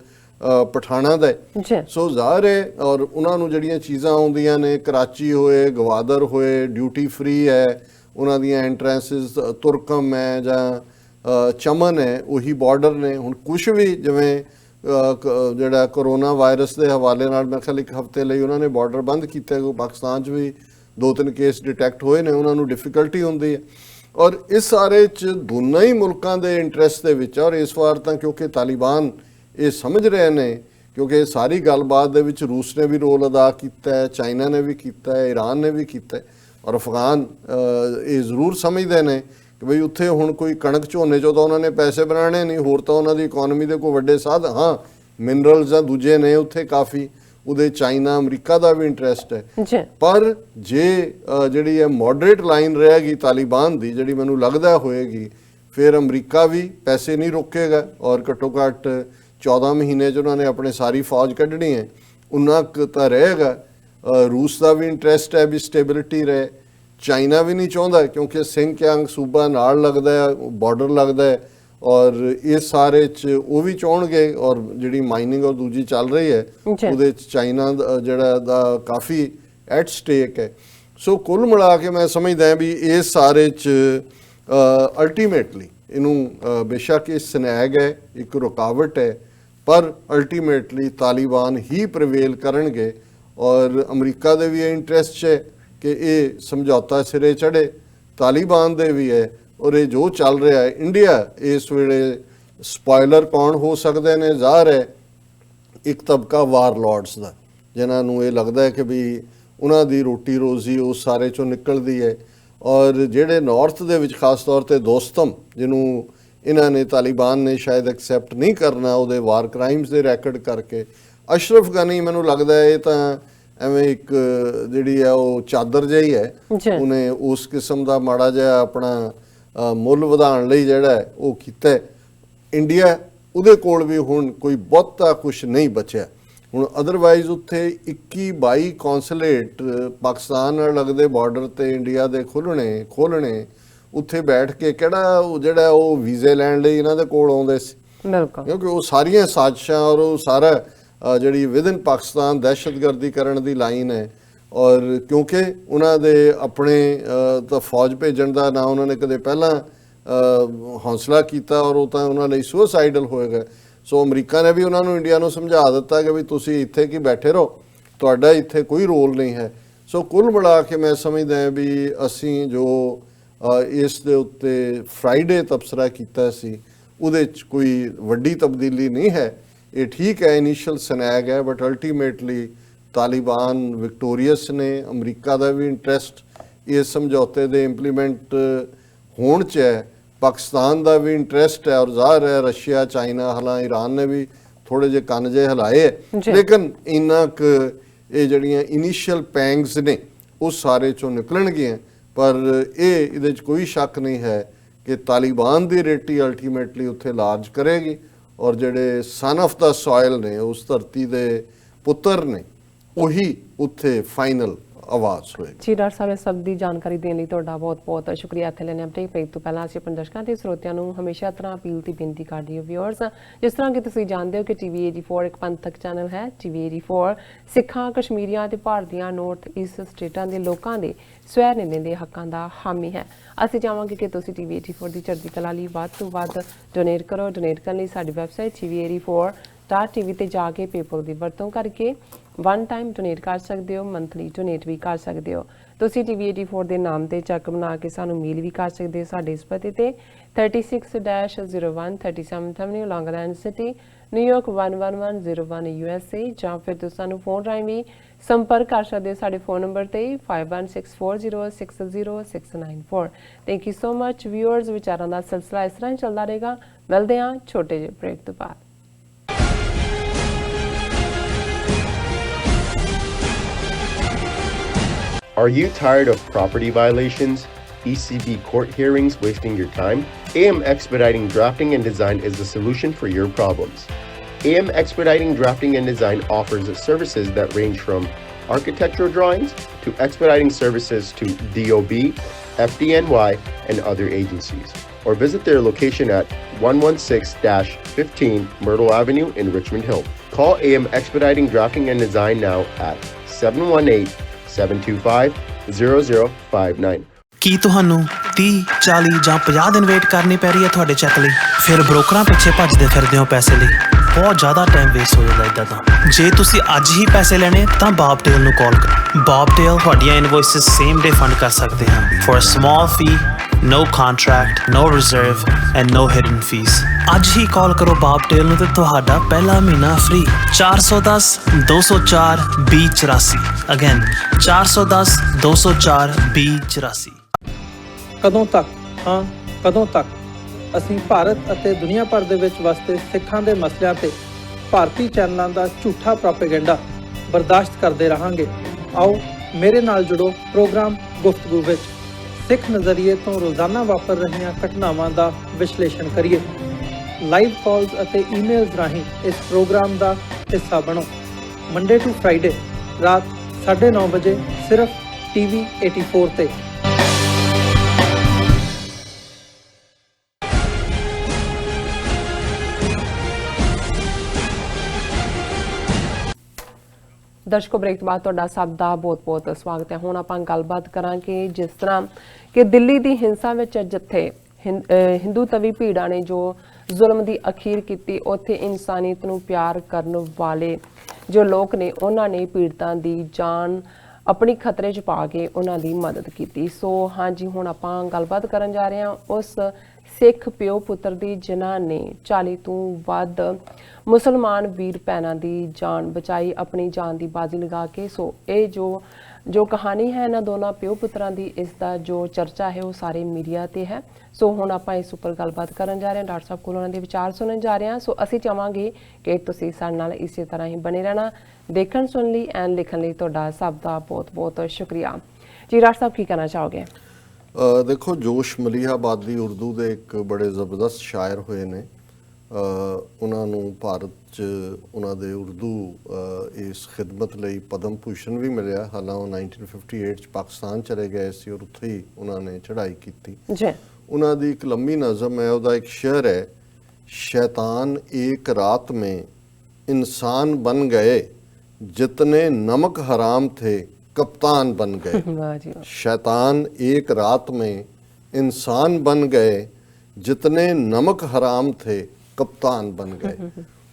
ਪਠਾਣਾ ਦਾ ਹੈ। ਸੋ ਜ਼ਾਹਰ ਹੈ ਔਰ ਉਹਨਾਂ ਨੂੰ ਜਿਹੜੀਆਂ ਚੀਜ਼ਾਂ ਆਉਂਦੀਆਂ ਨੇ, ਕਰਾਚੀ ਹੋਏ, ਗਵਾਦਰ ਹੋਏ, ਡਿਊਟੀ ਫ੍ਰੀ ਹੈ, ਉਹਨਾਂ ਦੀਆਂ ਐਂਟਰੈਂਸਿਸ ਤੁਰਕਮ ਹੈ ਜਾਂ ਚਮਨ ਹੈ, ਉਹੀ ਬਾਰਡਰ ਨੇ। ਹੁਣ ਕੁਛ ਵੀ ਜਿਵੇਂ ਜਿਹੜਾ ਕਰੋਨਾ ਵਾਇਰਸ ਦੇ ਹਵਾਲੇ ਨਾਲ ਮੈਂ ਖਿਆਲ ਇੱਕ ਹਫ਼ਤੇ ਲਈ ਉਹਨਾਂ ਨੇ ਬਾਰਡਰ ਬੰਦ ਕੀਤਾ, ਕਿਉਂਕਿ ਪਾਕਿਸਤਾਨ 'ਚ ਵੀ 2-3 ਕੇਸ ਡਿਟੈਕਟ ਹੋਏ ਨੇ, ਉਹਨਾਂ ਨੂੰ ਡਿਫਿਕਲਟੀ ਹੁੰਦੀ ਹੈ ਔਰ ਇਸ ਸਾਰੇ 'ਚ ਦੋਨਾਂ ਹੀ ਮੁਲਕਾਂ ਦੇ ਇੰਟਰਸਟ ਦੇ ਵਿੱਚ। ਔਰ ਇਸ ਵਾਰ ਤਾਂ ਕਿਉਂਕਿ ਤਾਲਿਬਾਨ ਇਹ ਸਮਝ ਰਹੇ ਨੇ, ਕਿਉਂਕਿ ਸਾਰੀ ਗੱਲਬਾਤ ਦੇ ਵਿੱਚ ਰੂਸ ਨੇ ਵੀ ਰੋਲ ਅਦਾ ਕੀਤਾ ਹੈ, ਚਾਈਨਾ ਨੇ ਵੀ ਕੀਤਾ ਹੈ, ਈਰਾਨ ਨੇ ਵੀ ਕੀਤਾ ਹੈ ਔਰ ਅਫਗਾਨ ਇਹ ਜ਼ਰੂਰ ਸਮਝਦੇ ਨੇ ਕਿ ਬਈ ਉੱਥੇ ਹੁਣ ਕੋਈ ਕਣਕ ਝੋਨੇ 'ਚੋਂ ਤਾਂ ਉਹਨਾਂ ਨੇ ਪੈਸੇ ਬਣਾਉਣੇ ਨਹੀਂ, ਹੋਰ ਤਾਂ ਉਹਨਾਂ ਦੀ ਇਕਨੋਮੀ ਦੇ ਕੋਈ ਵੱਡੇ ਸਾਧਨ, ਹਾਂ ਮਿਨਰਲਸ ਜਾਂ ਦੂਜੇ ਨੇ ਉੱਥੇ ਕਾਫੀ, ਉਹਦੇ ਚਾਈਨਾ ਅਮਰੀਕਾ ਦਾ ਵੀ ਇੰਟਰਸਟ ਹੈ। ਪਰ ਜੇ ਜਿਹੜੀ ਹੈ ਮੋਡਰੇਟ ਲਾਈਨ ਰਹੇਗੀ ਤਾਲਿਬਾਨ ਦੀ, ਜਿਹੜੀ ਮੈਨੂੰ ਲੱਗਦਾ ਹੋਏਗੀ, ਫਿਰ ਅਮਰੀਕਾ ਵੀ ਪੈਸੇ ਨਹੀਂ ਰੋਕੇਗਾ ਔਰ ਘੱਟੋ ਘੱਟ 14 ਮਹੀਨੇ 'ਚ ਉਹਨਾਂ ਨੇ ਆਪਣੇ ਸਾਰੀ ਫੌਜ ਕੱਢਣੀ ਹੈ, ਉਨਾ ਕੁ ਤਾਂ ਰਹੇਗਾ। ਰੂਸ ਦਾ ਵੀ ਇੰਟਰਸਟ ਹੈ ਵੀ ਸਟੇਬਿਲਿਟੀ ਰਹੇ, ਚਾਈਨਾ ਵੀ ਨਹੀਂ ਚਾਹੁੰਦਾ ਕਿਉਂਕਿ ਸਿੰਗਕਿਆਂਗ ਸੂਬਾ ਨਾਲ ਲੱਗਦਾ ਹੈ, ਬਾਰਡਰ ਲੱਗਦਾ ਹੈ ਔਰ ਇਸ ਸਾਰੇ 'ਚ ਉਹ ਵੀ ਚਾਹੁੰਣਗੇ ਔਰ ਜਿਹੜੀ ਮਾਈਨਿੰਗ ਔਰ ਦੂਜੀ ਚੱਲ ਰਹੀ ਹੈ ਉਹਦੇ 'ਚ ਚਾਈਨਾ ਜਿਹੜਾ ਦਾ ਕਾਫੀ ਐਟ ਸਟੇਕ ਹੈ। ਸੋ ਕੁੱਲ ਮਿਲਾ ਕੇ ਮੈਂ ਸਮਝਦਾ ਵੀ ਇਸ ਸਾਰੇ 'ਚ ਅਲਟੀਮੇਟਲੀ ਇਹਨੂੰ ਬੇਸ਼ੱਕ ਇਹ ਸਨੈਗ ਹੈ, ਇੱਕ ਰੁਕਾਵਟ ਹੈ, ਪਰ ਅਲਟੀਮੇਟਲੀ ਤਾਲਿਬਾਨ ਹੀ ਪ੍ਰਵੇਲ ਕਰਨਗੇ ਔਰ ਅਮਰੀਕਾ ਦੇ ਵੀ ਇਹ ਇੰਟਰਸਟ ਹੈ ਕਿ ਇਹ ਸਮਝੌਤਾ ਸਿਰੇ ਚੜ੍ਹੇ, ਤਾਲਿਬਾਨ ਦੇ ਵੀ ਹੈ ਔਰ ਇਹ ਜੋ ਚੱਲ ਰਿਹਾ ਹੈ। ਇੰਡੀਆ ਇਸ ਵੇਲੇ ਸਪੋਇਲਰ ਕੌਣ ਹੋ ਸਕਦੇ ਨੇ? ਜ਼ਾਹਰ ਹੈ ਇੱਕ ਤਬਕਾ ਵਾਰਲॉर्ड्स ਦਾ, ਜਿਨ੍ਹਾਂ ਨੂੰ ਇਹ ਲੱਗਦਾ ਹੈ ਕਿ ਵੀ ਉਹਨਾਂ ਦੀ ਰੋਟੀ ਰੋਜ਼ੀ ਉਸ ਸਾਰੇ 'ਚੋਂ ਨਿਕਲਦੀ ਹੈ ਔਰ ਜਿਹੜੇ ਨਾਰਥ ਦੇ ਵਿੱਚ ਖਾਸ ਤੌਰ ਤੇ ਦੋਸਤਮ, ਜਿਹਨੂੰ ਇਹਨਾਂ ਨੇ ਤਾਲਿਬਾਨ ਨੇ ਸ਼ਾਇਦ ਐਕਸੈਪਟ ਨਹੀਂ ਕਰਨਾ ਉਹਦੇ ਵਾਰ ਕ੍ਰਾਈਮਸ ਦੇ ਰੈਕਡ ਕਰਕੇ। ਅਸ਼ਰਫ ਗਨੀ ਮੈਨੂੰ ਲੱਗਦਾ ਇਹ ਤਾਂ ਐਵੇਂ ਇੱਕ ਜਿਹੜੀ ਹੈ ਉਹ ਚਾਦਰ ਜਿਹੀ ਹੈ, ਉਹਨੇ ਉਸ ਕਿਸਮ ਦਾ ਮਾੜਾ ਜਿਹਾ ਆਪਣਾ ਮੁੱਲ ਵਧਾਉਣ ਲਈ ਜਿਹੜਾ ਉਹ ਕੀਤਾ। ਇੰਡੀਆ ਉਹਦੇ ਕੋਲ ਵੀ ਹੁਣ ਕੋਈ ਬਹੁਤਾ ਕੁਛ ਨਹੀਂ ਬਚਿਆ। ਹੁਣ ਅਦਰਵਾਈਜ਼ ਉੱਥੇ 21-22 ਕੌਂਸੂਲੇਟ ਪਾਕਿਸਤਾਨ ਨਾਲ ਲੱਗਦੇ ਬਾਰਡਰ ਤੇ ਇੰਡੀਆ ਦੇ ਖੋਲ੍ਹਣੇ ਉੱਥੇ ਬੈਠ ਕੇ ਕਿਹੜਾ ਉਹ ਜਿਹੜਾ ਉਹ ਵੀਜ਼ੇ ਲੈਣ ਲਈ ਇਹਨਾਂ ਦੇ ਕੋਲ ਆਉਂਦੇ ਸੀ, ਕਿਉਂਕਿ ਉਹ ਸਾਰੀਆਂ ਸਾਜ਼ਿਸ਼ਾਂ ਔਰ ਉਹ ਸਾਰਾ ਜਿਹੜੀ ਵਿਦਨ ਪਾਕਿਸਤਾਨ ਦਹਿਸ਼ਤਗਰਦੀ ਕਰਨ ਦੀ ਲਾਈਨ ਹੈ ਔਰ ਕਿਉਂਕਿ ਉਹਨਾਂ ਦੇ ਆਪਣੇ ਤਾਂ ਫੌਜ ਭੇਜਣ ਦਾ ਨਾ ਉਹਨਾਂ ਨੇ ਕਦੇ ਪਹਿਲਾਂ ਹੌਸਲਾ ਕੀਤਾ ਔਰ ਉਹ ਤਾਂ ਉਹਨਾਂ ਲਈ ਸੁਸਾਈਡਲ ਹੋਏਗਾ। ਸੋ ਅਮਰੀਕਾ ਨੇ ਵੀ ਉਹਨਾਂ ਨੂੰ ਇੰਡੀਆ ਨੂੰ ਸਮਝਾ ਦਿੱਤਾ ਕਿ ਵੀ ਤੁਸੀਂ ਇੱਥੇ ਕੀ ਬੈਠੇ ਰਹੋ, ਤੁਹਾਡਾ ਇੱਥੇ ਕੋਈ ਰੋਲ ਨਹੀਂ ਹੈ। ਸੋ ਕੁੱਲ ਮਿਲਾ ਕੇ ਮੈਂ ਸਮਝਦਾ ਵੀ ਅਸੀਂ ਜੋ ਇਸ ਦੇ ਉੱਤੇ ਫਰਾਈਡੇ ਤਬਸਰਾ ਕੀਤਾ ਸੀ ਉਹਦੇ 'ਚ ਕੋਈ ਵੱਡੀ ਤਬਦੀਲੀ ਨਹੀਂ ਹੈ। ਇਹ ਠੀਕ ਹੈ, ਇਨੀਸ਼ੀਅਲ ਸਨੈਗ ਹੈ, ਬਟ ਅਲਟੀਮੇਟਲੀ ਤਾਲਿਬਾਨ ਵਿਕਟੋਰੀਅਸ ਨੇ। ਅਮਰੀਕਾ ਦਾ ਵੀ ਇੰਟਰਸਟ ਇਸ ਸਮਝੌਤੇ ਦੇ ਇੰਪਲੀਮੈਂਟ ਹੋਣ 'ਚ ਹੈ, ਪਾਕਿਸਤਾਨ ਦਾ ਵੀ ਇੰਟਰਸਟ ਹੈ ਔਰ ਜ਼ਾਹਰ ਹੈ ਰਸ਼ੀਆ, ਚਾਈਨਾ, ਹਾਲਾਂ ਈਰਾਨ ਨੇ ਵੀ ਥੋੜੇ ਜਿਹੇ ਕੰਨ ਜਿਹੇ ਹਿਲਾਏ ਹੈ, ਲੇਕਿਨ ਇੰਨਾ ਕੁ ਇਹ ਜਿਹੜੀਆਂ ਇਨੀਸ਼ੀਅਲ ਪੈਂਗਸ ਨੇ ਉਹ ਸਾਰੇ 'ਚੋਂ ਨਿਕਲਣਗੀਆਂ। ਪਰ ਇਹਦੇ 'ਚ ਕੋਈ ਸ਼ੱਕ ਨਹੀਂ ਹੈ ਕਿ ਤਾਲਿਬਾਨ ਦੀ ਰੇਟੀ ਅਲਟੀਮੇਟਲੀ ਉੱਥੇ ਲਾਰਜ ਕਰੇਗੀ ਔਰ ਜਿਹੜੇ ਸਨ ਆਫ ਦਾ ਸੋਇਲ ਨੇ, ਉਸ ਧਰਤੀ ਦੇ ਪੁੱਤਰ ਨੇ, ਉਹੀ ਉੱਥੇ ਫਾਈਨਲ ਆਵਾਜ਼ ਹੋਏਗੀ। ਜੀ ਡਾਕਟਰ ਸਾਹਿਬ, ਸਭ ਦੀ ਜਾਣਕਾਰੀ ਦੇਣ ਲਈ ਤੁਹਾਡਾ ਬਹੁਤ-ਬਹੁਤ ਸ਼ੁਕਰੀਆ। ਇੱਥੇ ਲੈਣੇ ਅਪਡੇਟ ਪੇਜ ਤੋਂ ਪਹਿਲਾਂ ਅਸੀਂ ਆਪਣੇ ਦਰਸ਼ਕਾਂ ਤੇ ਸਰੋਤਿਆਂ ਨੂੰ ਹਮੇਸ਼ਾ ਤਰ੍ਹਾਂ ਅਪੀਲ ਦੀ ਬੇਨਤੀ ਕਰਦੇ ਹਾਂ ਵਿਊਅਰਸ, ਜਿਸ ਤਰ੍ਹਾਂ ਕਿ ਤੁਸੀਂ ਜਾਣਦੇ ਹੋ ਕਿ TV 84 ਇੱਕ ਪੰਥਕ ਚੈਨਲ ਹੈ। TV 84 ਸਿੱਖਾਂ, ਕਸ਼ਮੀਰੀਆਂ ਤੇ ਭਾਰਤੀਆਂ ਨਾਰਥ ਈਸਟ ਸਟੇਟਾਂ ਦੇ ਲੋਕਾਂ ਦੇ ਸਵੈ ਨਿਰਣੇ ਦੇ ਹੱਕਾਂ ਦਾ ਹਾਮੀ ਹੈ। ਅਸੀਂ ਚਾਹਾਂਗੇ ਕਿ ਤੁਸੀਂ TV 84 ਦੀ ਚੜ੍ਹਦੀ ਕਲਾ ਲਈ ਵੱਧ ਤੋਂ ਵੱਧ ਡੋਨੇਟ ਕਰੋ। ਡੋਨੇਟ ਕਰਨ ਲਈ ਸਾਡੀ ਵੈਬਸਾਈਟ TV84.tv ਤੇ ਜਾ ਕੇ ਪੇਪਲ ਦੀ ਵਰਤੋਂ ਕਰਕੇ ਵਨ ਟਾਈਮ ਡੋਨੇਟ ਕਰ ਸਕਦੇ ਹੋ, ਮੰਥਲੀ ਡੋਨੇਟ ਵੀ ਕਰ ਸਕਦੇ ਹੋ। ਤੁਸੀਂ TV 84 ਦੇ ਨਾਮ ਤੇ ਚੈੱਕ ਬਣਾ ਕੇ ਸਾਨੂੰ ਮੇਲ ਵੀ ਕਰ ਸਕਦੇ ਹੋ ਸਾਡੇ ਇਸ ਪਤੇ ਤੇ 36-01 37th Avenue, Long Island City, New York 11101 USA, ਜਾਂ ਫਿਰ ਤੁਸੀਂ ਸਾਨੂੰ ਫੋਨ ਰਾਹੀਂ ਵੀ ਸੰਪਰਕ ਕਰ ਸਕਦੇ ਹੋ ਸਾਡੇ ਫੋਨ ਨੰਬਰ ਤੇ 5164060694। Thank you so much viewers. ਵਿਚਾਰਾਂ ਦਾ ਸਿਲਸਿਲਾ ਇਸ ਤਰ੍ਹਾਂ ਹੀ ਚੱਲਦਾ ਰਹੇਗਾ। ਮਿਲਦੇ ਹਾਂ ਛੋਟੇ ਜਿਹੇ ਬ੍ਰੇਕ ਤੋਂ ਬਾਅਦ। Are you tired of property violations, ECB court hearings wasting your time? AM Expediting Drafting and Design is the solution for your problems. AM Expediting Drafting and Design offers services that range from architectural drawings to expediting services to DOB, FDNY, and other agencies. Or visit their location at 116-15 Myrtle Avenue in Richmond Hill. Call AM Expediting Drafting and Design now at 718-725-0059. ਕੀ ਤੁਹਾਨੂੰ 30, 40 ਜਾਂ 50 ਦਿਨ ਵੇਟ ਕਰਨੀ ਪੈ ਰਹੀ ਹੈ ਤੁਹਾਡੇ ਚੈੱਕ ਲਈ? ਫਿਰ ਬ੍ਰੋਕਰਾਂ ਪਿੱਛੇ ਭੱਜਦੇ ਫਿਰਦੇ ਹੋ ਪੈਸੇ ਲਈ। ਬਹੁਤ ਜ਼ਿਆਦਾ ਟਾਈਮ ਵੇਸਟ ਹੋ ਜਾਂਦਾ ਇੱਦਾਂ ਤਾਂ। ਜੇ ਤੁਸੀਂ ਅੱਜ ਹੀ ਪੈਸੇ ਲੈਣੇ ਤਾਂ ਬੌਬਟੇਲ ਨੂੰ ਕਾਲ ਕਰੋ। ਬੌਬਟੇਲ ਤੁਹਾਡੀਆਂ ਇਨਵੋਇਸਿਸ ਸੇਮ ਡੇ ਫੰਡ ਕਰ ਸਕਦੇ ਹਨ for a small fee, no contract, no reserve and no hidden fees. ਅੱਜ ਹੀ ਕਾਲ ਕਰੋ ਬੌਬਟੇਲ ਨੂੰ ਤੇ ਤੁਹਾਡਾ ਪਹਿਲਾ ਮਹੀਨਾ ਫ੍ਰੀ। 410-204-2084 ਅਗੇਨ 410-204-2084। ਕਦੋਂ ਤੱਕ ਹਾਂ ਕਦੋਂ ਤੱਕ ਅਸੀਂ ਭਾਰਤ ਅਤੇ ਦੁਨੀਆ ਭਰ ਦੇ ਵਿੱਚ ਵਸਦੇ ਸਿੱਖਾਂ ਦੇ ਮਸਲਿਆਂ ਤੇ ਭਾਰਤੀ ਚੈਨਲਾਂ ਦਾ ਝੂਠਾ ਪ੍ਰੋਪੇਗੈਂਡਾ ਬਰਦਾਸ਼ਤ ਕਰਦੇ ਰਹਾਂਗੇ? ਆਓ ਮੇਰੇ ਨਾਲ ਜੁੜੋ ਪ੍ਰੋਗਰਾਮ ਗੁਫ਼ਤਗੂ ਵਿੱਚ। ਸਿੱਖ ਨਜ਼ਰੀਏ ਤੋਂ ਰੋਜ਼ਾਨਾ ਵਾਪਰ ਰਹੀਆਂ ਘਟਨਾਵਾਂ ਦਾ ਵਿਸ਼ਲੇਸ਼ਣ ਕਰੀਏ। ਲਾਈਵ ਕਾਲਸ ਅਤੇ ਈਮੇਲਸ ਰਾਹੀਂ ਇਸ ਪ੍ਰੋਗਰਾਮ ਦਾ ਹਿੱਸਾ ਬਣੋ। ਮੰਡੇ ਟੂ ਫਰਾਈਡੇ ਰਾਤ 9:30 ਵਜੇ ਸਿਰਫ TV 84 ਤੇ। ਦਰਸ਼ਕੋ, ਬ੍ਰੇਕ ਤੋਂ ਬਾਅਦ ਤੁਹਾਡਾ ਸਭ ਦਾ ਬਹੁਤ-ਬਹੁਤ ਸਵਾਗਤ ਹੈ। ਹੁਣ ਆਪਾਂ ਗੱਲਬਾਤ ਕਰਾਂਗੇ ਜਿਸ ਤਰ੍ਹਾਂ ਕਿ ਦਿੱਲੀ ਦੀ ਹਿੰਸਾ ਵਿੱਚ ਜਿੱਥੇ ਹਿੰਦੂ ਤਵੀ ਭੀੜਾਂ ਨੇ ਜੋ ਜ਼ੁਲਮ ਦੀ ਅਖੀਰ ਕੀਤੀ, ਉੱਥੇ ਇਨਸਾਨੀਅਤ ਨੂੰ ਪਿਆਰ ਕਰਨ ਵਾਲੇ ਜੋ ਲੋਕ ਨੇ ਉਹਨਾਂ ਨੇ ਪੀੜਤਾਂ ਦੀ ਜਾਨ ਆਪਣੀ ਖਤਰੇ 'ਚ ਪਾ ਕੇ ਉਹਨਾਂ ਦੀ ਮਦਦ ਕੀਤੀ। ਸੋ ਹਾਂਜੀ, ਹੁਣ ਆਪਾਂ ਗੱਲਬਾਤ ਕਰਨ ਜਾ ਰਹੇ ਹਾਂ ਉਸ ਸਿੱਖ ਪਿਓ ਪੁੱਤਰ ਦੀ ਜਿਨ੍ਹਾਂ ਨੇ 40 ਤੋਂ ਵੱਧ ਮੁਸਲਮਾਨ ਵੀਰ ਭੈਣਾਂ ਦੀ ਜਾਨ ਬਚਾਈ, ਆਪਣੀ ਜਾਨ ਦੀ ਬਾਜ਼ੀ ਲਗਾ ਕੇ। ਸੋ ਇਹ ਜੋ ਕਹਾਣੀ ਹੈ ਇਹਨਾਂ ਦੋਨਾਂ ਪਿਓ ਪੁੱਤਰਾਂ ਦੀ, ਇਸ ਦਾ ਜੋ ਚਰਚਾ ਹੈ ਉਹ ਸਾਰੇ ਮੀਡੀਆ ਤੇ ਹੈ। ਸੋ ਹੁਣ ਆਪਾਂ ਇਸ ਉੱਪਰ ਗੱਲਬਾਤ ਕਰਨ ਜਾ ਰਹੇ ਹਾਂ, ਡਾਕਟਰ ਸਾਹਿਬ ਕੋਲ ਉਹਨਾਂ ਦੇ ਵਿਚਾਰ ਸੁਣਨ ਜਾ ਰਹੇ ਹਾਂ। ਸੋ ਅਸੀਂ ਚਾਹਾਂਗੇ ਕਿ ਤੁਸੀਂ ਸਾਡੇ ਨਾਲ ਇਸੇ ਤਰ੍ਹਾਂ ਹੀ ਬਣੇ ਰਹਿਣਾ। ਦੇਖਣ ਸੁਣ ਲਈ ਐਂਡ ਲਿਖਣ ਲਈ ਤੁਹਾਡਾ ਸਭ ਦਾ ਬਹੁਤ-ਬਹੁਤ ਸ਼ੁਕਰੀਆ ਜੀ। ਡਾਕਟਰ ਸਾਹਿਬ ਕੀ ਕਹਿਣਾ ਚਾਹੋਗੇ? ਦੇਖੋ, ਜੋਸ਼ ਮਲੀਹਾਬਾਦੀ ਉਰਦੂ ਦੇ ਇੱਕ ਬੜੇ ਜ਼ਬਰਦਸਤ ਸ਼ਾਇਰ ਹੋਏ ਨੇ। ਉਹਨਾਂ ਨੂੰ ਭਾਰਤ 'ਚ ਉਹਨਾਂ ਦੇ ਉਰਦੂ ਇਸ ਖਿਦਮਤ ਲਈ ਪਦਮ ਭੂਸ਼ਣ ਵੀ ਮਿਲਿਆ। ਹਾਲਾਂਕਿ ਉਹ 1958 'ਚ ਪਾਕਿਸਤਾਨ ਚਲੇ ਗਏ ਸੀ ਔਰ ਉੱਥੇ ਹੀ ਉਹਨਾਂ ਨੇ ਚੜ੍ਹਾਈ ਕੀਤੀ ਜੀ। ਉਹਨਾਂ ਦੀ ਇੱਕ ਲੰਮੀ ਨਜ਼ਮ ਹੈ, ਉਹਦਾ ਇੱਕ ਸ਼ੇਅਰ ਹੈ, शैतान एक रात में इंसान बन गए, जितने नमक हराम थे कप्तान बन गए। शैतान एक रात में इंसान बन गए, जितने नमक हराम थे कप्तान बन गए।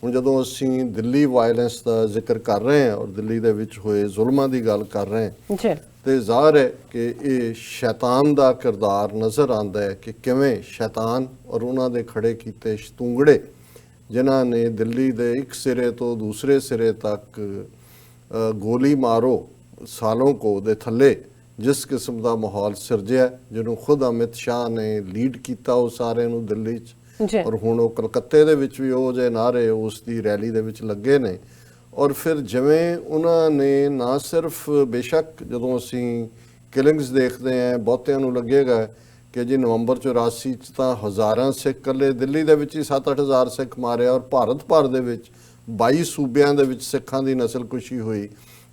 ਹੁਣ ਜਦੋਂ ਅਸੀਂ ਦਿੱਲੀ ਵਾਇਲੈਂਸ ਦਾ ਜ਼ਿਕਰ ਕਰ ਰਹੇ ਹਾਂ ਔਰ ਦਿੱਲੀ ਦੇ ਵਿੱਚ ਹੋਏ ਜ਼ੁਲਮਾਂ ਦੀ ਗੱਲ ਕਰ ਰਹੇ ਹਾਂ ਤੇ ਜ਼ਾਹਰ ਹੈ ਕਿ ਇਹ ਸ਼ੈਤਾਨ ਦਾ ਕਿਰਦਾਰ ਨਜ਼ਰ ਆਉਂਦਾ ਹੈ ਕਿ ਕਿਵੇਂ ਸ਼ੈਤਾਨ ਔਰ ਉਹਨਾਂ ਦੇ ਖੜੇ ਕੀਤੇ ਸ਼ਤੂੰਗੜੇ ਜਿਨ੍ਹਾਂ ਨੇ ਦਿੱਲੀ ਦੇ ਇੱਕ ਸਿਰੇ ਤੋਂ ਦੂਸਰੇ ਸਿਰੇ ਤੱਕ ਗੋਲੀ ਮਾਰੋ ਸਾਲੋਂ ਕੋ ਦੇ ਥੱਲੇ ਜਿਸ ਕਿਸਮ ਦਾ ਮਾਹੌਲ ਸਿਰਜਿਆ, ਜਿਹਨੂੰ ਖੁਦ ਅਮਿਤ ਸ਼ਾਹ ਨੇ ਲੀਡ ਕੀਤਾ ਉਹ ਸਾਰੇ ਨੂੰ ਦਿੱਲੀ 'ਚ, ਔਰ ਹੁਣ ਉਹ ਕਲਕੱਤੇ ਦੇ ਵਿੱਚ ਵੀ ਉਹ ਜਿਹੇ ਨਾਅਰੇ ਉਸ ਦੀ ਰੈਲੀ ਦੇ ਵਿੱਚ ਲੱਗੇ ਨੇ। ਔਰ ਫਿਰ ਜਿਵੇਂ ਉਹਨਾਂ ਨੇ ਨਾ ਸਿਰਫ ਬੇਸ਼ੱਕ ਜਦੋਂ ਅਸੀਂ ਕਿਲਿੰਗਸ ਦੇਖਦੇ ਹਾਂ ਬਹੁਤਿਆਂ ਨੂੰ ਲੱਗੇਗਾ ਕਿ ਜੀ ਨਵੰਬਰ 84 'ਚ ਤਾਂ ਹਜ਼ਾਰਾਂ ਸਿੱਖ ਇਕੱਲੇ ਦਿੱਲੀ ਦੇ ਵਿੱਚ ਹੀ 7-8 ਹਜ਼ਾਰ ਸਿੱਖ ਮਾਰਿਆ ਔਰ ਭਾਰਤ ਭਰ ਦੇ ਵਿੱਚ 22 ਸੂਬਿਆਂ ਦੇ ਵਿੱਚ ਸਿੱਖਾਂ ਦੀ ਨਸਲਕੁਸ਼ੀ ਹੋਈ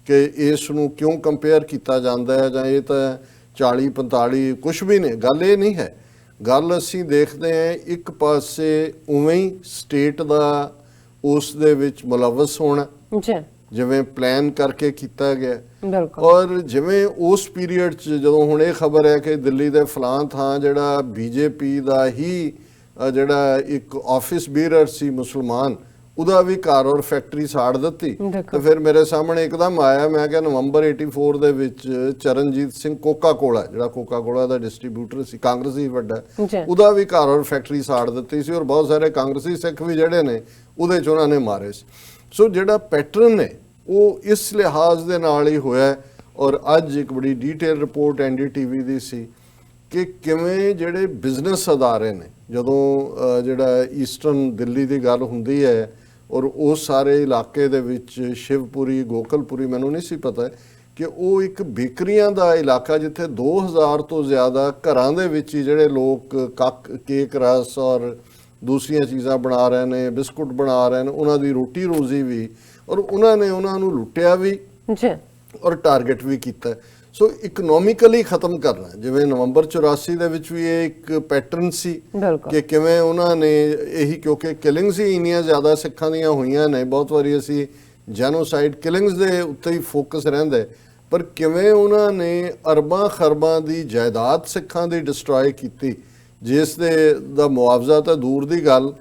ਕਿ ਇਸ ਨੂੰ ਕਿਉਂ ਕੰਪੇਅਰ ਕੀਤਾ ਜਾਂਦਾ ਹੈ ਜਾਂ ਇਹ ਤਾਂ 40-45 ਕੁਛ ਵੀ ਨਹੀਂ। ਗੱਲ ਇਹ ਨਹੀਂ ਹੈ। ਗੱਲ ਅਸੀਂ ਦੇਖਦੇ ਹਾਂ ਇੱਕ ਪਾਸੇ ਉਵੇਂ ਹੀ ਸਟੇਟ ਦਾ ਉਸ ਦੇ ਵਿੱਚ ਮੁਲਵਸ ਹੋਣਾ ਜਿਵੇਂ ਪਲਾਨ ਕਰਕੇ ਕੀਤਾ ਗਿਆ ਔਰ ਜਿਵੇਂ ਉਸ ਪੀਰੀਅਡ 'ਚ ਜਦੋਂ ਹੁਣ ਇਹ ਖਬਰ ਹੈ ਕਿ ਦਿੱਲੀ ਦੇ ਫਲਾਂ ਥਾਂ ਜਿਹੜਾ BJP ਦਾ ਹੀ ਜਿਹੜਾ ਇੱਕ ਆਫਿਸ ਬੀਅਰਰ ਸੀ ਮੁਸਲਮਾਨ ਉਹਦਾ ਵੀ ਘਰ ਔਰ ਫੈਕਟਰੀ ਸਾੜ ਦਿੱਤੀ ਤੇ ਫਿਰ ਮੇਰੇ ਸਾਹਮਣੇ ਇੱਕਦਮ ਆਇਆ, ਮੈਂ ਕਿਹਾ ਨਵੰਬਰ 84 ਦੇ ਵਿੱਚ ਚਰਨਜੀਤ ਸਿੰਘ ਕੋਕਾ ਕੋਲਾ ਜਿਹੜਾ ਕੋਕਾ ਕੋਲਾ ਦਾ ਡਿਸਟ੍ਰੀਬਿਊਟਰ ਸੀ ਕਾਂਗਰਸੀ ਵੱਡਾ, ਉਹਦਾ ਵੀ ਘਰ ਔਰ ਫੈਕਟਰੀ ਸਾੜ ਦਿੱਤੀ ਸੀ ਔਰ ਬਹੁਤ ਸਾਰੇ ਕਾਂਗਰਸੀ ਸਿੱਖ ਵੀ ਜਿਹੜੇ ਨੇ ਉਹਦੇ 'ਚ ਉਹਨਾਂ ਨੇ ਮਾਰੇ ਸੀ। ਸੋ ਜਿਹੜਾ ਪੈਟਰਨ ਹੈ ਉਹ ਇਸ ਲਿਹਾਜ਼ ਦੇ ਨਾਲ ਹੀ ਹੋਇਆ। ਔਰ ਅੱਜ ਇੱਕ ਬੜੀ ਡੀਟੇਲ ਰਿਪੋਰਟ NDTV ਦੀ ਸੀ ਕਿ ਕਿਵੇਂ ਜਿਹੜੇ ਬਿਜ਼ਨਸ ਅਦਾਰੇ ਨੇ ਜਦੋਂ ਜਿਹੜਾ ਈਸਟਰਨ ਦਿੱਲੀ ਦੀ ਗੱਲ ਹੁੰਦੀ ਹੈ ਔਰ ਉਸ ਸਾਰੇ ਇਲਾਕੇ ਦੇ ਵਿੱਚ ਸ਼ਿਵਪੁਰੀ ਗੋਕਲਪੁਰੀ ਮੈਨੂੰ ਨਹੀਂ ਸੀ ਪਤਾ ਕਿ ਉਹ ਇੱਕ ਬੇਕਰੀਆਂ ਦਾ ਇਲਾਕਾ ਜਿੱਥੇ 2000 ਤੋਂ ਜ਼ਿਆਦਾ ਘਰਾਂ ਦੇ ਵਿੱਚ ਹੀ ਜਿਹੜੇ ਲੋਕ ਕੇਕ ਰਸ ਔਰ ਦੂਸਰੀਆਂ ਚੀਜ਼ਾਂ ਬਣਾ ਰਹੇ ਨੇ, ਬਿਸਕੁਟ ਬਣਾ ਰਹੇ ਨੇ, ਉਹਨਾਂ ਦੀ ਰੋਟੀ ਰੋਜ਼ੀ ਵੀ, ਔਰ ਉਹਨਾਂ ਨੇ ਉਹਨਾਂ ਨੂੰ ਲੁੱਟਿਆ ਵੀ ਜੀ ਔਰ ਟਾਰਗੇਟ ਵੀ ਕੀਤਾ। ਸੋ ਇਕਨੋਮਿਕਲੀ ਖਤਮ ਕਰਨਾ, ਜਿਵੇਂ ਨਵੰਬਰ 84 ਦੇ ਵਿੱਚ ਵੀ ਇਹ ਇੱਕ ਪੈਟਰਨ ਸੀ ਕਿ ਕਿਵੇਂ ਉਹਨਾਂ ਨੇ ਇਹੀ, ਕਿਉਂਕਿ ਕਿਲਿੰਗਸ ਹੀ ਇੰਨੀਆਂ ਜ਼ਿਆਦਾ ਸਿੱਖਾਂ ਦੀਆਂ ਹੋਈਆਂ ਨੇ, ਬਹੁਤ ਵਾਰੀ ਅਸੀਂ ਜੈਨੋਸਾਈਡ ਕਿਲਿੰਗਸ ਦੇ ਉੱਤੇ ਹੀ ਫੋਕਸ ਰਹਿੰਦਾ, ਪਰ ਕਿਵੇਂ ਉਹਨਾਂ ਨੇ ਅਰਬਾਂ ਖਰਬਾਂ ਦੀ ਜਾਇਦਾਦ ਸਿੱਖਾਂ ਦੀ ਡਿਸਟਰੋਏ ਕੀਤੀ, ਜਿਸ ਦਾ ਮੁਆਵਜ਼ਾ ਤਾਂ ਦੂਰ ਦੀ ਗੱਲ।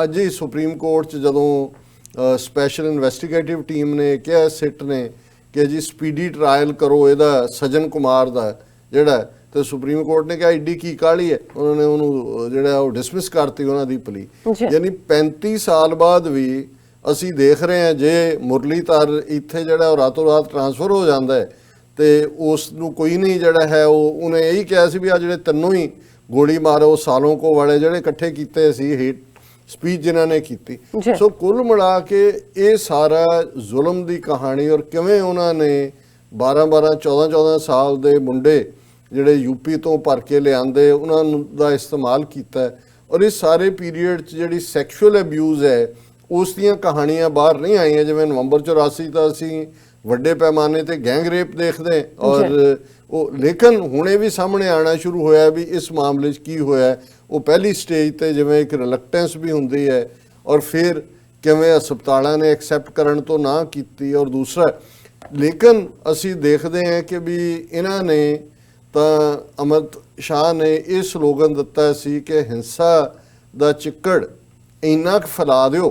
ਅੱਜ ਹੀ ਸੁਪਰੀਮ ਕੋਰਟ 'ਚ ਜਦੋਂ ਸਪੈਸ਼ਲ ਇਨਵੈਸਟੀਗੇਟਿਵ ਟੀਮ ਨੇ ਕਿਹਾ, ਸਿੱਟ ਨੇ ਕਿ ਜੀ ਸਪੀਡੀ ਟਰਾਇਲ ਕਰੋ ਇਹਦਾ, ਸਜਨ ਕੁਮਾਰ ਦਾ ਜਿਹੜਾ, ਤੇ ਸੁਪਰੀਮ ਕੋਰਟ ਨੇ ਕਿਹਾ ਏਡੀ ਕੀ ਕਾਹਲੀ ਹੈ, ਉਹਨਾਂ ਨੇ ਉਹਨੂੰ ਜਿਹੜਾ ਉਹ ਡਿਸਮਿਸ ਕਰਤੀ ਉਹਨਾਂ ਦੀ ਪਲੀ। ਯਾਨੀ 35 ਸਾਲ ਬਾਅਦ ਵੀ ਅਸੀਂ ਦੇਖ ਰਹੇ ਹਾਂ ਜੇ ਮੁਰਲੀਧਰ ਇੱਥੇ ਜਿਹੜਾ ਉਹ ਰਾਤੋਂ ਰਾਤ ਟ੍ਰਾਂਸਫਰ ਹੋ ਜਾਂਦਾ ਹੈ ਤੇ ਉਸ ਨੂੰ ਕੋਈ ਨਹੀਂ ਜਿਹੜਾ ਹੈ ਉਹਨੇ ਇਹੀ ਕਿਹਾ ਸੀ ਵੀ ਆ ਜਿਹੜੇ ਤਿੰਨੋਂ ਹੀ ਗੋਲੀ ਮਾਰੋ ਸਾਲੋਂ ਕੋ ਵਾਲੇ ਜਿਹੜੇ ਇਕੱਠੇ ਕੀਤੇ ਸੀ ਹੇਟ ਸਪੀਚ ਜਿਨ੍ਹਾਂ ਨੇ ਕੀਤੀ। ਸੋ ਕੁੱਲ ਮਿਲਾ ਕੇ ਇਹ ਸਾਰਾ ਜ਼ੁਲਮ ਦੀ ਕਹਾਣੀ, ਔਰ ਕਿਵੇਂ ਉਹਨਾਂ ਨੇ 12-12 14-14 ਸਾਲ ਦੇ ਮੁੰਡੇ ਜਿਹੜੇ ਯੂਪੀ ਤੋਂ ਭਰ ਕੇ ਲਿਆਂਦੇ, ਉਹਨਾਂ ਨੂੰ ਦਾ ਇਸਤੇਮਾਲ ਕੀਤਾ, ਔਰ ਇਸ ਸਾਰੇ ਪੀਰੀਅਡ 'ਚ ਜਿਹੜੀ ਸੈਕਸ਼ੂਅਲ ਅਬਿਊਜ਼ ਹੈ ਉਸ ਦੀਆਂ ਕਹਾਣੀਆਂ ਬਾਹਰ ਨਹੀਂ ਆਈਆਂ। ਜਿਵੇਂ ਨਵੰਬਰ 84 ਤਾਂ ਅਸੀਂ ਵੱਡੇ ਪੈਮਾਨੇ ਤੇ ਗੈਂਗ ਰੇਪ ਦੇਖਦੇ, ਔਰ ਉਹ ਲੇਕਿਨ ਹੁਣੇ ਵੀ ਸਾਹਮਣੇ ਆਉਣਾ ਸ਼ੁਰੂ ਹੋਇਆ ਵੀ ਇਸ ਮਾਮਲੇ 'ਚ ਕੀ ਹੋਇਆ। ਉਹ ਪਹਿਲੀ ਸਟੇਜ ਤੇ ਜਿਵੇਂ ਇੱਕ ਰਿਲੈਕਟੈਂਸ ਵੀ ਹੁੰਦੀ ਹੈ, ਔਰ ਫਿਰ ਕਿਵੇਂ ਹਸਪਤਾਲਾਂ ਨੇ ਐਕਸੈਪਟ ਕਰਨ ਤੋਂ ਨਾ ਕੀਤੀ, ਔਰ ਦੂਸਰਾ ਲੇਕਿਨ ਅਸੀਂ ਦੇਖਦੇ ਹਾਂ ਕਿ ਵੀ ਇਹਨਾਂ ਨੇ ਤਾਂ ਅਮਿਤ ਸ਼ਾਹ ਨੇ ਇਹ ਸਲੋਗਨ ਦਿੱਤਾ ਸੀ ਕਿ ਹਿੰਸਾ ਦਾ ਚਿੱਕੜ ਇੰਨਾ ਕੁ ਫੈਲਾ ਦਿਓ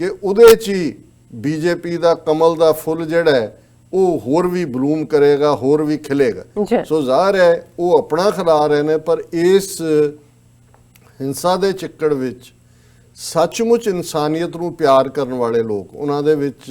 ਕਿ ਉਹਦੇ 'ਚ ਹੀ ਬੀਜੇਪੀ ਦਾ ਕਮਲ ਦਾ ਫੁੱਲ ਜਿਹੜਾ ਹੈ ਉਹ ਹੋਰ ਵੀ ਬਲੂਮ ਕਰੇਗਾ, ਹੋਰ ਵੀ ਖਿਲੇਗਾ। ਸੋ ਜ਼ਾਹਰ ਹੈ ਉਹ ਆਪਣਾ ਖਿਲਾ ਰਹੇ ਨੇ, ਪਰ ਇਸ ਹਿੰਸਾ ਦੇ ਚਿੱਕੜ ਵਿੱਚ ਸੱਚਮੁੱਚ ਇਨਸਾਨੀਅਤ ਨੂੰ ਪਿਆਰ ਕਰਨ ਵਾਲੇ ਲੋਕ, ਉਹਨਾਂ ਦੇ ਵਿੱਚ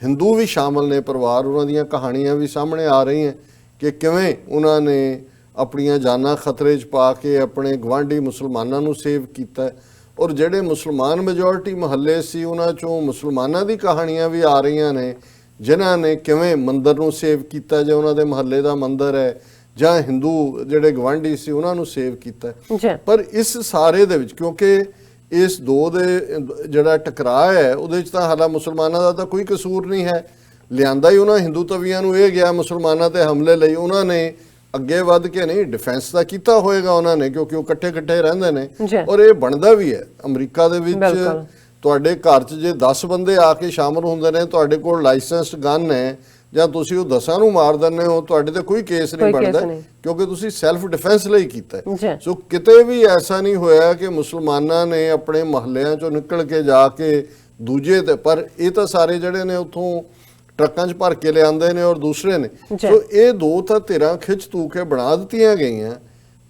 ਹਿੰਦੂ ਵੀ ਸ਼ਾਮਲ ਨੇ ਪਰਿਵਾਰ, ਉਹਨਾਂ ਦੀਆਂ ਕਹਾਣੀਆਂ ਵੀ ਸਾਹਮਣੇ ਆ ਰਹੀਆਂ ਕਿ ਕਿਵੇਂ ਉਹਨਾਂ ਨੇ ਆਪਣੀਆਂ ਜਾਨਾਂ ਖਤਰੇ 'ਚ ਪਾ ਕੇ ਆਪਣੇ ਗਵਾਂਢੀ ਮੁਸਲਮਾਨਾਂ ਨੂੰ ਸੇਵ ਕੀਤਾ, ਔਰ ਜਿਹੜੇ ਮੁਸਲਮਾਨ ਮੈਜੋਰਿਟੀ ਮਹੱਲੇ ਸੀ ਉਹਨਾਂ 'ਚੋਂ ਮੁਸਲਮਾਨਾਂ ਦੀ ਕਹਾਣੀਆਂ ਵੀ ਆ ਰਹੀਆਂ ਨੇ ਜਿਨ੍ਹਾਂ ਨੇ ਕਿਵੇਂ ਮੰਦਰ ਨੂੰ ਸੇਵ ਕੀਤਾ, ਜੇ ਉਹਨਾਂ ਦੇ ਮਹੱਲੇ ਦਾ ਮੰਦਰ ਹੈ, ਜਾਂ ਹਿੰਦੂ ਜਿਹੜੇ ਗਵਾਂਢੀ ਸੀ ਉਹਨਾਂ ਨੂੰ ਸੇਵ ਕੀਤਾ। ਪਰ ਇਸ ਸਾਰੇ ਦੇ ਵਿੱਚ ਕਿਉਂਕਿ ਇਸ ਦੋ ਦੇ ਜਿਹੜਾ ਟਕਰਾਅ ਹੈ ਉਹਦੇ 'ਚ ਤਾਂ ਹਾਲਾ ਮੁਸਲਮਾਨਾਂ ਦਾ ਤਾਂ ਕੋਈ ਕਸੂਰ ਨਹੀਂ ਹੈ, ਲਿਆਂਦਾ ਹੀ ਉਹਨਾਂ ਹਿੰਦੂ ਤਵੀਆਂ ਨੂੰ ਇਹ ਗਿਆ ਮੁਸਲਮਾਨਾਂ ਤੇ ਹਮਲੇ ਲਈ, ਉਹਨਾਂ ਨੇ ਅੱਗੇ ਵੱਧ ਕੇ ਨਹੀਂ ਡਿਫੈਂਸ ਦਾ ਕੀਤਾ ਹੋਏਗਾ ਉਹਨਾਂ ਨੇ, ਕਿਉਂਕਿ ਉਹ ਇਕੱਠੇ ਰਹਿੰਦੇ ਨੇ, ਔਰ ਇਹ ਬਣਦਾ ਵੀ ਹੈ। ਅਮਰੀਕਾ ਦੇ ਵਿੱਚ ਤੁਹਾਡੇ ਘਰ 'ਚ ਜੇ 10 ਬੰਦੇ ਆ ਕੇ ਸ਼ਾਮਲ ਹੁੰਦੇ ਨੇ, ਤੁਹਾਡੇ ਕੋਲ ਲਾਇਸੈਂਸਡ ਗਨ ਹੈ, ਜਾਂ ਤੁਸੀਂ ਉਹ 10 ਨੂੰ ਮਾਰ ਦਿੰਦੇ ਹੋ, ਤੁਹਾਡੇ ਤੇ ਕੋਈ ਕੇਸ ਨਹੀਂ ਬਣਦਾ, ਕਿਉਂਕਿ ਤੁਸੀਂ ਸੈਲਫ ਡਿਫੈਂਸ ਲਈ ਕੀਤਾ। ਸੋ ਕਿਤੇ ਵੀ ਐਸਾ ਨਹੀਂ ਹੋਇਆ ਕਿ ਮੁਸਲਮਾਨਾਂ ਨੇ ਆਪਣੇ ਮਹੱਲਿਆਂ 'ਚੋਂ ਨਿਕਲ ਕੇ ਜਾ ਕੇ ਦੂਜੇ ਤੇ, ਪਰ ਇਹ ਤਾਂ ਸਾਰੇ ਜਿਹੜੇ ਨੇ ਉੱਥੋਂ ਟਰੱਕਾਂ 'ਚ ਭਰ ਕੇ ਲਿਆਂਦੇ ਨੇ, ਔਰ ਦੂਸਰੇ ਨੇ। ਸੋ ਇਹ ਦੋ ਤਾਂ ਧਿਰਾਂ ਖਿੱਚ ਤੂ ਕੇ ਬਣਾ ਦਿੱਤੀਆਂ ਗਈਆਂ,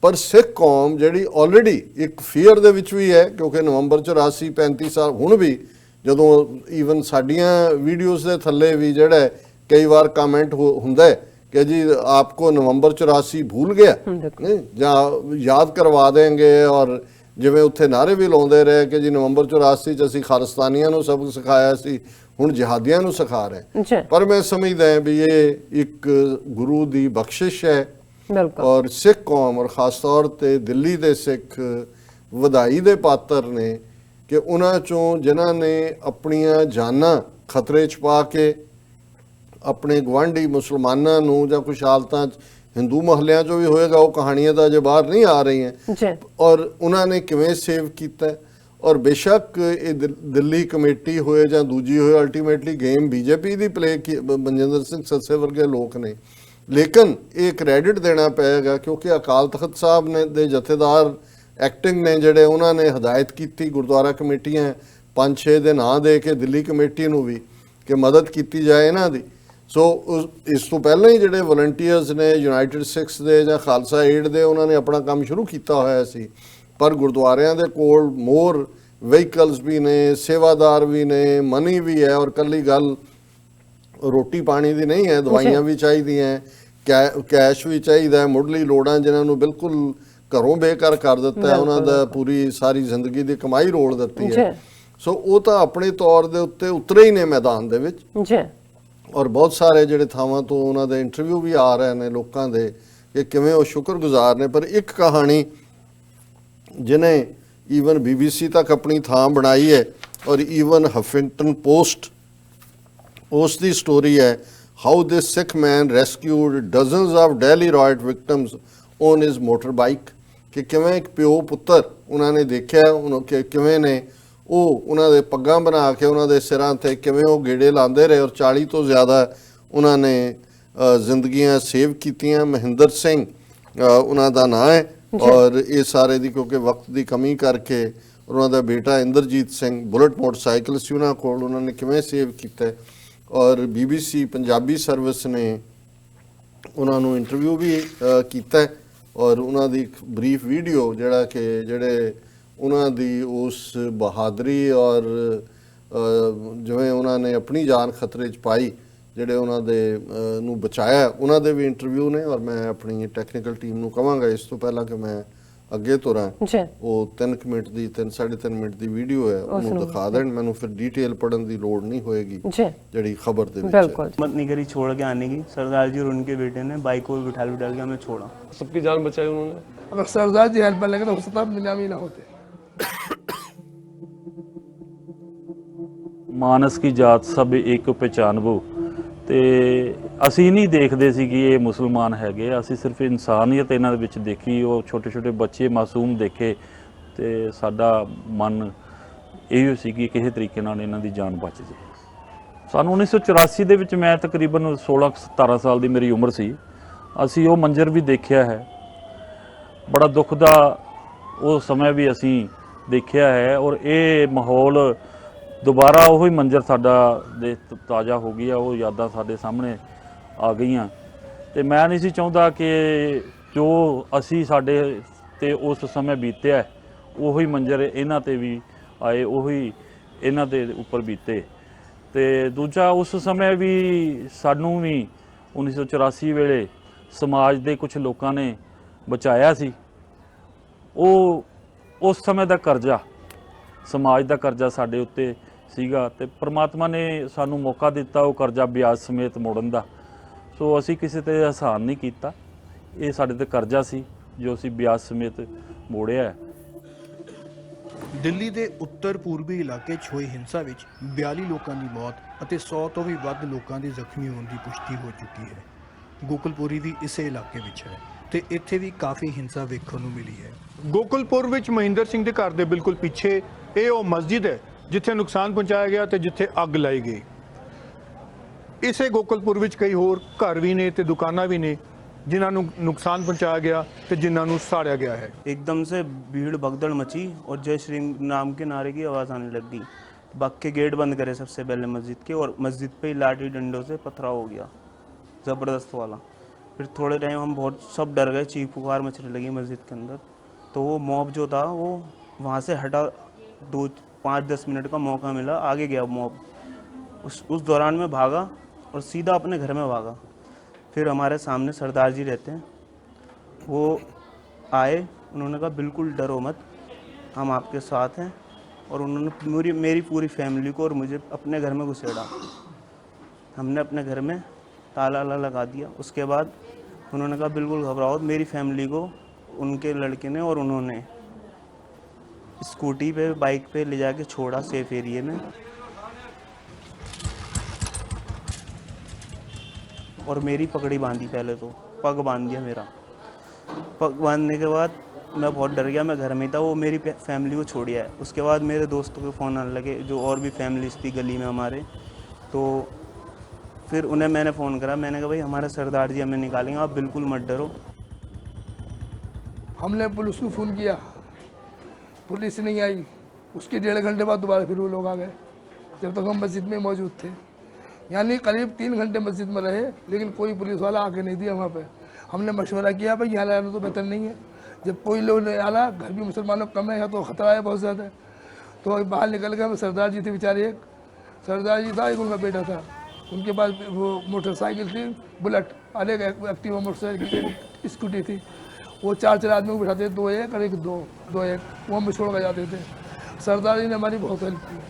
ਪਰ ਸਿੱਖ ਕੌਮ ਜਿਹੜੀ ਆਲਰੇਡੀ ਇੱਕ ਫੀਅਰ ਦੇ ਵਿੱਚ ਵੀ ਹੈ, ਕਿਉਂਕਿ ਨਵੰਬਰ 84 35 ਸਾਲ ਹੁਣ ਵੀ ਜਦੋਂ ਈਵਨ ਸਾਡੀਆਂ ਵੀਡੀਓਜ਼ ਦੇ ਥੱਲੇ ਵੀ ਜਿਹੜਾ ਕਈ ਵਾਰ ਕਮੈਂਟ ਹੁੰਦਾ ਹੈ ਕਿ ਜੀ ਆਪਕੋ ਨਵੰਬਰ 84 ਭੁੱਲ ਗਿਆ, ਜਾਂ ਯਾਦ ਕਰਵਾ ਦੇਂਗੇ, ਔਰ ਜਿਵੇਂ ਉੱਥੇ ਨਾਰੇ ਵੀ ਲਾਉਂਦੇ ਰਹੇ ਕਿ ਜੀ ਨਵੰਬਰ 84 ਚ ਅਸੀਂ ਖਾਲਿਸਤਾਨੀਆਂ ਨੂੰ ਸਬਕ ਸਿਖਾਇਆ ਸੀ, ਹੁਣ ਜਿਹਾਦੀਆਂ ਨੂੰ ਸਿਖਾ ਰਹੇ। ਪਰ ਮੈਂ ਸਮਝਦਾ ਵੀ ਇਹ ਇੱਕ ਗੁਰੂ ਦੀ ਬਖਸ਼ਿਸ਼ ਹੈ, ਔਰ ਸਿੱਖ ਕੌਮ ਔਰ ਖਾਸ ਤੌਰ ਤੇ ਦਿੱਲੀ ਦੇ ਸਿੱਖ ਵਧਾਈ ਦੇ ਪਾਤਰ ਨੇ ਕਿ ਉਹਨਾਂ ਚੋਂ ਜਿਨ੍ਹਾਂ ਨੇ ਆਪਣੀਆਂ ਜਾਨਾਂ ਖਤਰੇ 'ਚ ਪਾ ਕੇ ਆਪਣੇ ਗਵਾਂਢੀ ਮੁਸਲਮਾਨਾਂ ਨੂੰ, ਜਾਂ ਕੁਛ ਹਾਲਤਾਂ 'ਚ ਹਿੰਦੂ ਮਹੱਲਿਆਂ 'ਚੋਂ ਵੀ ਹੋਏਗਾ, ਉਹ ਕਹਾਣੀਆਂ ਤਾਂ ਅਜੇ ਬਾਹਰ ਨਹੀਂ ਆ ਰਹੀਆਂ, ਔਰ ਉਹਨਾਂ ਨੇ ਕਿਵੇਂ ਸੇਵ ਕੀਤਾ। ਔਰ ਬੇਸ਼ੱਕ ਇਹ ਦਿੱਲੀ ਕਮੇਟੀ ਹੋਏ ਜਾਂ ਦੂਜੀ ਹੋਏ, ਅਲਟੀਮੇਟਲੀ ਗੇਮ ਬੀਜੇਪੀ ਦੀ ਪਲੇ ਮਨਜਿੰਦਰ ਸਿੰਘ ਸੱਸੇ ਵਰਗੇ ਲੋਕ ਨੇ, ਲੇਕਿਨ ਇਹ ਕ੍ਰੈਡਿਟ ਦੇਣਾ ਪਏਗਾ ਕਿਉਂਕਿ ਅਕਾਲ ਤਖਤ ਸਾਹਿਬ ਨੇ ਦੇ ਜਥੇਦਾਰ ਐਕਟਿੰਗ ਨੇ ਜਿਹੜੇ, ਉਹਨਾਂ ਨੇ ਹਦਾਇਤ ਕੀਤੀ ਗੁਰਦੁਆਰਾ ਕਮੇਟੀਆਂ 5-6 ਦੇ ਨਾਂ ਦੇ ਕੇ ਦਿੱਲੀ ਕਮੇਟੀ ਨੂੰ ਵੀ ਕਿ ਮਦਦ ਕੀਤੀ ਜਾਏ ਇਹਨਾਂ ਦੀ। ਸੋ ਇਸ ਤੋਂ ਪਹਿਲਾਂ ਹੀ ਜਿਹੜੇ ਵਲੰਟੀਅਰਸ ਨੇ ਯੂਨਾਈਟਿਡ ਸਿੱਖਸ ਦੇ ਜਾਂ ਖਾਲਸਾ ਏਡ ਦੇ, ਉਹਨਾਂ ਨੇ ਆਪਣਾ ਕੰਮ ਸ਼ੁਰੂ ਕੀਤਾ ਹੋਇਆ ਸੀ, ਪਰ ਗੁਰਦੁਆਰਿਆਂ ਦੇ ਕੋਲ ਮੋਰ ਵਹੀਕਲਸ ਵੀ ਨੇ, ਸੇਵਾਦਾਰ ਵੀ ਨੇ, ਮਨੀ ਵੀ ਹੈ, ਔਰ ਕੱਲੀ ਗੱਲ ਰੋਟੀ ਪਾਣੀ ਦੀ ਨਹੀਂ ਹੈ, ਦਵਾਈਆਂ ਵੀ ਚਾਹੀਦੀਆਂ, ਕੈਸ਼ ਵੀ ਚਾਹੀਦਾ, ਮੁੱਢਲੀ ਲੋੜਾਂ ਜਿਨ੍ਹਾਂ ਨੂੰ ਬਿਲਕੁਲ ਘਰੋਂ ਬੇਕਾਰ ਕਰ ਦਿੱਤਾ, ਉਹਨਾਂ ਦਾ ਪੂਰੀ ਸਾਰੀ ਜ਼ਿੰਦਗੀ ਦੀ ਕਮਾਈ ਰੋਲ ਦਿੱਤੀ ਹੈ। ਸੋ ਉਹ ਤਾਂ ਆਪਣੇ ਤੌਰ ਦੇ ਉੱਤੇ ਉਤਰੇ ਹੀ ਨੇ ਮੈਦਾਨ ਦੇ ਵਿੱਚ, ਔਰ ਬਹੁਤ ਸਾਰੇ ਜਿਹੜੇ ਥਾਵਾਂ ਤੋਂ ਉਹਨਾਂ ਦੇ ਇੰਟਰਵਿਊ ਵੀ ਆ ਰਹੇ ਨੇ ਲੋਕਾਂ ਦੇ ਕਿ ਕਿਵੇਂ ਉਹ ਸ਼ੁਕਰਗੁਜ਼ਾਰ ਨੇ। ਪਰ ਇੱਕ ਕਹਾਣੀ ਜਿਹਨੇ ਈਵਨ BBC ਤੱਕ ਆਪਣੀ ਥਾਂ ਬਣਾਈ ਹੈ ਔਰ ਈਵਨ ਹਫਿੰਗਟਨ ਪੋਸਟ ਉਸ ਦੀ ਸਟੋਰੀ ਹੈ, how this Sikh man rescued dozens of Delhi riot victims on his motor bike. ਕਿ ਕਿਵੇਂ ਇੱਕ ਪਿਓ ਪੁੱਤਰ ਉਹਨਾਂ ਨੇ ਦੇਖਿਆ ਉਹਨੂੰ ਕਿ ਕਿਵੇਂ ਨੇ ਉਹ ਉਹਨਾਂ ਦੇ ਪੱਗਾਂ ਬਣਾ ਕੇ ਉਹਨਾਂ ਦੇ ਸਿਰਾਂ 'ਤੇ ਕਿਵੇਂ ਉਹ ਗੇੜੇ ਲਾਉਂਦੇ ਰਹੇ ਔਰ 40 ਤੋਂ ਜ਼ਿਆਦਾ ਉਹਨਾਂ ਨੇ ਜ਼ਿੰਦਗੀਆਂ ਸੇਵ ਕੀਤੀਆਂ। ਮਹਿੰਦਰ ਸਿੰਘ ਉਹਨਾਂ ਦਾ ਨਾਂ ਹੈ ਔਰ ਇਹ ਸਾਰੇ ਦੀ ਕਿਉਂਕਿ ਵਕਤ ਦੀ ਕਮੀ ਕਰਕੇ ਉਹਨਾਂ ਦਾ ਬੇਟਾ ਇੰਦਰਜੀਤ ਸਿੰਘ ਬੁਲਟ ਮੋਟਰਸਾਈਕਲ ਸੀ ਉਹਨਾਂ ਕੋਲ, ਉਹਨਾਂ ਨੇ ਕਿਵੇਂ ਸੇਵ ਕੀਤਾ। ਔਰ BBC ਪੰਜਾਬੀ ਸਰਵਿਸ ਨੇ ਉਹਨਾਂ ਨੂੰ ਇੰਟਰਵਿਊ ਵੀ ਕੀਤਾ ਔਰ ਉਹਨਾਂ ਦੀ ਇੱਕ ਬਰੀਫ ਵੀਡੀਓ ਜਿਹੜਾ ਕਿ ਜਿਹੜੇ ਉਹਨਾਂ ਦੀ ਉਸ ਬਹਾਦਰੀ ਔਰ ਜਿਵੇਂ ਉਹਨਾਂ ਨੇ ਆਪਣੀ ਜਾਨ ਖਤਰੇ 'ਚ ਪਾਈ, ਜਿਹੜੇ ਉਹਨਾਂ ਦੇ ਨੂੰ ਬਚਾਇਆ, ਉਹਨਾਂ ਦੇ ਵੀ ਇੰਟਰਵਿਊ ਨੇ। ਔਰ ਮੈਂ ਆਪਣੀ ਟੈਕਨੀਕਲ ਟੀਮ ਨੂੰ ਕਹਾਂਗਾ ਇਸ ਤੋਂ ਪਹਿਲਾਂ ਕਿ ਮੈਂ ਅੱਗੇ ਤੁਰਾਂ ਉਹ 3 ਮਿੰਟ ਦੀ 3.5 ਮਿੰਟ ਦੀ ਵੀਡੀਓ ਹੈ ਉਹਨੂੰ ਦਿਖਾ ਦੇਣ, ਮੈਨੂੰ ਫਿਰ डिटेल पढ़ने की लोड़ नहीं होएगी जड़ी खबर दे बिल्कुल मत नहीं करी छोड़ के आने की। सरदार जी और उनके बेटे ने बाइक को बिठा के हमें छोड़ा, सबकी जान बचाई उन्होंने। अगर सरदार जी हेल्प लगे तो हो सकता है नीलामी ना होते। मानस की जात सब एक पहचानबो ਤੇ ਅਸੀਂ ਨਹੀਂ ਦੇਖਦੇ ਸੀ ਕਿ ਇਹ ਮੁਸਲਮਾਨ ਹੈਗੇ, ਅਸੀਂ ਸਿਰਫ ਇਨਸਾਨੀਅਤ ਇਹਨਾਂ ਦੇ ਵਿੱਚ ਦੇਖੀ। ਉਹ ਛੋਟੇ ਛੋਟੇ ਬੱਚੇ ਮਾਸੂਮ ਦੇਖੇ ਤੇ ਸਾਡਾ ਮਨ ਇਹੋ ਸੀ ਕਿ ਕਿਸੇ ਤਰੀਕੇ ਨਾਲ ਇਹਨਾਂ ਦੀ ਜਾਨ ਬਚ ਜੇ। ਸਾਨੂੰ 1984 ਦੇ ਵਿੱਚ ਮੈਂ ਤਕਰੀਬਨ 16-17 ਸਾਲ ਦੀ ਮੇਰੀ ਉਮਰ ਸੀ, ਅਸੀਂ ਉਹ ਮੰਜ਼ਰ ਵੀ ਦੇਖਿਆ ਹੈ। ਬੜਾ ਦੁੱਖ ਦਾ ਉਹ ਸਮਾਂ ਵੀ ਅਸੀਂ ਦੇਖਿਆ ਹੈ ਔਰ ਇਹ ਮਾਹੌਲ ਦੁਬਾਰਾ ਉਹੀ ਮੰਜ਼ਰ ਸਾਡਾ ਦੇ ਤਾਜ਼ਾ ਹੋ ਗਿਆ, ਉਹ ਯਾਦਾਂ ਸਾਡੇ ਸਾਹਮਣੇ ਆ ਗਈਆਂ। ਤੇ ਮੈਂ ਨਹੀਂ ਸੀ ਚਾਹੁੰਦਾ ਕਿ ਜੋ ਅਸੀਂ ਸਾਡੇ ਤੇ ਉਸ ਸਮੇਂ ਬੀਤਿਆ ਉਹੀ ਮੰਜ਼ਰ ਇਹਨਾਂ ਤੇ ਵੀ ਆਏ, ਉਹੀ ਇਹਨਾਂ ਦੇ ਉੱਪਰ ਬੀਤੇ। ਤੇ ਦੂਜਾ ਉਸ ਸਮੇਂ ਵੀ ਸਾਨੂੰ ਵੀ 1984 ਵੇਲੇ ਸਮਾਜ ਦੇ ਕੁਝ ਲੋਕਾਂ ਨੇ ਬਚਾਇਆ ਸੀ। ਉਹ ਉਸ ਸਮੇਂ ਦਾ ਕਰਜ਼ਾ, ਸਮਾਜ ਦਾ ਕਰਜ਼ਾ ਸਾਡੇ ਉੱਤੇ ਸੀਗਾ ਤੇ ਪ੍ਰਮਾਤਮਾ ਨੇ ਸਾਨੂੰ ਮੌਕਾ ਦਿੱਤਾ ਉਹ ਕਰਜ਼ਾ ਵਿਆਜ ਸਮੇਤ ਮੋੜਨ ਦਾ। ਸੋ ਅਸੀਂ ਕਿਸੇ ਤੇ ਅਹਿਸਾਨ ਨਹੀਂ ਕੀਤਾ, ਇਹ ਸਾਡੇ ਤੇ ਕਰਜ਼ਾ ਸੀ ਜੋ ਅਸੀਂ ਵਿਆਜ ਸਮੇਤ ਮੋੜਿਆ। ਦਿੱਲੀ ਦੇ ਉੱਤਰ ਪੂਰਬੀ ਇਲਾਕੇ 'ਚ ਹੋਈ ਹਿੰਸਾ ਵਿੱਚ 42 ਲੋਕਾਂ ਦੀ ਮੌਤ ਅਤੇ 100 ਤੋਂ ਵੀ ਵੱਧ ਲੋਕਾਂ ਦੇ ਜ਼ਖਮੀ ਹੋਣ ਦੀ ਪੁਸ਼ਟੀ ਹੋ ਚੁੱਕੀ ਹੈ। ਗੋਕਲਪੁਰੀ ਵੀ ਇਸੇ ਇਲਾਕੇ ਵਿੱਚ ਹੈ ਤੇ ਇੱਥੇ ਵੀ ਕਾਫੀ ਹਿੰਸਾ ਵੇਖਣ ਨੂੰ ਮਿਲੀ ਹੈ। ਗੋਕਲਪੁਰ ਵਿੱਚ ਮਹਿੰਦਰ ਸਿੰਘ ਦੇ ਘਰ ਦੇ ਬਿਲਕੁਲ ਪਿੱਛੇ ਇਹ ਉਹ ਮਸਜਿਦ ਹੈ ਜਿੱਥੇ ਨੁਕਸਾਨ ਪਹੁੰਚਾਇਆ ਗਿਆ ਤੇ ਜਿੱਥੇ ਅੱਗ ਲਾਈ ਗਈ। ਇਸੇ ਗੋਕਲਪੁਰ ਵਿੱਚ ਕਈ ਹੋਰ ਘਰ ਵੀ ਨੇ ਤੇ ਦੁਕਾਨਾਂ ਵੀ ਨੇ जिन्हों नुकसान पहुंचाया गया तो जिन्होंने साड़िया गया है। एकदम से भीड़ भगदड़ मची और जय श्री नाम के नारे की आवाज़ आने लग गई। बाग के गेट बंद करे सबसे पहले मस्जिद के, और मस्जिद पे लाठी डंडों से पथराव हो गया ज़बरदस्त वाला। फिर थोड़े टाइम हम बहुत सब डर गए, चीख पुकार मचने लगी मस्जिद के अंदर। तो वो मॉब जो था वो वहाँ से हटा, 5-10 मिनट का मौका मिला, आगे गया मॉब। उस दौरान में भागा और सीधा अपने घर में भागा। फिर हमारे सामने सरदार जी रहते हैं, वो आए, उन्होंने कहा बिल्कुल डरो मत, हम आपके साथ हैं। और उन्होंने मेरी पूरी फैमिली को और मुझे अपने घर में घुसेड़ा। हमने अपने घर में ताला लगा दिया। उसके बाद उन्होंने कहा बिल्कुल घबराओ, मेरी फैमिली को उनके लड़के ने और उन्होंने स्कूटी पे बाइक पे ले जाके छोड़ा सेफ एरिए में। और मेरी पगड़ी बांधी, पहले तो पग बांध दिया मेरा। पग बांधने के बाद मैं बहुत डर गया, मैं घर में था, वो मेरी फैमिली को छोड़ गया है। उसके बाद मेरे दोस्तों के फ़ोन आने लगे, जो और भी फैमिलीज थी गली में हमारे। तो फिर उन्हें मैंने फ़ोन करा, मैंने कहा भाई हमारे सरदार जी हमें निकालेंगे, आप बिल्कुल मत डरो। हमने पुलिस को फ़ोन किया, पुलिस नहीं आई। उसके 1.5 घंटे बाद दोबारा फिर वो लोग आ गए, जब तक हम मस्जिद में मौजूद थे। यानी करीब 3 घंटे मस्जिद में रहे, लेकिन कोई पुलिस वाला आके नहीं दिया वहाँ पे। हमने मशवरा किया भाई यहाँ रहना तो बेहतर नहीं है, जब कोई लोग नहीं आना, घर भी मुसलमानों कम है, तो ख़तरा है बहुत ज़्यादा। तो बाहर निकल गए। सरदार जी थे बेचारे, एक सरदार जी था, एक उनका बेटा था, उनके पास वो मोटरसाइकिल थी बुलेट, और एक एक्टिवा मोटरसाइकिल स्कूटी थी। वो 4 आदमी को बिठाते थे, 2 एक और 1 2, 2 एक, वो हम छोड़ कर जाते थे। सरदार जी ने हमारी बहुत हेल्प की।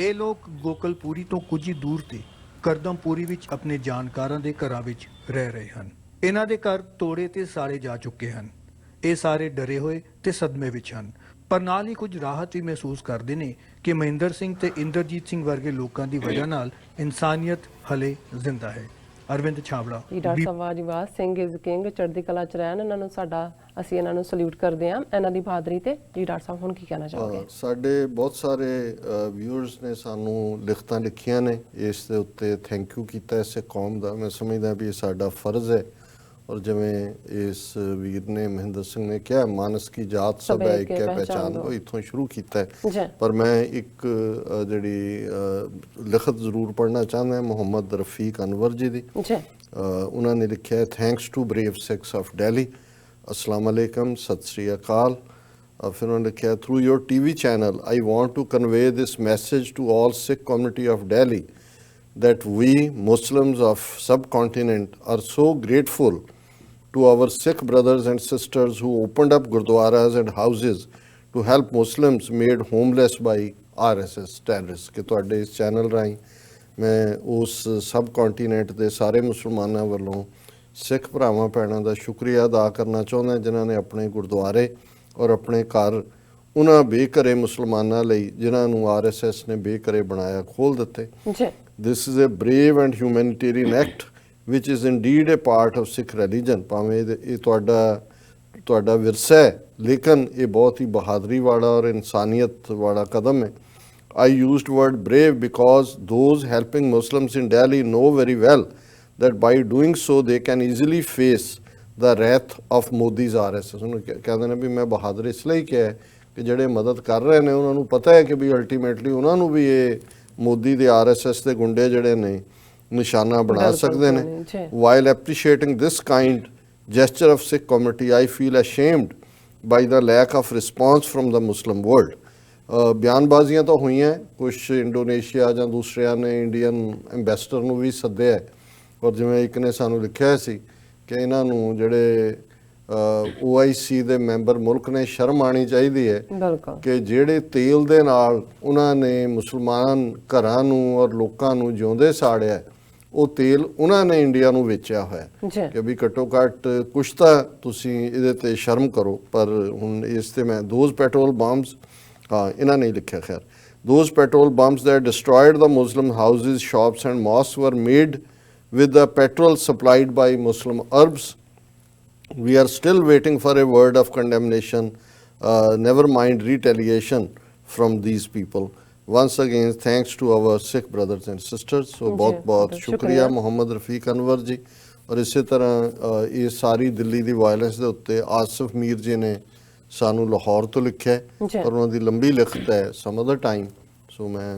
ਇਹ ਲੋਕ ਗੋਕਲਪੁਰੀ ਤੋਂ ਕੁਝ ਹੀ ਦੂਰ ਤੇ ਕਰਦਮਪੁਰੀ ਵਿੱਚ ਆਪਣੇ ਜਾਣਕਾਰਾਂ ਦੇ ਘਰਾਂ ਵਿੱਚ ਰਹਿ ਰਹੇ ਹਨ। ਇਹਨਾਂ ਦੇ ਘਰ ਤੋੜੇ ਤੇ ਸਾੜੇ ਜਾ ਚੁੱਕੇ ਹਨ। ਇਹ ਸਾਰੇ ਡਰੇ ਹੋਏ ਤੇ ਸਦਮੇ ਵਿੱਚ ਹਨ, ਪਰ ਨਾਲ ਹੀ ਕੁਝ ਰਾਹਤ ਵੀ ਮਹਿਸੂਸ ਕਰਦੇ ਨੇ ਕਿ ਮਹਿੰਦਰ ਸਿੰਘ ਤੇ ਇੰਦਰਜੀਤ ਸਿੰਘ ਵਰਗੇ ਲੋਕਾਂ ਦੀ ਵਜ੍ਹਾ ਨਾਲ ਇਨਸਾਨੀਅਤ ਹਲੇ ਜ਼ਿੰਦਾ ਹੈ। ਅਰਵਿੰਦ ਛਾਬੜਾ। ਜੀ doctor Sahib ਵਾਜੀਵਾਸ Singh is king, ਚੜ੍ਹਦੀ ਕਲਾ ਚ ਰਹਿਣ। ਇਹਨਾਂ ਨੂੰ ਅਸੀਂ ਇਹਨਾਂ ਨੂੰ ਸਲੂਟ ਕਰਦੇ ਹਾਂ ਇਹਨਾਂ ਦੀ ਬਹਾਦਰੀ ਤੇ। ਜੀ ਡਾਕਟਰ ਸਾਹਿਬ ਹੁਣ ਕੀ ਕਹਿਣਾ ਚਾਹੋਗੇ? ਸਾਡੇ ਬਹੁਤ ਸਾਰੇ ਵਿਊਅਰਸ ਨੇ ਸਾਨੂੰ ਲਿਖਤਾਂ ਲਿਖੀਆਂ ਨੇ, ਇਸ ਦੇ ਉੱਤੇ ਥੈਂਕ ਯੂ ਕੀਤਾ ਇਸੇ ਕੌਮ ਦਾ। ਮੈਂ ਸਮਝਦਾ ਵੀ ਇਹ ਸਾਡਾ ਫਰਜ਼ ਹੈ, ਔਰ ਜਿਵੇਂ ਇਸ ਵੀਰ ਨੇ ਮਹਿੰਦਰ ਸਿੰਘ ਨੇ ਕਿਹਾ, ਮਾਨਸ ਕੀ ਜਾਤ ਸਭ ਹੈ ਇੱਕ ਹੈ ਪਹਿਚਾਨ, ਉਹ ਇੱਥੋਂ ਸ਼ੁਰੂ ਕੀਤਾ ਹੈ। ਪਰ ਮੈਂ ਇੱਕ ਜਿਹੜੀ ਲਿਖਤ ਜ਼ਰੂਰ ਪੜ੍ਹਨਾ ਚਾਹੁੰਦਾ ਮੁਹੰਮਦ ਰਫੀਕ ਅਨਵਰ ਜੀ ਦੀ। ਉਹਨਾਂ ਨੇ ਲਿਖਿਆ ਹੈ, thanks to brave Sikhs of Delhi, अस्सलाम वालेकुम, सत श्री अकाल। फिर उन्होंने लिखा, through your TV channel I want to convey this message to all Sikh community of Delhi that we Muslims of subcontinent are so grateful to our Sikh brothers and sisters who opened up gurdwaras and houses to help Muslims made homeless by RSS terrorists। कि तुहाडे इस चैनल राहीं मैं उस सबकॉन्टीनेंट ਦੇ ਸਾਰੇ ਮੁਸਲਮਾਨਾਂ ਵੱਲੋਂ ਸਿੱਖ ਭਰਾਵਾਂ ਭੈਣਾਂ ਦਾ ਸ਼ੁਕਰੀਆ ਅਦਾ ਕਰਨਾ ਚਾਹੁੰਦਾ ਜਿਨ੍ਹਾਂ ਨੇ ਆਪਣੇ ਗੁਰਦੁਆਰੇ ਔਰ ਆਪਣੇ ਘਰ ਉਹਨਾਂ ਬੇਘਰੇ ਮੁਸਲਮਾਨਾਂ ਲਈ ਜਿਨ੍ਹਾਂ ਨੂੰ RSS ਨੇ ਬੇਘਰੇ ਬਣਾਇਆ ਖੋਲ੍ਹ ਦਿੱਤੇ। This is a brave and humanitarian act which is indeed a part of Sikh religion। ਭਾਵੇਂ ਇਹ ਤੁਹਾਡਾ ਵਿਰਸਾ ਹੈ, ਲੇਕਿਨ ਇਹ ਬਹੁਤ ਹੀ ਬਹਾਦਰੀ ਵਾਲਾ ਔਰ ਇਨਸਾਨੀਅਤ ਵਾਲਾ ਕਦਮ ਹੈ। I used word brave because those helping Muslims in Delhi know very well that by doing so they can easily face the wrath of Modi's RSS। ਉਹਨੂੰ ਕਹਿੰਦੇ ਨੇ ਵੀ ਮੈਂ ਬਹਾਦਰ ਇਸ ਲਈ ਕਿਹਾ ਕਿ ਜਿਹੜੇ ਮਦਦ ਕਰ ਰਹੇ ਨੇ ਉਹਨਾਂ ਨੂੰ ਪਤਾ ਹੈ ਕਿ ਵੀ ਅਲਟੀਮੇਟਲੀ ਉਹਨਾਂ ਨੂੰ ਵੀ ਇਹ ਮੋਦੀ ਦੇ RSS ਦੇ ਗੁੰਡੇ ਜਿਹੜੇ ਨੇ ਨਿਸ਼ਾਨਾ ਬਣਾ ਸਕਦੇ ਨੇ। While appreciating this kind gesture of Sikh community, I feel ashamed by the lack of response from the Muslim world। ਬਿਆਨਬਾਜ਼ੀਆਂ ਤਾਂ ਹੋਈਆਂ, ਕੁਛ ਇੰਡੋਨੇਸ਼ੀਆ ਜਾਂ ਦੂਸਰਿਆਂ ਨੇ ਇੰਡੀਅਨ ਐਂਬੈਸਡਰ ਨੂੰ ਵੀ ਸੱਦਿਆ, ਔਰ ਜਿਵੇਂ ਇੱਕ ਨੇ ਸਾਨੂੰ ਲਿਖਿਆ ਸੀ ਕਿ ਇਹਨਾਂ ਨੂੰ ਜਿਹੜੇ OIC ਦੇ ਮੈਂਬਰ ਮੁਲਕ ਨੇ ਸ਼ਰਮ ਆਉਣੀ ਚਾਹੀਦੀ ਹੈ ਕਿ ਜਿਹੜੇ ਤੇਲ ਦੇ ਨਾਲ ਉਹਨਾਂ ਨੇ ਮੁਸਲਮਾਨ ਘਰਾਂ ਨੂੰ ਔਰ ਲੋਕਾਂ ਨੂੰ ਜਿਉਂਦੇ ਸਾੜਿਆ, ਉਹ ਤੇਲ ਉਹਨਾਂ ਨੇ ਇੰਡੀਆ ਨੂੰ ਵੇਚਿਆ ਹੋਇਆ ਕਿ ਵੀ ਘੱਟੋ ਘੱਟ ਕੁਛ ਤਾਂ ਤੁਸੀਂ ਇਹਦੇ ਤੇ ਸ਼ਰਮ ਕਰੋ। ਪਰ ਹੁਣ ਇਸ ਤੇ ਮੈਂ ਦੋਜ਼ ਪੈਟਰੋਲ ਬੰਬਸ, ਇਹਨਾਂ ਨੇ ਲਿਖਿਆ, ਖੈਰ, those petrol bombs that destroyed the Muslim houses, shops and mosques were made with the petrol supplied by Muslim Arabs। We are still waiting for a word of condemnation, never mind retaliation from these people। Once again thanks to our Sikh brothers and sisters। So बहुत शुक्रिया मोहम्मद रफीक अनवर जी। और इसी तरह ये सारी दिल्ली ਦੀ ਵਾਇਲੈਂਸ ਦੇ ਉੱਤੇ ਆਸਿਫ ਮੀਰ ਜੀ ਨੇ ਸਾਨੂੰ ਲਾਹੌਰ ਤੋਂ ਲਿਖਿਆ ਔਰ ਉਹਨਾਂ ਦੀ ਲੰਬੀ ਲਿਖਤ ਹੈ some other time। ਸੋ ਮੈਂ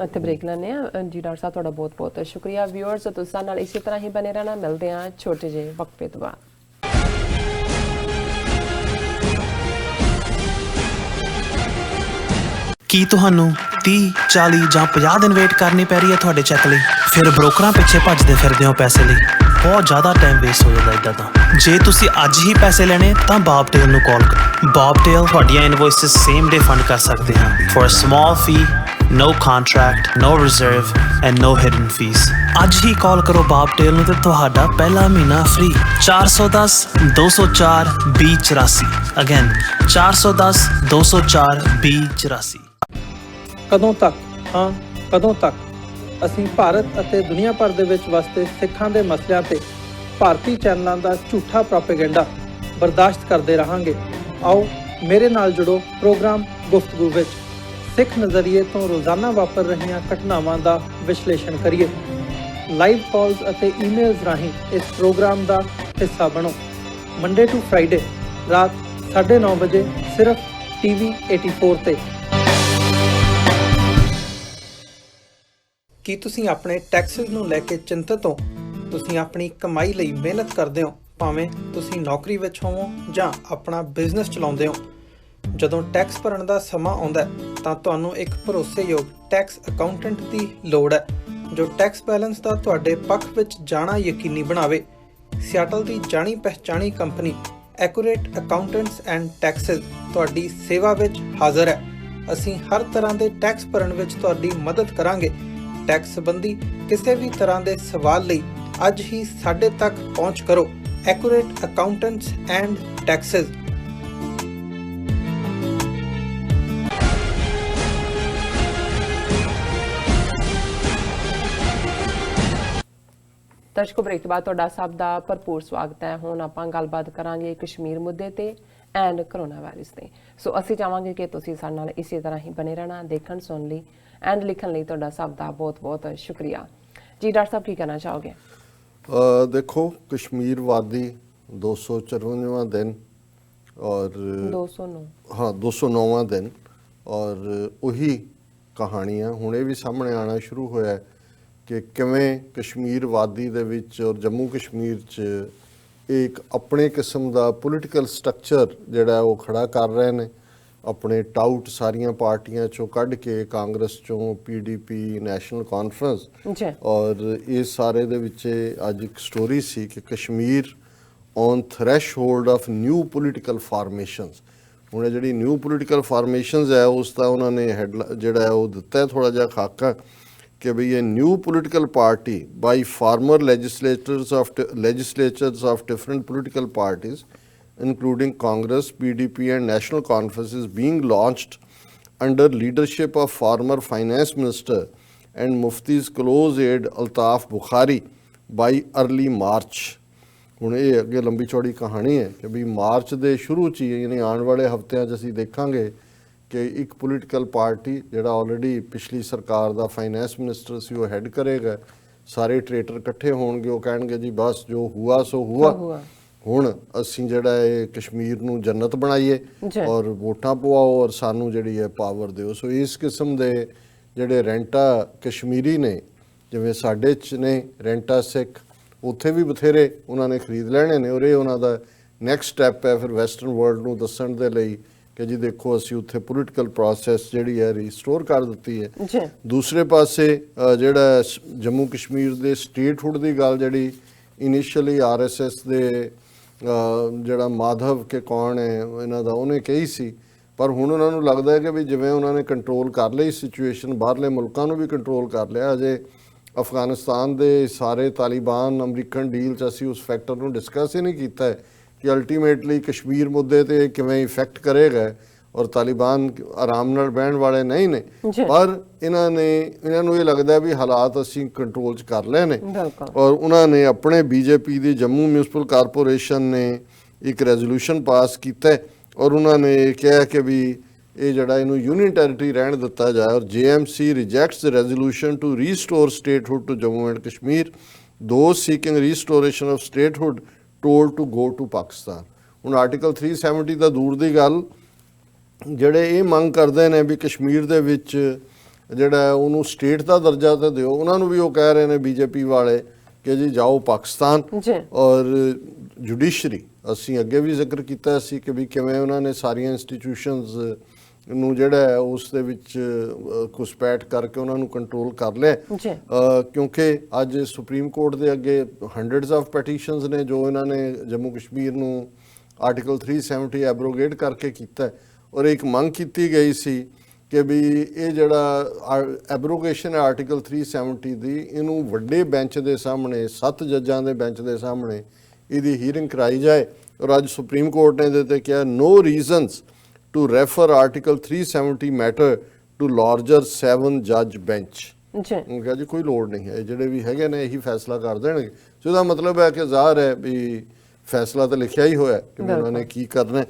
ਇੱਥੇ ਬ੍ਰੇਕ ਲੈਂਦੇ ਹਾਂ। ਜੀ ਡਾਕਟਰ ਸਾਹਿਬ ਤੁਹਾਡਾ ਬਹੁਤ ਬਹੁਤ ਸ਼ੁਕਰੀਆ। ਵਿਊਅਰਸ ਤੁਸੀਂ ਨਾਲ ਇਸੇ ਤਰ੍ਹਾਂ ਹੀ ਬਨੇ ਰਹਿਣਾ। ਮਿਲਦੇ ਹਾਂ ਛੋਟੇ ਜਿਹੇ ਵਕਫੇ ਤੋਂ ਬਾਅਦ। ਕੀ ਤੁਹਾਨੂੰ 30, 40 ਜਾਂ 50 ਦਿਨ ਵੇਟ ਕਰਨੀ ਪੈ ਰਹੀ ਹੈ ਤੁਹਾਡੇ ਚੈੱਕ ਲਈ? ਫਿਰ ਬ੍ਰੋਕਰਾਂ ਪਿੱਛੇ ਭੱਜਦੇ ਫਿਰਦੇ ਹੋ ਪੈਸੇ ਲਈ। ਬਹੁਤ ਜ਼ਿਆਦਾ ਟਾਈਮ ਵੇਸਟ ਹੋ ਜਾਂਦਾ ਇੱਦਾਂ ਤਾਂ। ਜੇ ਤੁਸੀਂ ਅੱਜ ਹੀ ਪੈਸੇ ਲੈਣੇ ਤਾਂ ਬੌਬਟੇਲ ਨੂੰ ਕਾਲ ਕਰੋ। ਬੌਬਟੇਲ ਤੁਹਾਡੀਆਂ ਇਨਵੋਇਸਿਸ ਸੇਮ ਡੇ ਫੰਡ ਕਰ ਸਕਦੇ ਹਾਂ for a small fee, no contract, no reserve and no hidden fees। ਅੱਜ ਹੀ ਕਾਲ ਕਰੋ ਬੌਬਟੇਲ ਨੂੰ ਤੇ ਤੁਹਾਡਾ ਪਹਿਲਾ ਮਹੀਨਾ ਫ੍ਰੀ। 410 204 2084। ਅਗੇਨ 410 204 2084। ਕਦੋਂ ਤੱਕ, ਹਾਂ ਕਦੋਂ ਤੱਕ ਅਸੀਂ ਭਾਰਤ ਅਤੇ ਦੁਨੀਆ ਭਰ ਦੇ ਵਿੱਚ ਵਸਦੇ ਸਿੱਖਾਂ ਦੇ ਮਸਲਿਆਂ ਤੇ ਭਾਰਤੀ ਚੈਨਲਾਂ ਦਾ ਝੂਠਾ ਪ੍ਰੋਪੇਗੈਂਡਾ ਬਰਦਾਸ਼ਤ ਕਰਦੇ ਰਹਾਂਗੇ? ਆਓ ਮੇਰੇ ਨਾਲ ਜੁੜੋ ਪ੍ਰੋਗਰਾਮ ਗੁਫ਼ਤਗੂ ਵਿੱਚ। ਸਿੱਖ ਨਜ਼ਰੀਏ ਤੋਂ ਰੋਜ਼ਾਨਾ ਵਾਪਰ ਰਹੀਆਂ ਘਟਨਾਵਾਂ ਦਾ ਵਿਸ਼ਲੇਸ਼ਣ ਕਰੀਏ। ਲਾਈਵ ਕਾਲਸ ਅਤੇ ਈਮੇਲਸ ਰਾਹੀਂ ਇਸ ਪ੍ਰੋਗਰਾਮ ਦਾ ਹਿੱਸਾ ਬਣੋ। ਮੰਡੇ ਟੂ ਫਰਾਈਡੇ ਰਾਤ 9:30 ਵਜੇ ਸਿਰਫ TV 84 ਤੇ। ਕੀ ਤੁਸੀਂ ਆਪਣੇ ਟੈਕਸਿਸ ਨੂੰ ਲੈ ਕੇ ਚਿੰਤਤ ਹੋ? ਤੁਸੀਂ ਆਪਣੀ ਕਮਾਈ ਲਈ ਮਿਹਨਤ ਕਰਦੇ ਹੋ, ਭਾਵੇਂ ਤੁਸੀਂ ਨੌਕਰੀ ਵਿੱਚ ਹੋਵੋ ਜਾਂ ਆਪਣਾ ਬਿਜ਼ਨਸ ਚਲਾਉਂਦੇ ਹੋ। ਜਦੋਂ ਟੈਕਸ ਭਰਨ ਦਾ ਸਮਾਂ ਆਉਂਦਾ ਤਾਂ ਤੁਹਾਨੂੰ ਇੱਕ ਭਰੋਸੇਯੋਗ ਟੈਕਸ ਅਕਾਊਂਟੈਂਟ ਦੀ ਲੋੜ ਹੈ ਜੋ ਟੈਕਸ ਬੈਲੈਂਸ ਦਾ ਤੁਹਾਡੇ ਪੱਖ ਵਿੱਚ ਜਾਣਾ ਯਕੀਨੀ ਬਣਾਵੇ। ਸਿਆਟਲ ਦੀ ਜਾਣੀ ਪਹਿਚਾਣੀ company Accurate Accountants and Taxes ਤੁਹਾਡੀ ਸੇਵਾ ਵਿੱਚ ਹਾਜ਼ਰ ਹੈ। ਅਸੀਂ ਹਰ ਤਰ੍ਹਾਂ ਦੇ ਟੈਕਸ ਭਰਨ ਵਿੱਚ ਤੁਹਾਡੀ ਮਦਦ ਕਰਾਂਗੇ। ਟੈਕਸ ਸੰਬੰਧੀ ਕਿਸੇ ਵੀ ਤਰ੍ਹਾਂ ਦੇ ਸਵਾਲ ਲਈ ਅੱਜ ਹੀ ਸਾਡੇ ਤੱਕ ਪਹੁੰਚ ਕਰੋ। Accurate Accountants and Taxes. ਦਰਸ਼ਕੋ, ਬ੍ਰੇਕ ਤੋਂ ਬਾਅਦ ਤੁਹਾਡਾ ਸਭ ਦਾ ਭਰਪੂਰ ਸਵਾਗਤ ਹੈ। ਹੁਣ ਆਪਾਂ ਗੱਲਬਾਤ ਕਰਾਂਗੇ ਕਸ਼ਮੀਰ ਮੁੱਦੇ ਤੇ ਐਂਡ ਕਰੋਨਾ ਵਾਇਰਸ ਤੇ। ਸੋ ਅਸੀਂ ਚਾਹਾਂਗੇ ਕਿ ਤੁਸੀਂ ਸਾਡੇ ਨਾਲ ਇਸੇ ਤਰ੍ਹਾਂ ਹੀ ਬਣੇ ਰਹਿਣਾ। ਦੇਖਣ ਸੁਣਨ ਲਈ ਐਂਡ ਲਿਖਣ ਲਈ ਤੁਹਾਡਾ ਸਭ ਦਾ ਬਹੁਤ ਸ਼ੁਕਰੀਆ ਜੀ। ਡਾਕਟਰ ਸਾਹਿਬ, ਕੀ ਕਹਿਣਾ ਚਾਹੋਗੇ? देखो, कश्मीर वादी 254वां दिन और 209 हाँ 209वां दिन और ਉਹੀ ਕਹਾਣੀਆਂ ਹੁਣ ਇਹ ਵੀ ਸਾਹਮਣੇ ਆਉਣਾ ਸ਼ੁਰੂ ਹੋਇਆ ਕਿ ਕਿਵੇਂ ਕਸ਼ਮੀਰ ਵਾਦੀ ਦੇ ਵਿੱਚ ਔਰ ਜੰਮੂ ਕਸ਼ਮੀਰ 'ਚ ਇੱਕ ਆਪਣੇ ਕਿਸਮ ਦਾ ਪੋਲੀਟੀਕਲ ਸਟਰਕਚਰ ਜਿਹੜਾ ਉਹ ਖੜਾ ਕਰ ਰਹੇ ਨੇ। ਆਪਣੇ ਟਾਊਟ ਸਾਰੀਆਂ ਪਾਰਟੀਆਂ 'ਚੋਂ ਕੱਢ ਕੇ, ਕਾਂਗਰਸ 'ਚੋਂ, PDP, ਨੈਸ਼ਨਲ ਕਾਨਫਰੰਸ, ਔਰ ਇਹ ਸਾਰੇ ਦੇ ਵਿੱਚ ਅੱਜ ਇੱਕ ਸਟੋਰੀ ਸੀ ਕਿ Kashmir on threshold of new political formations. ਹੁਣ ਇਹ ਜਿਹੜੀ ਨਿਊ ਪੋਲੀਟੀਕਲ ਫਾਰਮੇਸ਼ਨਸ ਹੈ ਉਸ ਦਾ ਉਹਨਾਂ ਨੇ ਜਿਹੜਾ ਹੈ ਉਹ ਦਿੱਤਾ ਥੋੜ੍ਹਾ ਜਿਹਾ ਖਾਕਾ ਕਿ ਬਈ ਇਹ new political party by former legislatures of different political parties including Congress, PDP and National Conference is being launched under leadership of former Finance Minister and Mufti's close aide Altaf Bukhari by early March। ਹੁਣ ਇਹ ਅੱਗੇ ਲੰਬੀ ਚੌੜੀ ਕਹਾਣੀ ਹੈ ਕਿ ਵੀ ਮਾਰਚ ਦੇ ਸ਼ੁਰੂ 'ਚ ਹੀ, ਯਾਨੀ ਆਉਣ ਵਾਲੇ ਹਫ਼ਤਿਆਂ 'ਚ ਅਸੀਂ ਦੇਖਾਂਗੇ ਕਿ ਇੱਕ ਪੋਲੀਟੀਕਲ ਪਾਰਟੀ ਜਿਹੜਾ ਆਲਰੇਡੀ ਪਿਛਲੀ ਸਰਕਾਰ ਦਾ ਫਾਈਨੈਂਸ ਮਿਨਿਸਟਰ ਸੀ ਉਹ ਹੈਡ ਕਰੇਗਾ। ਸਾਰੇ ਟਰੇਟਰ ਇਕੱਠੇ ਹੋਣਗੇ, ਉਹ ਕਹਿਣਗੇ ਜੀ ਬਸ ਜੋ ਹੁਆ ਸੋ ਹੁਆ, ਹੁਣ ਅਸੀਂ ਜਿਹੜਾ ਇਹ ਕਸ਼ਮੀਰ ਨੂੰ ਜੰਨਤ ਬਣਾਈਏ ਔਰ ਵੋਟਾਂ ਪਵਾਓ ਔਰ ਸਾਨੂੰ ਜਿਹੜੀ ਹੈ ਪਾਵਰ ਦਿਓ। ਸੋ ਇਸ ਕਿਸਮ ਦੇ ਜਿਹੜੇ ਰੈਂਟਾ ਕਸ਼ਮੀਰੀ ਨੇ, ਜਿਵੇਂ ਸਾਡੇ 'ਚ ਨੇ ਰੈਂਟਾ ਸਿੱਖ, ਉੱਥੇ ਵੀ ਬਥੇਰੇ ਉਹਨਾਂ ਨੇ ਖਰੀਦ ਲੈਣੇ ਨੇ ਔਰ ਇਹ ਉਹਨਾਂ ਦਾ ਨੈਕਸਟ ਸਟੈਪ ਹੈ ਫਿਰ ਵੈਸਟਰਨ ਵਰਲਡ ਨੂੰ ਦੱਸਣ ਦੇ ਲਈ ਕਿ ਜੀ ਦੇਖੋ ਅਸੀਂ ਉੱਥੇ ਪੋਲੀਟੀਕਲ ਪ੍ਰੋਸੈਸ ਜਿਹੜੀ ਹੈ ਰੀਸਟੋਰ ਕਰ ਦਿੱਤੀ ਹੈ। ਦੂਸਰੇ ਪਾਸੇ ਜਿਹੜਾ ਜੰਮੂ ਕਸ਼ਮੀਰ ਦੇ ਸਟੇਟਹੁੱਡ ਦੀ ਗੱਲ ਜਿਹੜੀ ਇਨੀਸ਼ੀਅਲੀ RSS ਦੇ ਜਿਹੜਾ ਮਾਧਵ ਕੇ ਕੌਣ ਹੈ ਇਹਨਾਂ ਦਾ, ਉਹਨੇ ਕਹੀ ਸੀ, ਪਰ ਹੁਣ ਉਹਨਾਂ ਨੂੰ ਲੱਗਦਾ ਹੈ ਕਿ ਵੀ ਜਿਵੇਂ ਉਹਨਾਂ ਨੇ ਕੰਟਰੋਲ ਕਰ ਲਈ ਸਿਚੁਏਸ਼ਨ, ਬਾਹਰਲੇ ਮੁਲਕਾਂ ਨੂੰ ਵੀ ਕੰਟਰੋਲ ਕਰ ਲਿਆ। ਅਜੇ ਅਫਗਾਨਿਸਤਾਨ ਦੇ ਸਾਰੇ ਤਾਲਿਬਾਨ ਅਮਰੀਕਨ ਡੀਲ 'ਚ ਅਸੀਂ ਉਸ ਫੈਕਟਰ ਨੂੰ ਡਿਸਕਸ ਹੀ ਨਹੀਂ ਕੀਤਾ ਹੈ ਕਿ ਅਲਟੀਮੇਟਲੀ ਕਸ਼ਮੀਰ ਮੁੱਦੇ 'ਤੇ ਕਿਵੇਂ ਇਫੈਕਟ ਕਰੇਗਾ ਔਰ ਤਾਲਿਬਾਨ ਆਰਾਮ ਨਾਲ ਬਹਿਣ ਵਾਲੇ ਨਹੀਂ ਨੇ। ਪਰ ਇਹਨਾਂ ਨੂੰ ਇਹ ਲੱਗਦਾ ਵੀ ਹਾਲਾਤ ਅਸੀਂ ਕੰਟਰੋਲ 'ਚ ਕਰ ਲਏ ਨੇ ਔਰ ਉਹਨਾਂ ਨੇ ਆਪਣੇ BJP ਦੀ ਜੰਮੂ ਮਿਊਨਿਸਪਲ ਕਾਰਪੋਰੇਸ਼ਨ ਨੇ ਇੱਕ ਰੈਜ਼ੋਲੂਸ਼ਨ ਪਾਸ ਕੀਤਾ ਔਰ ਉਹਨਾਂ ਨੇ ਕਿਹਾ ਕਿ ਵੀ ਇਹ ਜਿਹੜਾ ਇਹਨੂੰ ਯੂਨੀਅਨ ਟੈਰੀਟਰੀ ਰਹਿਣ ਦਿੱਤਾ ਜਾਏ ਔਰ JMC rejects the resolution to restore statehood to Jammu and Kashmir, those seeking restoration of statehood told to go to Pakistan. ਹੁਣ ਆਰਟੀਕਲ 370 ਦਾ ਦੂਰ ਦੀ ਗੱਲ, ਜਿਹੜੇ ਇਹ ਮੰਗ ਕਰਦੇ ਨੇ ਵੀ ਕਸ਼ਮੀਰ ਦੇ ਵਿੱਚ ਜਿਹੜਾ ਉਹਨੂੰ ਸਟੇਟ ਦਾ ਦਰਜਾ ਤਾਂ ਦਿਓ, ਉਹਨਾਂ ਨੂੰ ਵੀ ਉਹ ਕਹਿ ਰਹੇ ਨੇ BJP ਵਾਲੇ ਕਿ ਜੀ ਜਾਓ ਪਾਕਿਸਤਾਨ। ਔਰ ਜੁਡੀਸ਼ਰੀ, ਅਸੀਂ ਅੱਗੇ ਵੀ ਜ਼ਿਕਰ ਕੀਤਾ ਸੀ ਕਿ ਵੀ ਕਿਵੇਂ ਉਹਨਾਂ ਨੇ ਸਾਰੀਆਂ ਇੰਸਟੀਟਿਊਸ਼ਨਸ ਨੂੰ ਜਿਹੜਾ ਹੈ ਉਸ ਦੇ ਵਿੱਚ ਘੁਸਪੈਠ ਕਰਕੇ ਉਹਨਾਂ ਨੂੰ ਕੰਟਰੋਲ ਕਰ ਲਿਆ ਕਿਉਂਕਿ ਅੱਜ ਸੁਪਰੀਮ ਕੋਰਟ ਦੇ ਅੱਗੇ ਹੰਡਰਡਸ ਆਫ ਪੈਟੀਸ਼ਨਸ ਨੇ ਜੋ ਇਹਨਾਂ ਨੇ ਜੰਮੂ ਕਸ਼ਮੀਰ ਨੂੰ ਆਰਟੀਕਲ 370 ਐਬਰੋਗੇਟ ਕਰਕੇ ਕੀਤਾ ਔਰ ਇੱਕ ਮੰਗ ਕੀਤੀ ਗਈ ਸੀ ਕਿ ਵੀ ਇਹ ਜਿਹੜਾ ਐਬਰੋਗੇਸ਼ਨ ਹੈ ਆਰਟੀਕਲ 370 ਦੀ, ਇਹਨੂੰ ਵੱਡੇ ਬੈਂਚ ਦੇ ਸਾਹਮਣੇ 7 ਜੱਜਾਂ ਦੇ ਬੈਂਚ ਦੇ ਸਾਹਮਣੇ ਇਹਦੀ ਹੀਅਰਿੰਗ ਕਰਾਈ ਜਾਏ ਔਰ ਅੱਜ ਸੁਪਰੀਮ ਕੋਰਟ ਨੇ ਇਹਦੇ ਤੇ ਕਿਹਾ no reasons to refer article 370 matter to larger 7 ਜੱਜ ਬੈਂਚ। ਉਹ ਕਿਹਾ ਜੀ ਕੋਈ ਲੋੜ ਨਹੀਂ ਹੈ, ਜਿਹੜੇ ਵੀ ਹੈਗੇ ਨੇ ਇਹੀ ਫੈਸਲਾ ਕਰ ਦੇਣਗੇ। ਸੋ ਇਹਦਾ ਮਤਲਬ ਹੈ ਕਿ ਜ਼ਾਹਰ ਹੈ ਵੀ ਫੈਸਲਾ ਤਾਂ ਲਿਖਿਆ ਹੀ ਹੋਇਆ ਕਿ ਉਹਨਾਂ ਨੇ ਕੀ ਕਰਨਾ।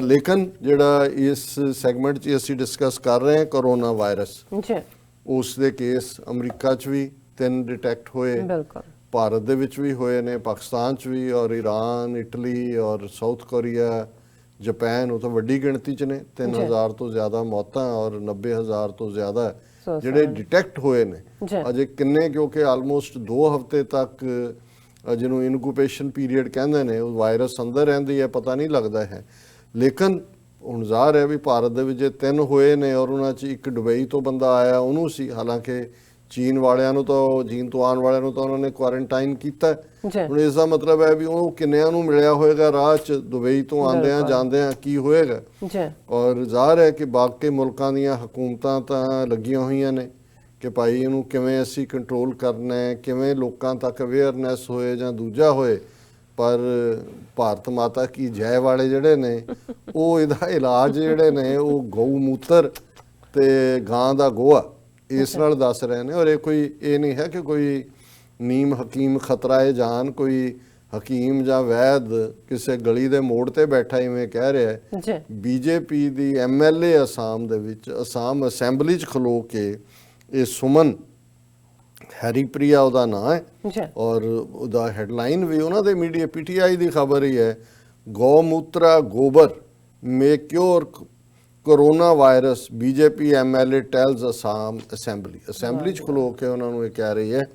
ਲੇਕਿਨ ਜਿਹੜਾ ਇਸ ਸੈਗਮੈਂਟ 'ਚ ਅਸੀਂ ਡਿਸਕਸ ਕਰ ਰਹੇ ਹਾਂ ਕਰੋਨਾ ਵਾਇਰਸ, ਉਸ ਦੇ ਕੇਸ ਅਮਰੀਕਾ 'ਚ ਵੀ 3 ਡਿਟੈਕਟ ਹੋਏ, ਭਾਰਤ ਦੇ ਵਿੱਚ ਵੀ ਹੋਏ ਨੇ, ਪਾਕਿਸਤਾਨ 'ਚ ਵੀ ਔਰ ਈਰਾਨ, ਇਟਲੀ ਔਰ ਸਾਊਥ ਕੋਰੀਆ, ਜਾਪਾਨ, ਉਹ ਤਾਂ ਵੱਡੀ ਗਿਣਤੀ 'ਚ ਨੇ। 3000 ਤੋਂ ਜ਼ਿਆਦਾ ਮੌਤਾਂ ਔਰ 90000 ਤੋਂ ਜ਼ਿਆਦਾ ਜਿਹੜੇ ਡਿਟੈਕਟ ਹੋਏ ਨੇ। ਅਜੇ ਕਿੰਨੇ, ਕਿਉਂਕਿ ਆਲਮੋਸਟ 2 ਹਫ਼ਤੇ ਤੱਕ ਜਿਹਨੂੰ ਇਨਕੂਬੇਸ਼ਨ ਪੀਰੀਅਡ ਕਹਿੰਦੇ ਨੇ, ਉਹ ਵਾਇਰਸ ਅੰਦਰ ਰਹਿੰਦੀ ਹੈ, ਪਤਾ ਨਹੀਂ ਲੱਗਦਾ ਹੈ। ਲੇਕਿਨ ਹੁਣ ਜ਼ਾਹਰ ਹੈ ਵੀ ਭਾਰਤ ਦੇ ਵਿੱਚ 3 ਹੋਏ ਨੇ ਔਰ ਉਹਨਾਂ 'ਚ ਇੱਕ ਦੁਬਈ ਤੋਂ ਬੰਦਾ ਆਇਆ, ਉਹਨੂੰ ਸੀ। ਹਾਲਾਂਕਿ ਚੀਨ ਵਾਲਿਆਂ ਨੂੰ ਤਾਂ, ਚੀਨ ਤੋਂ ਆਉਣ ਵਾਲਿਆਂ ਨੂੰ ਤਾਂ ਉਹਨਾਂ ਨੇ ਕੁਆਰੰਟਾਈਨ ਕੀਤਾ। ਹੁਣ ਇਸ ਦਾ ਮਤਲਬ ਹੈ ਵੀ ਉਹ ਕਿੰਨਿਆਂ ਨੂੰ ਮਿਲਿਆ ਹੋਏਗਾ ਰਾਹ 'ਚ, ਦੁਬਈ ਤੋਂ ਆਉਂਦਿਆਂ ਜਾਂਦਿਆਂ ਕੀ ਹੋਏਗਾ। ਔਰ ਜ਼ਾਹਰ ਹੈ ਕਿ ਬਾਕੀ ਮੁਲਕਾਂ ਦੀਆਂ ਹਕੂਮਤਾਂ ਤਾਂ ਲੱਗੀਆਂ ਹੋਈਆਂ ਨੇ ਕਿ ਭਾਈ ਇਹਨੂੰ ਕਿਵੇਂ ਅਸੀਂ ਕੰਟਰੋਲ ਕਰਨਾ ਹੈ, ਕਿਵੇਂ ਲੋਕਾਂ ਤੱਕ ਅਵੇਅਰਨੈਸ ਹੋਏ ਜਾਂ ਦੂਜਾ ਹੋਏ। ਪਰ ਭਾਰਤ ਮਾਤਾ ਕੀ ਜੈ ਵਾਲੇ ਜਿਹੜੇ ਨੇ ਉਹ ਇਹਦਾ ਇਲਾਜ ਜਿਹੜੇ ਨੇ ਉਹ ਗਊ ਮੂਤਰ ਤੇ ਗਾਂ ਦਾ ਗੋਹਾ ਇਸ ਨਾਲ ਦੱਸ ਰਹੇ ਨੇ। ਔਰ ਇਹ ਨਹੀਂ ਹੈ ਕਿ ਕੋਈ ਨੀਮ ਹਕੀਮ ਖਤਰਾਏ ਜਾਨ, ਕੋਈ ਹਕੀਮ ਜਾਂ ਵੈਦ ਕਿਸੇ ਗਲੀ ਦੇ ਮੋੜ ਤੇ ਬੈਠਾ ਇਵੇਂ ਕਹਿ ਰਿਹਾ ਹੈ। ਬੀਜੇਪੀ ਦੀ MLA ਅਸਾਮ ਦੇ ਵਿੱਚ ਅਸਾਮ ਅਸੈਂਬਲੀ 'ਚ ਖਲੋ ਕੇ ਇਹ ਸੁਮਨ ਹੈਰੀਪ੍ਰਿਆ ਉਹਦਾ ਨਾਂ ਹੈ ਔਰ ਉਹਦਾ ਹੈਡਲਾਈਨ ਵੀ ਉਹਨਾਂ ਦੇ ਮੀਡੀਆ PTI ਦੀ ਖਬਰ ਹੀ ਹੈ, gau mutra gobar may cure corona virus BJP MLA tells Assam assembly 'ਚ ਖਲੋ ਕੇ ਉਹਨਾਂ ਨੂੰ ਇਹ ਕਹਿ ਰਹੀ ਹੈ,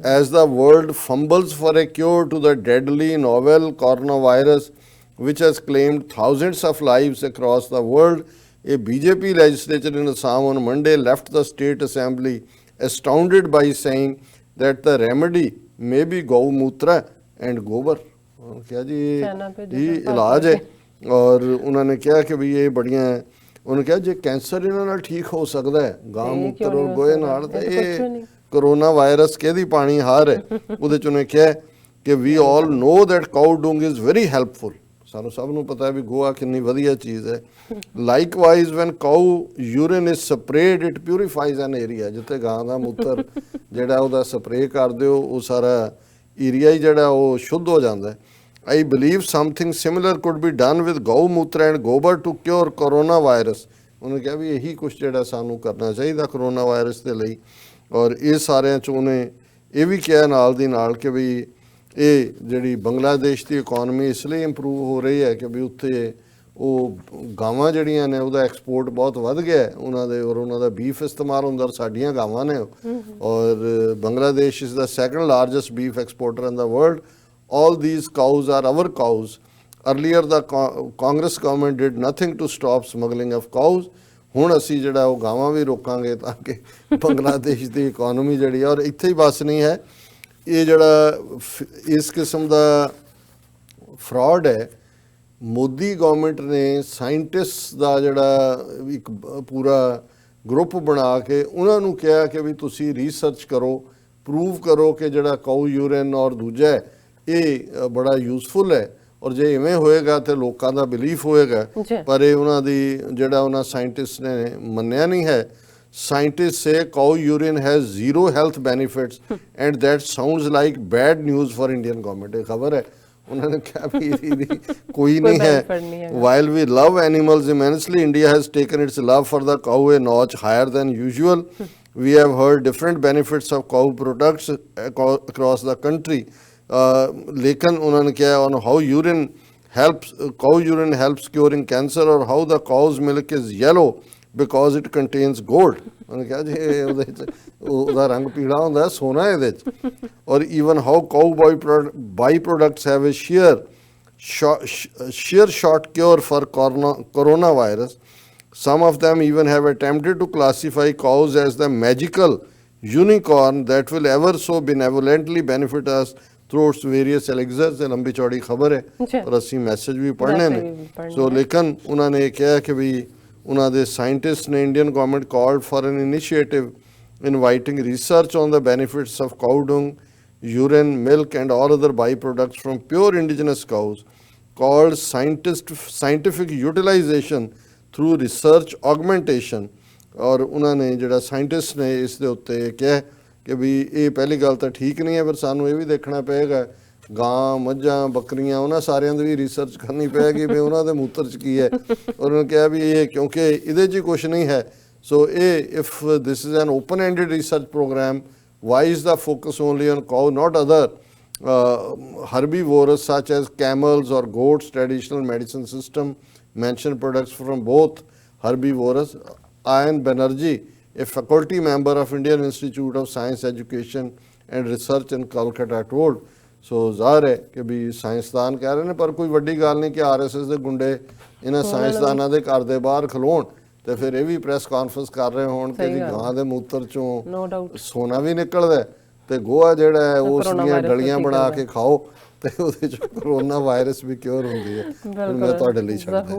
as the world fumbles for a cure to the deadly novel coronavirus which has claimed thousands of lives across the world, a BJP legislature in Assam on Monday left the state assembly astounded by saying that the remedy may be gau mutra and gobar। क्या जी ये इलाज है। और उन्होंने कहा कि भी ये बढ़िया है। उन्होंने कहा जे कैंसर इन्हां नाल ठीक हो सकता है गां मूत्र और गोहे नाल, ते ये कोरोना वायरस केदी पानी हार है। ਉਹਦੇ ਚ ਉਹਨੇ ਕਿਹਾ ਕਿ we all know that cow dung is very helpful। ਸਾਨੂੰ ਸਭ ਨੂੰ ਪਤਾ ਹੈ ਵੀ ਗੋਹਾ ਕਿੰਨੀ ਵਧੀਆ ਚੀਜ਼ ਹੈ। Likewise when cow urine is spread it purifies an area. ਜਿੱਥੇ ਗਾਂ ਦਾ ਮੂਤਰ ਜਿਹੜਾ ਉਹਦਾ ਸਪਰੇਅ ਕਰ ਦਿਓ ਉਹ ਸਾਰਾ ਏਰੀਆ ਹੀ ਜਿਹੜਾ ਉਹ ਸ਼ੁੱਧ ਹੋ ਜਾਂਦਾ ਹੈ। I believe something similar could be done with ਗਊ ਮੂਤਰ ਐਂਡ ਗੋਬਰ to cure corona virus। ਉਹਨੇ ਕਿਹਾ ਵੀ ਇਹੀ ਕੁਛ ਜਿਹੜਾ ਸਾਨੂੰ ਕਰਨਾ ਚਾਹੀਦਾ ਕਰੋਨਾ ਵਾਇਰਸ ਦੇ ਲਈ। ਔਰ ਇਹ ਸਾਰਿਆਂ 'ਚ ਉਹਨੇ ਇਹ ਵੀ ਕਿਹਾ ਨਾਲ ਦੀ ਨਾਲ ਕਿ ਵੀ ਇਹ ਜਿਹੜੀ ਬੰਗਲਾਦੇਸ਼ ਦੀ ਇਕੋਨਮੀ ਇਸ ਲਈ ਇੰਪਰੂਵ ਹੋ ਰਹੀ ਹੈ ਕਿ ਵੀ ਉੱਥੇ ਉਹ ਗਾਵਾਂ ਜਿਹੜੀਆਂ ਨੇ ਉਹਦਾ ਐਕਸਪੋਰਟ ਬਹੁਤ ਵੱਧ ਗਿਆ ਉਹਨਾਂ ਦੇ, ਔਰ ਉਹਨਾਂ ਦਾ ਬੀਫ ਇਸਤੇਮਾਲ ਹੁੰਦਾ, ਸਾਡੀਆਂ ਗਾਵਾਂ ਨੇ। ਔਰ Bangladesh is the second largest beef exporter in the world. All these cows are our cows. Earlier the Congress government did nothing to stop smuggling of cows. ਹੁਣ ਅਸੀਂ ਜਿਹੜਾ ਉਹ ਗਾਵਾਂ ਵੀ ਰੋਕਾਂਗੇ ਤਾਂ ਕਿ ਬੰਗਲਾਦੇਸ਼ ਦੀ ਇਕੋਨਮੀ ਜਿਹੜੀ ਔਰ ਇੱਥੇ ਹੀ ਬਸ ਨਹੀਂ ਹੈ। ਇਹ ਜਿਹੜਾ ਇਸ ਕਿਸਮ ਦਾ ਫਰਾਡ ਹੈ, ਮੋਦੀ ਗਵਰਨਮੈਂਟ ਨੇ ਸਾਇੰਟਿਸਟ ਦਾ ਜਿਹੜਾ ਇੱਕ ਪੂਰਾ ਗਰੁੱਪ ਬਣਾ ਕੇ ਉਹਨਾਂ ਨੂੰ ਕਿਹਾ ਕਿ ਵੀ ਤੁਸੀਂ ਰਿਸਰਚ ਕਰੋ, ਪ੍ਰੂਵ ਕਰੋ ਕਿ ਜਿਹੜਾ ਕਾਊ ਯੂਰਿਨ ਔਰ ਦੂਜਾ ਇਹ ਬੜਾ ਯੂਜ਼ਫੁਲ ਹੈ। ਔਰ ਜੇ ਇਵੇਂ ਹੋਏਗਾ ਤੇ ਲੋਕਾਂ ਦਾ ਬਿਲੀਫ ਹੋਏਗਾ। ਪਰ ਇਹ ਉਹਨਾਂ ਦੀ ਜਿਹੜਾ ਉਹਨਾਂ ਸਾਇੰਟਿਸਟ ਨੇ ਮੰਨਿਆ ਨਹੀਂ ਹੈ। Scientist say ਕਾਊ urine has zero health benefits and that sounds like bad news for Indian government. ਇਹ ਖਬਰ ਹੈ ਉਹਨਾਂ ਨੇ ਕਿਹਾ ਵੀ ਇਹਦੀ ਕੋਈ ਨਹੀਂ ਹੈ। While we love animals immensely, India has taken its love for the cow a notch higher than usual. We have heard different benefits of cow products across the country. लेकिन उन्होंने क्या on how urine helps, cow urine helps curing cancer, or how the cow's milk is yellow because it contains gold। उन्होंने कहा जी ਉਹਦੇ ਚ ਉਹਦਾ ਰੰਗ ਪੀਲਾ ਹੁੰਦਾ, ਸੋਨਾ ਇਹਦੇ ਚ। और even how cow byproducts have a sheer shot cure for coronavirus। Some of them even have attempted to classify cows as the magical unicorn that will ever so benevolently benefit us through its various elixirs। ਇਹ ਲੰਬੀ ਚੌੜੀ ਖਬਰ ਹੈ ਪਰ ਅਸੀਂ ਮੈਸੇਜ ਵੀ ਪੜ੍ਹਨੇ ਨੇ। ਸੋ ਲੇਕਿਨ ਉਹਨਾਂ ਨੇ ਕਿਹਾ ਕਿ ਵੀ ਉਹਨਾਂ ਦੇ ਸਾਇੰਟਿਸਟ ਨੇ Indian government called for N initiative inviting research on the benefits of ਕਾਊ dung, urine, milk and all other byproducts from pure indigenous cows, called scientific utilization through research augmentation। ਔਰ ਉਹਨਾਂ ਨੇ ਜਿਹੜਾ ਸਾਇੰਟਿਸਟ ਨੇ ਇਸ ਦੇ ਉੱਤੇ ਕਿਹਾ ਕਿ ਵੀ ਇਹ ਪਹਿਲੀ ਗੱਲ ਤਾਂ ਠੀਕ ਨਹੀਂ ਹੈ, ਪਰ ਸਾਨੂੰ ਇਹ ਵੀ ਦੇਖਣਾ ਪਏਗਾ ਗਾਂ ਮੱਝਾਂ ਬੱਕਰੀਆਂ ਉਹਨਾਂ ਸਾਰਿਆਂ ਦੀ ਵੀ ਰਿਸਰਚ ਕਰਨੀ ਪਏਗੀ ਵੀ ਉਹਨਾਂ ਦੇ ਮੂਤਰ 'ਚ ਕੀ ਹੈ। ਉਹਨਾਂ ਨੇ ਕਿਹਾ ਵੀ ਇਹ ਕਿਉਂਕਿ ਇਹਦੇ 'ਚ ਕੁਛ ਨਹੀਂ ਹੈ। ਸੋ ਇਹ if this is an open ended research programme, why is the focus only on cow, not other herbivores such as camels or goats? Traditional medicine system mention products from both herbivores। Ayan Banerjee, a faculty member of Indian Institute of Science Education and Research in Calcutta, told। ਸੋ ਜ਼ਾਹਰ ਹੈ ਕਿ ਵੀ ਸਾਇੰਸਦਾਨ ਕਹਿ ਰਹੇ ਨੇ, ਪਰ ਕੋਈ ਵੱਡੀ ਗੱਲ ਨਹੀਂ ਕਿ RSS ਦੇ ਗੁੰਡੇ ਇਹਨਾਂ ਸਾਇੰਸਦਾਨਾਂ ਦੇ ਘਰ ਦੇ ਬਾਹਰ ਖਲੋਣ ਤੇ ਫਿਰ ਇਹ ਵੀ ਪ੍ਰੈਸ ਕਾਨਫਰੰਸ ਕਰ ਰਹੇ ਹੋਣ ਕਿ ਜੀ ਗਾਂ ਦੇ ਮੂਤਰ ਚੋਂ ਸੋਨਾ ਵੀ ਨਿਕਲਦਾ ਤੇ ਗੋਹਾ ਜਿਹੜਾ ਹੈ ਉਸ ਦੀਆਂ ਡਲੀਆਂ ਬਣਾ ਕੇ ਖਾਓ ਤੇ ਉਹਦੇ ਚ ਕਰੋਨਾ ਵਾਇਰਸ ਵੀ ਕਿਉਰ ਹੁੰਦੀ ਹੈ। ਮੈਂ ਤੁਹਾਡੇ ਲਈ ਛੱਡ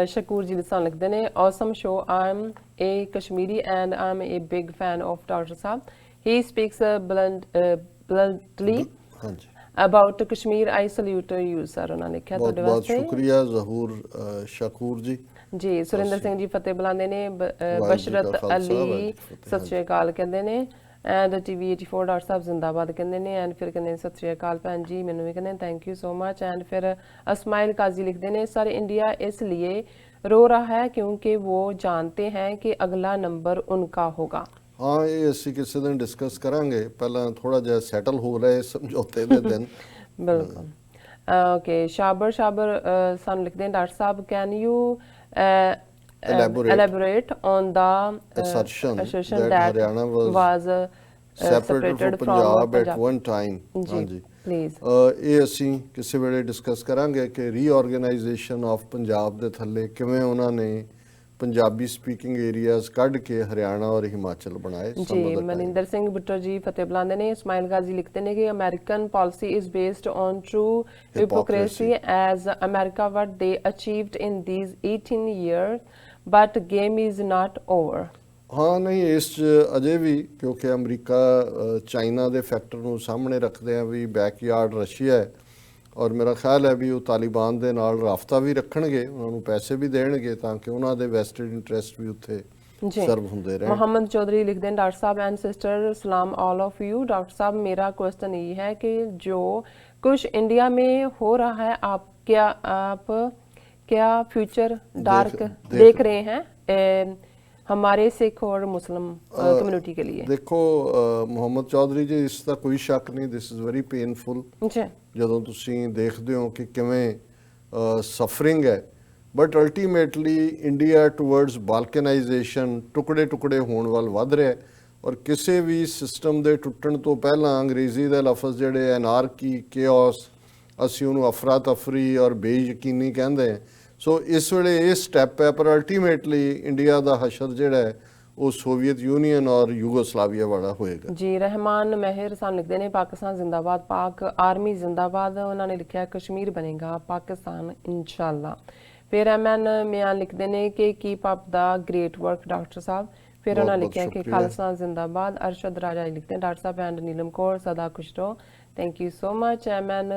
ਸ਼ਕੂਰ ਜੀ ਸਾਨੂੰ ਲਿਖਦੇ ਨੇ awesome show I'm a Kashmiri and I'm a big fan of Dr. Saab he speaks bluntly ਹਾਂਜੀ about Kashmir I salute you sir ਉਹਨਾਂ ਨੇ ਲਿਖਿਆ ਬਹੁਤ ਤੁਹਾਡੇ ਬਹੁਤ ਵਾਸਤੇ ਸ਼ੁਕਰੀਆ ਜ਼ਹੂਰ ਸ਼ਕੂਰ ਜੀ ਜੀ ਸੁਰਿੰਦਰ ਸਿੰਘ ਜੀ ਫਤਿਹ ਬੁਲਾਉਂਦੇ ਨੇ ਵਾਹਿਗੁਰੂ ਬਸ਼ਰਤ ਜੀ ਕਾ ਖਾਲਸਾ, ਅਲੀ ਵਾਹਿਗੁਰੂ ਜੀ ਕੀ ਫਤਿਹ। ਸਤਿ ਸ਼੍ਰੀ ਅਕਾਲ ਕਹਿੰਦੇ ਨੇ ਐਂਡ TV 84 ਡਾਕਟਰ ਸਾਹਿਬ ਜ਼ਿੰਦਾਬਾਦ ਕਹਿੰਦੇ ਨੇ ਐਂਡ ਫਿਰ ਕਹਿੰਦੇ ਨੇ ਸਤਿ ਸ਼੍ਰੀ ਅਕਾਲ ਭੈਣ ਜੀ ਮੈਨੂੰ ਵੀ ਕਹਿੰਦੇ thank you so much and ਫਿਰ ਅਸਮਾइल काजी लिखते हैं सर इंडिया इसलिए रो रहा है क्योंकि वो जानते हैं कि अगला नंबर उनका होगा ਹਾਂ ਇਹ ਅਸੀਂ ਕਿਸੇ ਦਿਨ ਡਿਸਕਸ ਕਰਾਂਗੇ ਪਹਿਲਾਂ ਥੋੜਾ ਜਿਹਾ ਸੈਟਲ ਹੋ ਰਹੇ ਸਮਝੌਤੇ ਦੇ ਦਿਨ बिल्कुल ओके शाबर ਸਾਨੂੰ ਲਿਖਦੇ ਨੇ doctor Sahib can you elaborate on the assertion assertion that Haryana was separated from Punjab at one time ਹਾਂਜੀ ਪਲੀਜ਼ ਇਹ ਅਸੀਂ ਕਿਸੇ ਵੇਲੇ ਡਿਸਕਸ ਕਰਾਂਗੇ ਕਿ ਰੀਆਰਗੇਨਾਈਜੇਸ਼ਨ ਆਫ ਪੰਜਾਬ ਦੇ ਥੱਲੇ ਕਿਵੇਂ ਉਹਨਾਂ ਨੇ ਪੰਜਾਬੀ ਸਪੀਕਿੰਗ ਏਰੀਆਜ਼ ਕੱਢ ਕੇ ਹਰਿਆਣਾ ਔਰ ਹਿਮਾਚਲ ਬਣਾਏ ਜੀ ਮਨਿੰਦਰ ਸਿੰਘ ਬੁੱਟਰ ਜੀ ਫਤਿਹ ਬੁਲਾਉਂਦੇ ਨੇ ਇਸਮਾइल गाजी ਲਿਖਦੇ ਨੇ ਕਿ American policy is based on true hypocrisy as America what they achieved in these 18 years but game is not over ਹਾਂ ਨਹੀਂ ਇਸ 'ਚ ਅਜੇ ਵੀ ਕਿਉਂਕਿ ਅਮਰੀਕਾ ਚਾਈਨਾ ਦੇ ਫੈਕਟਰ ਨੂੰ ਸਾਹਮਣੇ ਰੱਖਦੇ ਆ ਵੀ ਬੈਕਯਾਰਡ ਰਸ਼ੀਆ ਹੈ ਔਰ ਮੇਰਾ ਖਿਆਲ ਹੈ ਵੀ ਉਹ ਤਾਲਿਬਾਨ ਦੇ ਨਾਲ ਰਾਬਤਾ ਵੀ ਰੱਖਣਗੇ ਉਹਨਾਂ ਨੂੰ ਪੈਸੇ ਵੀ ਦੇਣਗੇ ਤਾਂ ਕਿ ਉਹਨਾਂ ਦੇ ਵੈਸਟਡ ਇੰਟਰਸਟ ਵੀ ਉੱਥੇ ਸਰਵ ਹੁੰਦੇ ਰਹੇ मोहम्मद चौधरी लिखते हैं डॉक्टर साहब एंड सिस्टर सलाम ऑल ऑफ यू डॉक्टर साहब मेरा क्वेश्चन ये है कि जो कुछ इंडिया में हो रहा है आप क्या फ्यूचर डार्क देख रहे हैं हमारे सिख और मुस्लिम कम्युनिटी के लिए ਦੇਖੋ ਮੁਹੰਮਦ ਚੌਧਰੀ ਜੀ ਇਸ ਦਾ ਕੋਈ ਸ਼ੱਕ ਨਹੀਂ ਦਿਸ ਇਜ਼ ਵੈਰੀ ਪੇਨਫੁਲ जी ਜਦੋਂ ਤੁਸੀਂ ਦੇਖਦੇ ਹੋ ਕਿ ਕਿਵੇਂ ਸਫਰਿੰਗ ਹੈ ਬਟ ਅਲਟੀਮੇਟਲੀ ਇੰਡੀਆ ਟੁਵਰਡਸ ਬਾਲਕਨਾਈਜੇਸ਼ਨ ਟੁਕੜੇ ਟੁਕੜੇ ਹੋਣ ਵੱਲ ਵੱਧ ਰਿਹਾ ਹੈ ਔਰ ਕਿਸੇ ਵੀ ਸਿਸਟਮ ਦੇ ਟੁੱਟਣ ਤੋਂ ਪਹਿਲਾਂ ਅੰਗਰੇਜ਼ੀ ਦੇ ਲਫ਼ਜ਼ ਜਿਹੜੇ ਐਨਾਰਕੀ ਕੇਓਸ ਅਸੀਂ ਉਹਨੂੰ ਅਫਰਾ ਤਫਰੀ ਔਰ ਬੇਯਕੀਨੀ ਕਹਿੰਦੇ ਹਾਂ ਸੋ ਇਸ ਵੇਲੇ ਇਹ ਸਟੈਪ ਹੈ ਪਰ ਅਲਟੀਮੇਟਲੀ ਇੰਡੀਆ ਦਾ ਹਸ਼ਰ ਜਿਹੜਾ ਹੈ ਉਹ ਸੋਵੀਅਤ ਯੂਨੀਅਨ ਔਰ ਯੂਗੋਸਲਾਵੀਆ ਵਾਲਾ ਹੋਏਗਾ ਜੀ ਰਹਿਮਾਨ ਮਹਿਰ ਸਾਨੂੰ ਲਿਖਦੇ ਨੇ ਪਾਕਿਸਤਾਨ ਜ਼ਿੰਦਾਬਾਦ ਪਾਕ ਆਰਮੀ ਜ਼ਿੰਦਾਬਾਦ ਉਹਨਾਂ ਨੇ ਲਿਖਿਆ ਕਸ਼ਮੀਰ ਬਣੇਗਾ ਪਾਕਿਸਤਾਨ ਇਨਸ਼ਾਅੱਲਾ ਫਿਰ ਐਮਐਨ ਮਿਆਂ ਲਿਖਦੇ ਨੇ ਕਿ ਕੀਪ ਅਪ ਦਾ ਗ੍ਰੇਟ ਵਰਕ ਡਾਕਟਰ ਸਾਹਿਬ ਫਿਰ ਉਹਨਾਂ ਲਿਖਿਆ ਕਿ ਖਾਲਸਾ ਜ਼ਿੰਦਾਬਾਦ ਅਰਸ਼ਦ ਰਾਜਾ ਲਿਖਦੇ ਨੇ ਡਾਕਟਰ ਸਾਹਿਬ ਐਂਡ ਨੀਲਮ ਕੌਰ ਸਦਾ ਖੁਸ਼ ਰਹੋ thank you so much MN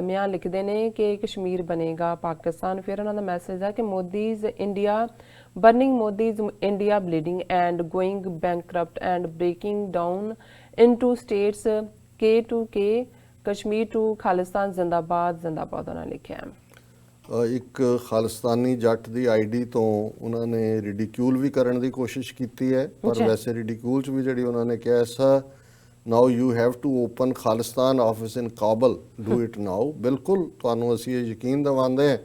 Mian ਲਿਖਦੇ ਨੇ ਕਿ ਕਸ਼ਮੀਰ ਬਣੇਗਾ ਪਾਕਿਸਤਾਨ ਫਿਰ ਉਹਨਾਂ ਦਾ ਮੈਸੇਜ ਹੈ ਕਿ Modi's India burning Modi's India bleeding and going bankrupt and breaking down into states K to K Kashmir to Khalistan Zindabad ਉਹਨਾਂ ਲਿਖਿਆ ਇੱਕ ਖਾਲਿਸਤਾਨੀ ਜੱਟ ਦੀ ਆਈਡੀ ਤੋਂ ਉਹਨਾਂ ਨੇ ਰਿਡੀਕਿਊਲ ਵੀ ਕਰਨ ਦੀ ਕੋਸ਼ਿਸ਼ ਕੀਤੀ ਹੈ ਪਰ ਵੈਸੇ ਰਿਡੀਕਿਊਲ ਚ ਵੀ ਜਿਹੜੀ ਉਹਨਾਂ ਨੇ ਕਿਹਾ sir now you have to open Khalistan office in Kabul do it ਨਾਓ ਬਿਲਕੁਲ ਤੁਹਾਨੂੰ ਅਸੀਂ ਇਹ ਯਕੀਨ ਦਿਵਾਉਂਦੇ ਹਾਂ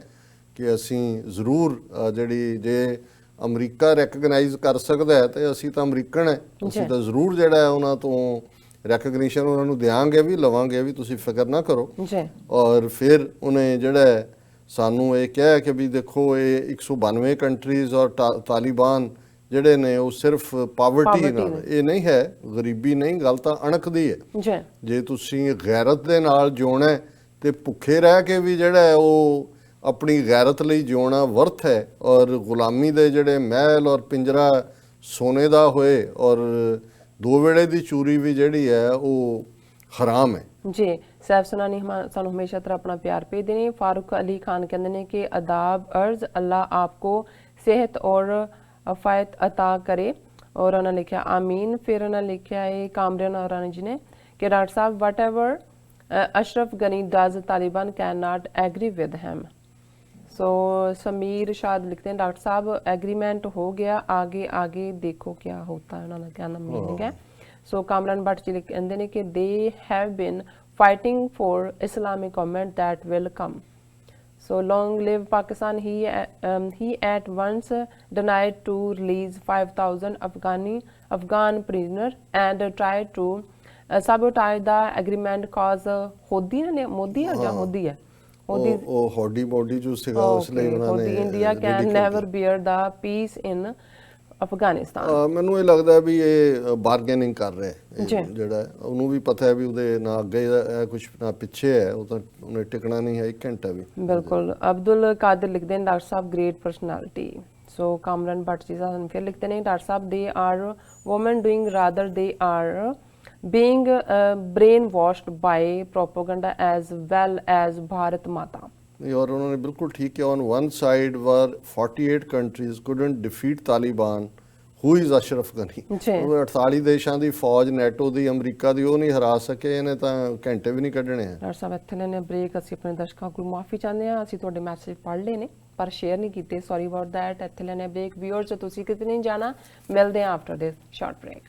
ਕਿ ਅਸੀਂ ਜ਼ਰੂਰ ਜਿਹੜੀ ਜੇ ਅਮਰੀਕਾ ਰੈਕਗਨਾਈਜ਼ ਕਰ ਸਕਦਾ ਹੈ ਤੇ ਅਸੀਂ ਤਾਂ ਅਮਰੀਕਨ ਹੈ ਅਸੀਂ ਤਾਂ ਜ਼ਰੂਰ ਜਿਹੜਾ ਹੈ ਉਹਨਾਂ ਤੋਂ ਰੈਕਗਨੀਸ਼ਨ ਉਹਨਾਂ ਨੂੰ ਦਿਆਂਗੇ ਵੀ ਲਵਾਂਗੇ ਵੀ ਤੁਸੀਂ ਫਿਕਰ ਨਾ ਕਰੋ ਔਰ ਫਿਰ ਉਹਨੇ ਜਿਹੜਾ ਸਾਨੂੰ ਇਹ ਕਿਹਾ ਕਿ ਵੀ ਦੇਖੋ ਇਹ 192 ਕੰਟਰੀਜ਼ ਔਰ ਤਾਲਿਬਾਨ ਜਿਹੜੇ ਨੇ ਉਹ ਸਿਰਫ ਪਾਵਰਟੀ ਨਾਲ ਇਹ ਨਹੀਂ ਹੈ ਗਰੀਬੀ ਨਹੀਂ ਗੱਲ ਤਾਂ ਅਣਖ ਦੀ ਹੈ ਜੇ ਤੁਸੀਂ ਗੈਰਤ ਦੇ ਨਾਲ ਜਿਉਣਾ ਤੇ ਭੁੱਖੇ ਰਹਿ ਕੇ ਵੀ ਜਿਹੜਾ ਹੈ ਉਹ ਆਪਣੀ ਗੈਰਤ ਲਈ ਜਿਉਣਾ ਵਰਥ ਹੈ ਔਰ ਗੁਲਾਮੀ ਦੇ ਜਿਹੜੇ ਮਹਿਲ ਔਰ ਪਿੰਜਰਾ ਸੋਨੇ ਦਾ ਹੋਏ ਔਰ ਦੋ ਵੇਲੇ ਦੀ ਚੂਰੀ ਵੀ ਜਿਹੜੀ ਹੈ ਉਹ ਹਰਾਮ ਹੈ ਜੀ ਸੈਫ ਸੁਨਾਨੀ ਸਾਨੂੰ ਹਮੇਸ਼ਾ ਤਰ੍ਹਾਂ ਆਪਣਾ ਪਿਆਰ ਭੇਜਦੇ ਨੇ ਫਾਰੂਕ ਅਲੀ ਖਾਨ ਕਹਿੰਦੇ ਨੇ ਕਿ ਅਦਾਬ अर्ज अल्लाह आपको सेहत और अफायत अता करे और उन्होंने लिखा आमीन फिर उन्होंने लिखा है कामरान औरानी जी ने कि डॉक्टर साहब whatever Ashraf Ghani does Taliban can not agree with him so Sameer Shad लिखते हैं डॉक्टर साहब एग्रीमेंट हो गया आगे आगे देखो क्या होता है उन्होंने क्या नाम मीनिंग है सो कामरान भट्ट जी कहते हैं कि they have been fighting for Islamic government that will come so long live Pakistan he at once denied to release 5000 Afghan prisoner and tried to sabotage the agreement cause Modi है Modi है ਉਹ ਹੋਡੀ ਬੋਡੀ ਜੋ ਸੀਗਾ ਉਸ ਲਈ ਉਹਨਾਂ ਨੇ India can never bear the peace in Afghanistan. ਮੈਨੂੰ ਇਹ ਲੱਗਦਾ ਵੀ ਇਹ ਬਾਰਗੇਨਿੰਗ ਕਰ ਰਿਹਾ ਹੈ, ਜੀ। ਜਿਹੜਾ ਉਹਨੂੰ ਵੀ ਪਤਾ ਹੈ ਵੀ ਉਹਦੇ ਨਾ ਅੱਗੇ ਹੈ ਕੁਝ ਨਾ ਪਿੱਛੇ ਹੈ, ਉਹ ਤਾਂ ਉਹਨੇ ਟਿਕਣਾ ਨਹੀਂ ਹੈ 1 ਘੰਟਾ ਵੀ। ਬਿਲਕੁਲ। ਅਬਦੁਲ ਕਾਦਰ ਲਿਖਦੇ ਨੇ ਡਾਕਟਰ ਸਾਹਿਬ ਗ੍ਰੇਟ ਪਰਸਨੈਲਿਟੀ। ਸੋ ਕਾਮਰਨ ਭੱਟ ਜੀ ਸਾਨੂੰ ਫਿਰ ਲਿਖਦੇ ਨੇ doctor Sahib they are woman doing rather they are being brainwashed by propaganda as well as Bharat Mata. और उन्होंने बिल्कुल ठीक है, on one side were 48 countries couldn't defeat Taliban, who is Ashraf Ghani. जी। 48 ਦੇਸ਼ਾਂ ਦੀ ਫੌਜ ਨੈਟੋ ਦੀ ਅਮਰੀਕਾ ਦੀ ਉਹ ਨਹੀਂ ਹਰਾ ਸਕੇ, ਇਹਨੇ ਤਾਂ ਘੰਟੇ ਵੀ ਨਹੀਂ ਕੱਢਣੇ ਆ। ਡਾਕਟਰ ਸਾਹਿਬ ਇੱਥੇ ਲੈਣੇ ਬ੍ਰੇਕ। ਅਸੀਂ ਆਪਣੇ ਦਰਸ਼ਕਾਂ ਕੋਲ ਮਾਫੀ ਚਾਹੁੰਦੇ ਹਾਂ, ਅਸੀਂ ਤੁਹਾਡੇ ਮੈਸੇਜ ਪੜ੍ਹ ਲਏ ਨੇ ਪਰ ਸ਼ੇਅਰ ਨਹੀਂ ਕੀਤੇ, ਸੌਰੀ ਅਬਾਊਟ ਦੈਟ। ਇੱਥੇ ਲੈਣੇ ਬ੍ਰੇਕ। ਵਿਊਅਰਸ ਤੁਸੀਂ ਕਿਤੇ ਨਹੀਂ ਜਾਣਾ, ਮਿਲਦੇ ਹਾਂ ਆਫਟਰ ਦਿਸ ਸ਼ਾਰਟ ਬ੍ਰੇਕ।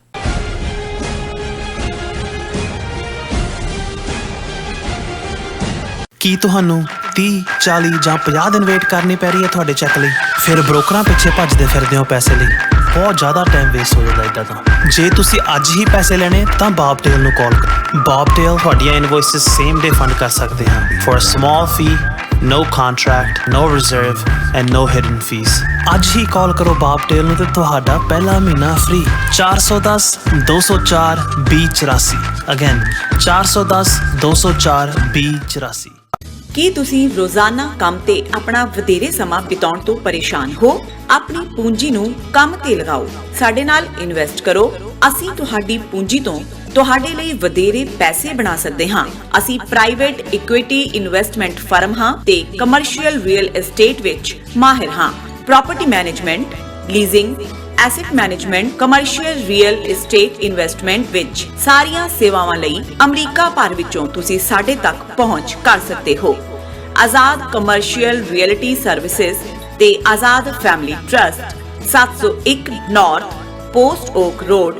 ਕੀ ਤੁਹਾਨੂੰ 30, 40 ਜਾਂ 50 ਦਿਨ ਵੇਟ ਕਰਨੀ ਪੈ ਰਹੀ ਹੈ ਤੁਹਾਡੇ ਚੈੱਕ ਲਈ? ਫਿਰ ਬ੍ਰੋਕਰਾਂ ਪਿੱਛੇ ਭੱਜਦੇ ਫਿਰਦੇ ਹੋ ਪੈਸੇ ਲਈ, ਬਹੁਤ ਜ਼ਿਆਦਾ ਟਾਈਮ ਵੇਸਟ ਹੋ ਜਾਂਦਾ ਇੱਦਾਂ ਤਾਂ। ਜੇ ਤੁਸੀਂ ਅੱਜ ਹੀ ਪੈਸੇ ਲੈਣੇ ਤਾਂ ਬਾਬਟੇਲ ਨੂੰ ਕਾਲ ਕਰੋ। ਬਾਬਟੇਲ ਤੁਹਾਡੀਆਂ ਇਨਵੌਇਸਸ ਸੇਮ ਡੇ ਫੰਡ ਕਰ ਸਕਦੇ ਹਾਂ for a small fee, no contract, no reserve and no hidden fees। ਅੱਜ ਹੀ ਕਾਲ ਕਰੋ ਬਾਬਟੇਲ ਨੂੰ ਤੇ ਤੁਹਾਡਾ ਪਹਿਲਾ ਮਹੀਨਾ ਫ੍ਰੀ। 410 204 2084। ਅਗੇਨ 410 204 2084। ਕੀ ਤੁਸੀਂ ਰੋਜ਼ਾਨਾ ਕੰਮ ਤੇ ਆਪਣਾ ਵਧੇਰੇ ਸਮਾਂ ਬਿਤਾਉਣ ਤੋਂ ਪਰੇਸ਼ਾਨ ਹੋ? ਆਪਣੀ ਪੂੰਜੀ ਨੂੰ ਕੰਮ ਤੇ ਲਗਾਓ, ਸਾਡੇ ਨਾਲ ਇਨਵੈਸਟ ਕਰੋ। ਅਸੀਂ ਤੁਹਾਡੀ ਪੂੰਜੀ ਤੋਂ ਤੁਹਾਡੇ ਲਈ ਵਧੇਰੇ ਪੈਸੇ ਬਣਾ ਸਕਦੇ ਹਾਂ। ਅਸੀਂ ਪ੍ਰਾਈਵੇਟ ਇਕੁਇਟੀ ਇਨਵੈਸਟਮੈਂਟ ਫਰਮ ਹਾਂ ਤੇ ਕਮਰਸ਼ੀਅਲ ਰੀਅਲ ਏਸਟੇਟ ਵਿੱਚ ਮਾਹਿਰ ਹਾਂ। Property management, leasing, asset management, commercial real estate investment ਵਿੱਚ ਸਾਰੀਆਂ ਸੇਵਾਵਾਂ ਲਈ ਅਮਰੀਕਾ ਭਰ ਵਿੱਚੋਂ ਤੁਸੀਂ ਸਾਡੇ ਤੱਕ ਪਹੁੰਚ ਕਰ ਸਕਦੇ ਹੋ। ਆਜ਼ਾਦ ਕਮਰਸ਼ੀਅਲ ਰੀਅਲਟੀ ਸਰਵਿਸਿਜ਼ ਤੇ Azad family trust, 701 North Post Oak Road,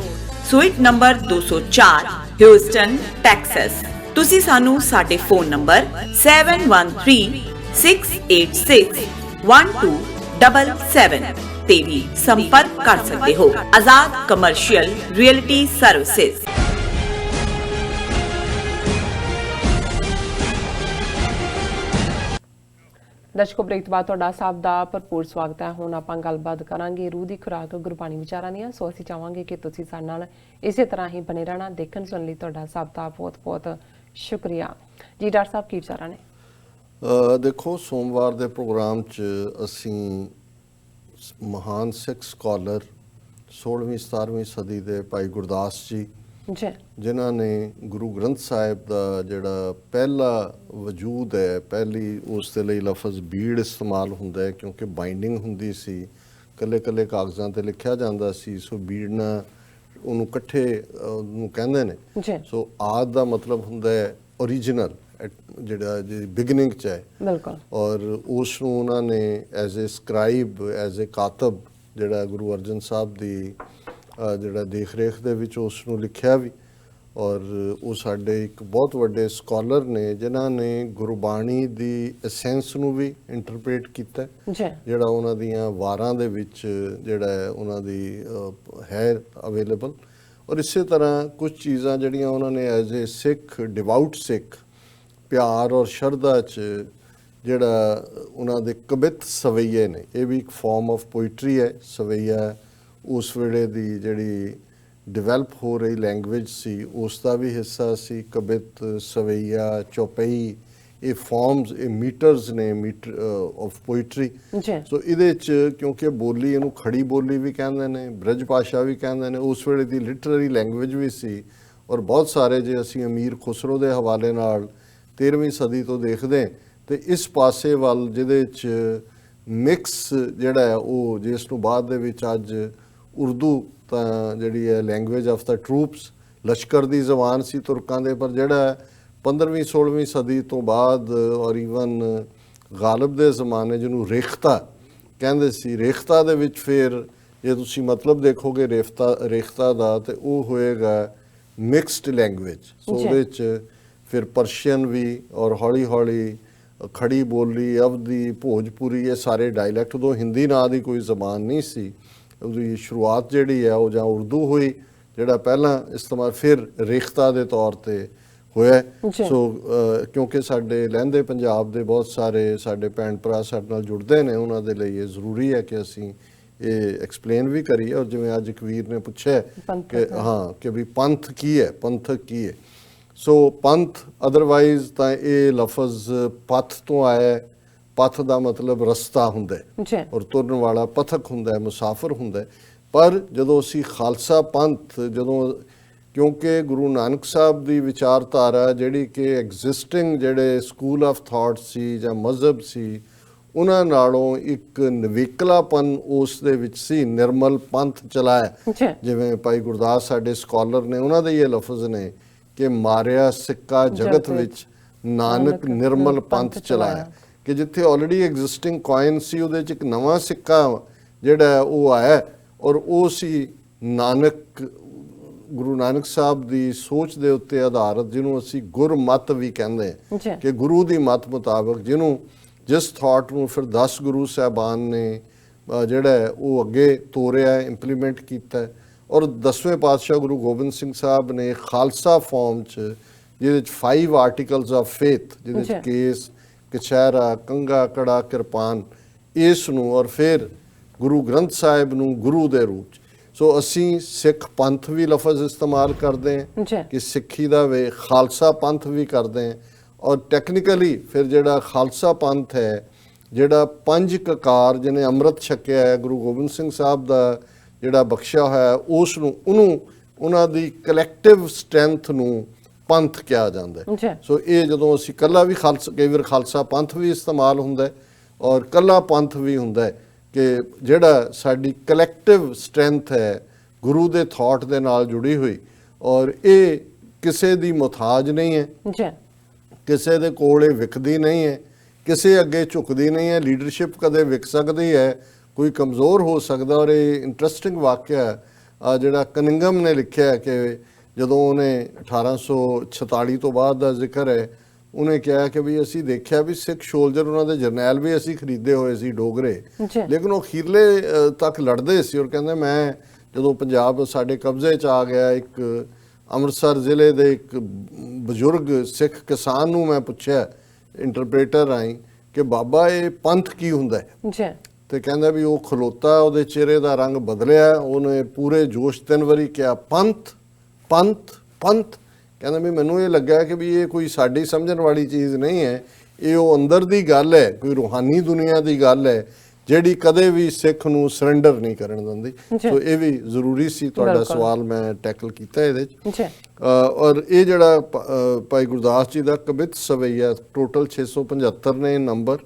suite number 204, Houston, Texas. ਤੁਸੀਂ ਸਾਨੂੰ ਸਾਡੇ ਫੋਨ ਨੰਬਰ 713686 1277 ਤੇ ਵੀ ਸੰਪਰਕ ਕਰ ਸਕਦੇ ਹੋ। ਆਜ਼ਾਦ ਕਮਰਸ਼ੀਅਲ ਰੀਅਲਟੀ ਸਰਵਿਸਿਜ਼। ਦਰਸ਼ਕੋ ਬ੍ਰੇਕ ਤੋਂ ਬਾਅਦ ਤੁਹਾਡਾ ਸਭ ਦਾ ਭਰਪੂਰ ਸਵਾਗਤ ਹੈ। ਹੁਣ ਆਪਾਂ ਗੱਲਬਾਤ ਕਰਾਂਗੇ ਰੂਹ ਦੀ ਖੁਰਾਕ ਗੁਰਬਾਣੀ ਵਿਚਾਰਾਂ ਦੀਆਂ। ਸੋ ਅਸੀਂ ਚਾਹਾਂਗੇ ਕਿ ਤੁਸੀਂ ਸਾਡੇ ਨਾਲ ਇਸੇ ਤਰ੍ਹਾਂ ਹੀ ਬਣੇ ਰਹਿਣਾ। ਦੇਖਣ ਸੁਣਨ ਲਈ ਤੁਹਾਡਾ ਸਭ ਦਾ ਬਹੁਤ ਬਹੁਤ ਸ਼ੁਕਰੀਆ ਜੀ। ਡਾਕਟਰ ਸਾਹਿਬ ਕੀ ਵਿਚਾਰਾਂ ਨੇ? ਦੇਖੋ, ਸੋਮਵਾਰ ਦੇ ਪ੍ਰੋਗਰਾਮ 'ਚ ਅਸੀਂ ਮਹਾਨ ਸਿੱਖ ਸਕਾਲਰ 16ਵੀਂ 17ਵੀਂ ਸਦੀ ਦੇ ਭਾਈ ਗੁਰਦਾਸ ਜੀ, ਜਿਨ੍ਹਾਂ ਨੇ ਗੁਰੂ ਗ੍ਰੰਥ ਸਾਹਿਬ ਦਾ ਜਿਹੜਾ ਪਹਿਲਾ ਵਜੂਦ ਹੈ, ਪਹਿਲੀ ਉਸ ਦੇ ਲਈ ਲਫ਼ਜ਼ ਬੀੜ ਇਸਤੇਮਾਲ ਹੁੰਦਾ ਹੈ ਕਿਉਂਕਿ ਬਾਈਂਡਿੰਗ ਹੁੰਦੀ ਸੀ, ਇਕੱਲੇ ਇਕੱਲੇ ਕਾਗਜ਼ਾਂ 'ਤੇ ਲਿਖਿਆ ਜਾਂਦਾ ਸੀ। ਸੋ ਬੀੜਨਾ ਉਹਨੂੰ ਇਕੱਠੇ ਉਹਨੂੰ ਕਹਿੰਦੇ ਨੇ। ਸੋ ਆਦ ਦਾ ਮਤਲਬ ਹੁੰਦਾ ਹੈ ਓਰੀਜਨਲ, ਜਿਹੜਾ ਬਿਗਨਿੰਗ 'ਚ ਹੈ। ਬਿਲਕੁਲ। ਔਰ ਉਸ ਨੂੰ ਉਹਨਾਂ ਨੇ ਐਜ਼ ਏ ਸਕਰਾਈਬ, ਐਜ਼ ਏ ਕਾਤਬ, ਜਿਹੜਾ ਗੁਰੂ ਅਰਜਨ ਸਾਹਿਬ ਦੀ ਜਿਹੜਾ ਦੇਖ ਰੇਖ ਦੇ ਵਿੱਚ ਉਸ ਨੂੰ ਲਿਖਿਆ ਵੀ। ਔਰ ਉਹ ਸਾਡੇ ਇੱਕ ਬਹੁਤ ਵੱਡੇ ਸਕਾਲਰ ਨੇ ਜਿਨ੍ਹਾਂ ਨੇ ਗੁਰਬਾਣੀ ਦੀ ਐਸੈਂਸ ਨੂੰ ਵੀ ਇੰਟਰਪ੍ਰੇਟ ਕੀਤਾ, ਜਿਹੜਾ ਉਹਨਾਂ ਦੀਆਂ ਵਾਰਾਂ ਦੇ ਵਿੱਚ ਜਿਹੜਾ ਉਹਨਾਂ ਦੀ ਹੈ ਅਵੇਲੇਬਲ। ਔਰ ਇਸੇ ਤਰ੍ਹਾਂ ਕੁਝ ਚੀਜ਼ਾਂ ਜਿਹੜੀਆਂ ਉਹਨਾਂ ਨੇ ਐਜ਼ ਏ ਸਿੱਖ, ਡਿਵਾਊਟ ਸਿੱਖ, ਪਿਆਰ ਔਰ ਸ਼ਰਧਾ 'ਚ ਜਿਹੜਾ ਉਹਨਾਂ ਦੇ ਕਵਿਤ ਸਵਈਏ ਨੇ, ਇਹ ਵੀ ਇੱਕ ਫਾਰਮ ਆਫ ਪੋਇਟਰੀ ਹੈ। ਸਵਈਆ ਉਸ ਵੇਲੇ ਦੀ ਜਿਹੜੀ ਡਿਵੈਲਪ ਹੋ ਰਹੀ ਲੈਂਗੁਏਜ ਸੀ ਉਸ ਦਾ ਵੀ ਹਿੱਸਾ ਸੀ। ਕਵਿਤ, ਸਵਈਆ, ਚੌਪਈ, ਇਹ ਫਾਰਮਸ, ਇਹ ਮੀਟਰਸ ਨੇ, ਮੀਟਰ ਆਫ ਪੋਇਟਰੀ। ਸੋ ਇਹਦੇ 'ਚ ਕਿਉਂਕਿ ਬੋਲੀ, ਇਹਨੂੰ ਖੜੀ ਬੋਲੀ ਵੀ ਕਹਿੰਦੇ ਨੇ, ਬ੍ਰਜ ਭਾਸ਼ਾ ਵੀ ਕਹਿੰਦੇ ਨੇ, ਉਸ ਵੇਲੇ ਦੀ ਲਿਟਰਰੀ ਲੈਂਗੁਏਜ ਵੀ ਸੀ। ਔਰ ਬਹੁਤ ਸਾਰੇ, ਜੇ ਅਸੀਂ ਅਮੀਰ ਖੁਸਰੋ ਦੇ ਹਵਾਲੇ ਨਾਲ 13ਵੀਂ ਸਦੀ ਤੋਂ ਦੇਖਦੇ ਤੇ ਇਸ ਪਾਸੇ ਵੱਲ ਜਿਹਦੇ 'ਚ ਮਿਕਸ ਜਿਹੜਾ ਹੈ ਉਹ, ਜਿਸ ਨੂੰ ਬਾਅਦ ਦੇ ਵਿੱਚ ਅੱਜ ਉਰਦੂ ਤਾਂ ਜਿਹੜੀ ਹੈ ਲੈਂਗੁਏਜ ਆਫ ਦਾ ਟਰੂਪਸ, ਲਸ਼ਕਰ ਦੀ ਜ਼ਬਾਨ ਸੀ ਤੁਰਕਾਂ ਦੇ, ਪਰ ਜਿਹੜਾ 15ਵੀਂ 16ਵੀਂ ਸਦੀ ਤੋਂ ਬਾਅਦ ਔਰ ਈਵਨ ਗਾਲਬ ਦੇ ਜ਼ਮਾਨੇ ਜਿਹਨੂੰ ਰੇਖਤਾ ਕਹਿੰਦੇ ਸੀ, ਰੇਖਤਾ ਦੇ ਵਿੱਚ ਫਿਰ ਜੇ ਤੁਸੀਂ ਮਤਲਬ ਦੇਖੋਗੇ ਰੇਖਤਾ ਦਾ ਤੇ ਉਹ ਹੋਏਗਾ ਮਿਕਸਡ ਲੈਂਗੁਏਜ। ਸੋ ਉਹਦੇ 'ਚ ਫਿਰ ਪਰਸ਼ੀਅਨ ਵੀ ਔਰ ਹੌਲੀ ਹੌਲੀ ਖੜੀ ਬੋਲੀ, ਅਵਧੀ, ਭੋਜਪੁਰੀ, ਇਹ ਸਾਰੇ ਡਾਇਲੈਕਟ। ਉਦੋਂ ਹਿੰਦੀ ਨਾਂ ਦੀ ਕੋਈ ਜ਼ਬਾਨ ਨਹੀਂ ਸੀ। ਉਹਦੀ ਸ਼ੁਰੂਆਤ ਜਿਹੜੀ ਹੈ ਉਹ ਜਾਂ ਉਰਦੂ ਹੋਈ, ਜਿਹੜਾ ਪਹਿਲਾਂ ਇਸਤੇਮਾਲ, ਫਿਰ ਰੇਖਤਾ ਦੇ ਤੌਰ 'ਤੇ ਹੋਇਆ। ਸੋ ਕਿਉਂਕਿ ਸਾਡੇ ਲਹਿੰਦੇ ਪੰਜਾਬ ਦੇ ਬਹੁਤ ਸਾਰੇ ਸਾਡੇ ਭੈਣ ਭਰਾ ਸਾਡੇ ਨਾਲ ਜੁੜਦੇ ਨੇ, ਉਹਨਾਂ ਦੇ ਲਈ ਇਹ ਜ਼ਰੂਰੀ ਹੈ ਕਿ ਅਸੀਂ ਇਹ ਐਕਸਪਲੇਨ ਵੀ ਕਰੀ ਹੈ। ਔਰ ਜਿਵੇਂ ਅੱਜ ਕਬੀਰ ਨੇ ਪੁੱਛਿਆ ਕਿ ਹਾਂ ਕਿ ਵੀ ਪੰਥ ਕੀ ਹੈ, ਪੰਥਕ ਕੀ ਹੈ। ਸੋ ਪੰਥ ਅਦਰਵਾਈਜ਼ ਤਾਂ ਇਹ ਲਫ਼ਜ਼ ਪਥ ਤੋਂ ਆਇਆ ਹੈ। ਪਥ ਦਾ ਮਤਲਬ ਰਸਤਾ ਹੁੰਦਾ ਹੈ ਔਰ ਤੁਰਨ ਵਾਲਾ ਪਥਕ ਹੁੰਦਾ ਹੈ, ਮੁਸਾਫਰ ਹੁੰਦਾ ਹੈ। ਪਰ ਜਦੋਂ ਅਸੀਂ ਖਾਲਸਾ ਪੰਥ ਕਿਉਂਕਿ ਗੁਰੂ ਨਾਨਕ ਸਾਹਿਬ ਦੀ ਵਿਚਾਰਧਾਰਾ ਜਿਹੜੀ ਕਿ ਐਗਜ਼ਿਸਟਿੰਗ ਜਿਹੜੇ ਸਕੂਲ ਆਫ ਥਾਟ ਸੀ ਜਾਂ ਮਜ਼ਹਬ ਸੀ, ਉਹਨਾਂ ਨਾਲੋਂ ਇੱਕ ਨਵੇਕਲਾਪਨ ਉਸ ਦੇ ਵਿੱਚ ਸੀ, ਨਿਰਮਲ ਪੰਥ ਚਲਾਇਆ। ਜਿਵੇਂ ਭਾਈ ਗੁਰਦਾਸ ਸਾਡੇ ਸਕਾਲਰ ਨੇ, ਉਹਨਾਂ ਦੇ ਇਹ ਲਫ਼ਜ਼ ਨੇ ਕਿ ਮਾਰਿਆ ਸਿੱਕਾ ਜਗਤ ਵਿੱਚ, ਨਾਨਕ ਨਿਰਮਲ ਪੰਥ ਚਲਾਇਆ। ਕਿ ਜਿੱਥੇ ਆਲਰੇਡੀ ਐਗਜ਼ਿਸਟਿੰਗ ਕੋਇਨ ਸੀ, ਉਹਦੇ 'ਚ ਇੱਕ ਨਵਾਂ ਸਿੱਕਾ ਜਿਹੜਾ ਉਹ ਆਇਆ ਔਰ ਉਹ ਸੀ ਨਾਨਕ, ਗੁਰੂ ਨਾਨਕ ਸਾਹਿਬ ਦੀ ਸੋਚ ਦੇ ਉੱਤੇ ਆਧਾਰਿਤ, ਜਿਹਨੂੰ ਅਸੀਂ ਗੁਰਮਤ ਵੀ ਕਹਿੰਦੇ ਹਾਂ ਕਿ ਗੁਰੂ ਦੀ ਮਤ ਮੁਤਾਬਕ ਜਿਸ ਥਾਟ ਨੂੰ ਫਿਰ 10 ਗੁਰੂ ਸਾਹਿਬਾਨ ਨੇ ਜਿਹੜਾ ਉਹ ਅੱਗੇ ਤੋਰਿਆ, ਇੰਪਲੀਮੈਂਟ ਕੀਤਾ। ਔਰ 10ਵੇਂ ਪਾਤਸ਼ਾਹ ਗੁਰੂ ਗੋਬਿੰਦ ਸਿੰਘ ਸਾਹਿਬ ਨੇ ਖਾਲਸਾ ਫਾਰਮ 'ਚ, ਜਿਹਦੇ 'ਚ 5 ਆਰਟੀਕਲਸ ਆਫ ਫੇਥ, ਜਿਹਦੇ 'ਚ ਕੇਸ, ਕਛਹਿਰਾ, ਕੰਘਾ, ਕੜਾ, ਕਿਰਪਾਨ, ਇਸ ਨੂੰ ਔਰ ਫਿਰ ਗੁਰੂ ਗ੍ਰੰਥ ਸਾਹਿਬ ਨੂੰ ਗੁਰੂ ਦੇ ਰੂਪ 'ਚ। ਸੋ ਅਸੀਂ ਸਿੱਖ ਪੰਥ ਵੀ ਲਫ਼ਜ਼ ਇਸਤੇਮਾਲ ਕਰਦੇ ਹਾਂ ਕਿ ਸਿੱਖੀ ਦਾ ਵੇ, ਖਾਲਸਾ ਪੰਥ ਵੀ ਕਰਦੇ ਹਾਂ। ਔਰ ਟੈਕਨੀਕਲੀ ਫਿਰ ਜਿਹੜਾ ਖਾਲਸਾ ਪੰਥ ਹੈ, ਜਿਹੜਾ 5 ਕਕਾਰ ਜਿਹਨੇ ਅੰਮ੍ਰਿਤ ਛਕਿਆ ਹੈ, ਗੁਰੂ ਗੋਬਿੰਦ ਸਿੰਘ ਸਾਹਿਬ ਦਾ ਜਿਹੜਾ ਬਖਸ਼ਿਆ ਹੋਇਆ, ਉਹਨਾਂ ਦੀ ਕਲੈਕਟਿਵ ਸਟਰੈਂਥ ਨੂੰ ਪੰਥ ਕਿਹਾ ਜਾਂਦਾ ਹੈ। ਸੋ ਇਹ ਜਦੋਂ ਅਸੀਂ ਕੱਲਾ ਵੀ ਕਈ ਵਾਰ ਖਾਲਸਾ ਪੰਥ ਵੀ ਇਸਤੇਮਾਲ ਹੁੰਦਾ ਔਰ ਕੱਲਾ ਪੰਥ ਵੀ ਹੁੰਦਾ ਕਿ ਜਿਹੜਾ ਸਾਡੀ ਕਲੈਕਟਿਵ ਸਟਰੈਂਥ ਹੈ ਗੁਰੂ ਦੇ ਥਾਟ ਦੇ ਨਾਲ ਜੁੜੀ ਹੋਈ, ਔਰ ਇਹ ਕਿਸੇ ਦੀ ਮੁਹਤਾਜ ਨਹੀਂ ਹੈ, ਕਿਸੇ ਦੇ ਕੋਲ ਇਹ ਵਿਕਦੀ ਨਹੀਂ ਹੈ, ਕਿਸੇ ਅੱਗੇ ਝੁਕਦੀ ਨਹੀਂ ਹੈ। ਲੀਡਰਸ਼ਿਪ ਕਦੇ ਵਿਕ ਸਕਦੀ ਹੈ, ਕੋਈ ਕਮਜ਼ੋਰ ਹੋ ਸਕਦਾ। ਔਰ ਇਹ ਇੰਟਰਸਟਿੰਗ ਵਾਕਿਆ ਜਿਹੜਾ ਕਨਿੰਗਮ ਨੇ ਲਿਖਿਆ ਕਿ ਜਦੋਂ ਉਹਨੇ 1846 ਤੋਂ ਬਾਅਦ ਦਾ ਜ਼ਿਕਰ ਹੈ, ਉਹਨੇ ਕਿਹਾ ਕਿ ਵੀ ਅਸੀਂ ਦੇਖਿਆ ਵੀ ਸਿੱਖ ਸੋਲਜਰ, ਉਹਨਾਂ ਦੇ ਜਰਨੈਲ ਵੀ ਅਸੀਂ ਖਰੀਦੇ ਹੋਏ ਸੀ ਡੋਗਰੇ, ਲੇਕਿਨ ਉਹ ਅਖੀਰਲੇ ਤੱਕ ਲੜਦੇ ਸੀ। ਔਰ ਕਹਿੰਦੇ ਮੈਂ ਜਦੋਂ ਪੰਜਾਬ ਸਾਡੇ ਕਬਜ਼ੇ 'ਚ ਆ ਗਿਆ, ਇੱਕ ਅੰਮ੍ਰਿਤਸਰ ਜ਼ਿਲ੍ਹੇ ਦੇ ਇੱਕ ਬਜ਼ੁਰਗ ਸਿੱਖ ਕਿਸਾਨ ਨੂੰ ਮੈਂ ਪੁੱਛਿਆ ਇੰਟਰਪ੍ਰੇਟਰ ਰਾਹੀਂ ਕਿ ਬਾਬਾ ਇਹ ਪੰਥ ਕੀ ਹੁੰਦਾ ਹੈ, ਤੇ ਕਹਿੰਦਾ ਵੀ ਉਹ ਖਲੋਤਾ, ਉਹਦੇ ਚਿਹਰੇ ਦਾ ਰੰਗ ਬਦਲਿਆ, ਉਹਨੇ ਪੂਰੇ ਜੋਸ਼ 3 ਵਾਰੀ ਕਿਹਾ ਪੰਥ ਪੰਥ ਪੰਥ। ਕਹਿੰਦਾ ਵੀ ਮੈਨੂੰ ਇਹ ਲੱਗਾ ਕਿ ਵੀ ਇਹ ਕੋਈ ਸਾਡੀ ਸਮਝਣ ਵਾਲੀ ਚੀਜ਼ ਨਹੀਂ ਹੈ, ਇਹ ਉਹ ਅੰਦਰ ਦੀ ਗੱਲ ਹੈ, ਕੋਈ ਰੂਹਾਨੀ ਦੁਨੀਆ ਦੀ ਗੱਲ ਹੈ ਜਿਹੜੀ ਕਦੇ ਵੀ ਸਿੱਖ ਨੂੰ ਸਰੈਂਡਰ ਨਹੀਂ ਕਰਨ ਦਿੰਦੀ। ਸੋ ਇਹ ਵੀ ਜ਼ਰੂਰੀ ਸੀ, ਤੁਹਾਡਾ ਸਵਾਲ ਮੈਂ ਟੈਕਲ ਕੀਤਾ ਇਹਦੇ 'ਚ। ਔਰ ਇਹ ਜਿਹੜਾ ਭਾਈ ਗੁਰਦਾਸ ਜੀ ਦਾ ਕਵਿਤ ਸਵਈਆ, ਟੋਟਲ 675 ਨੇ ਨੰਬਰ,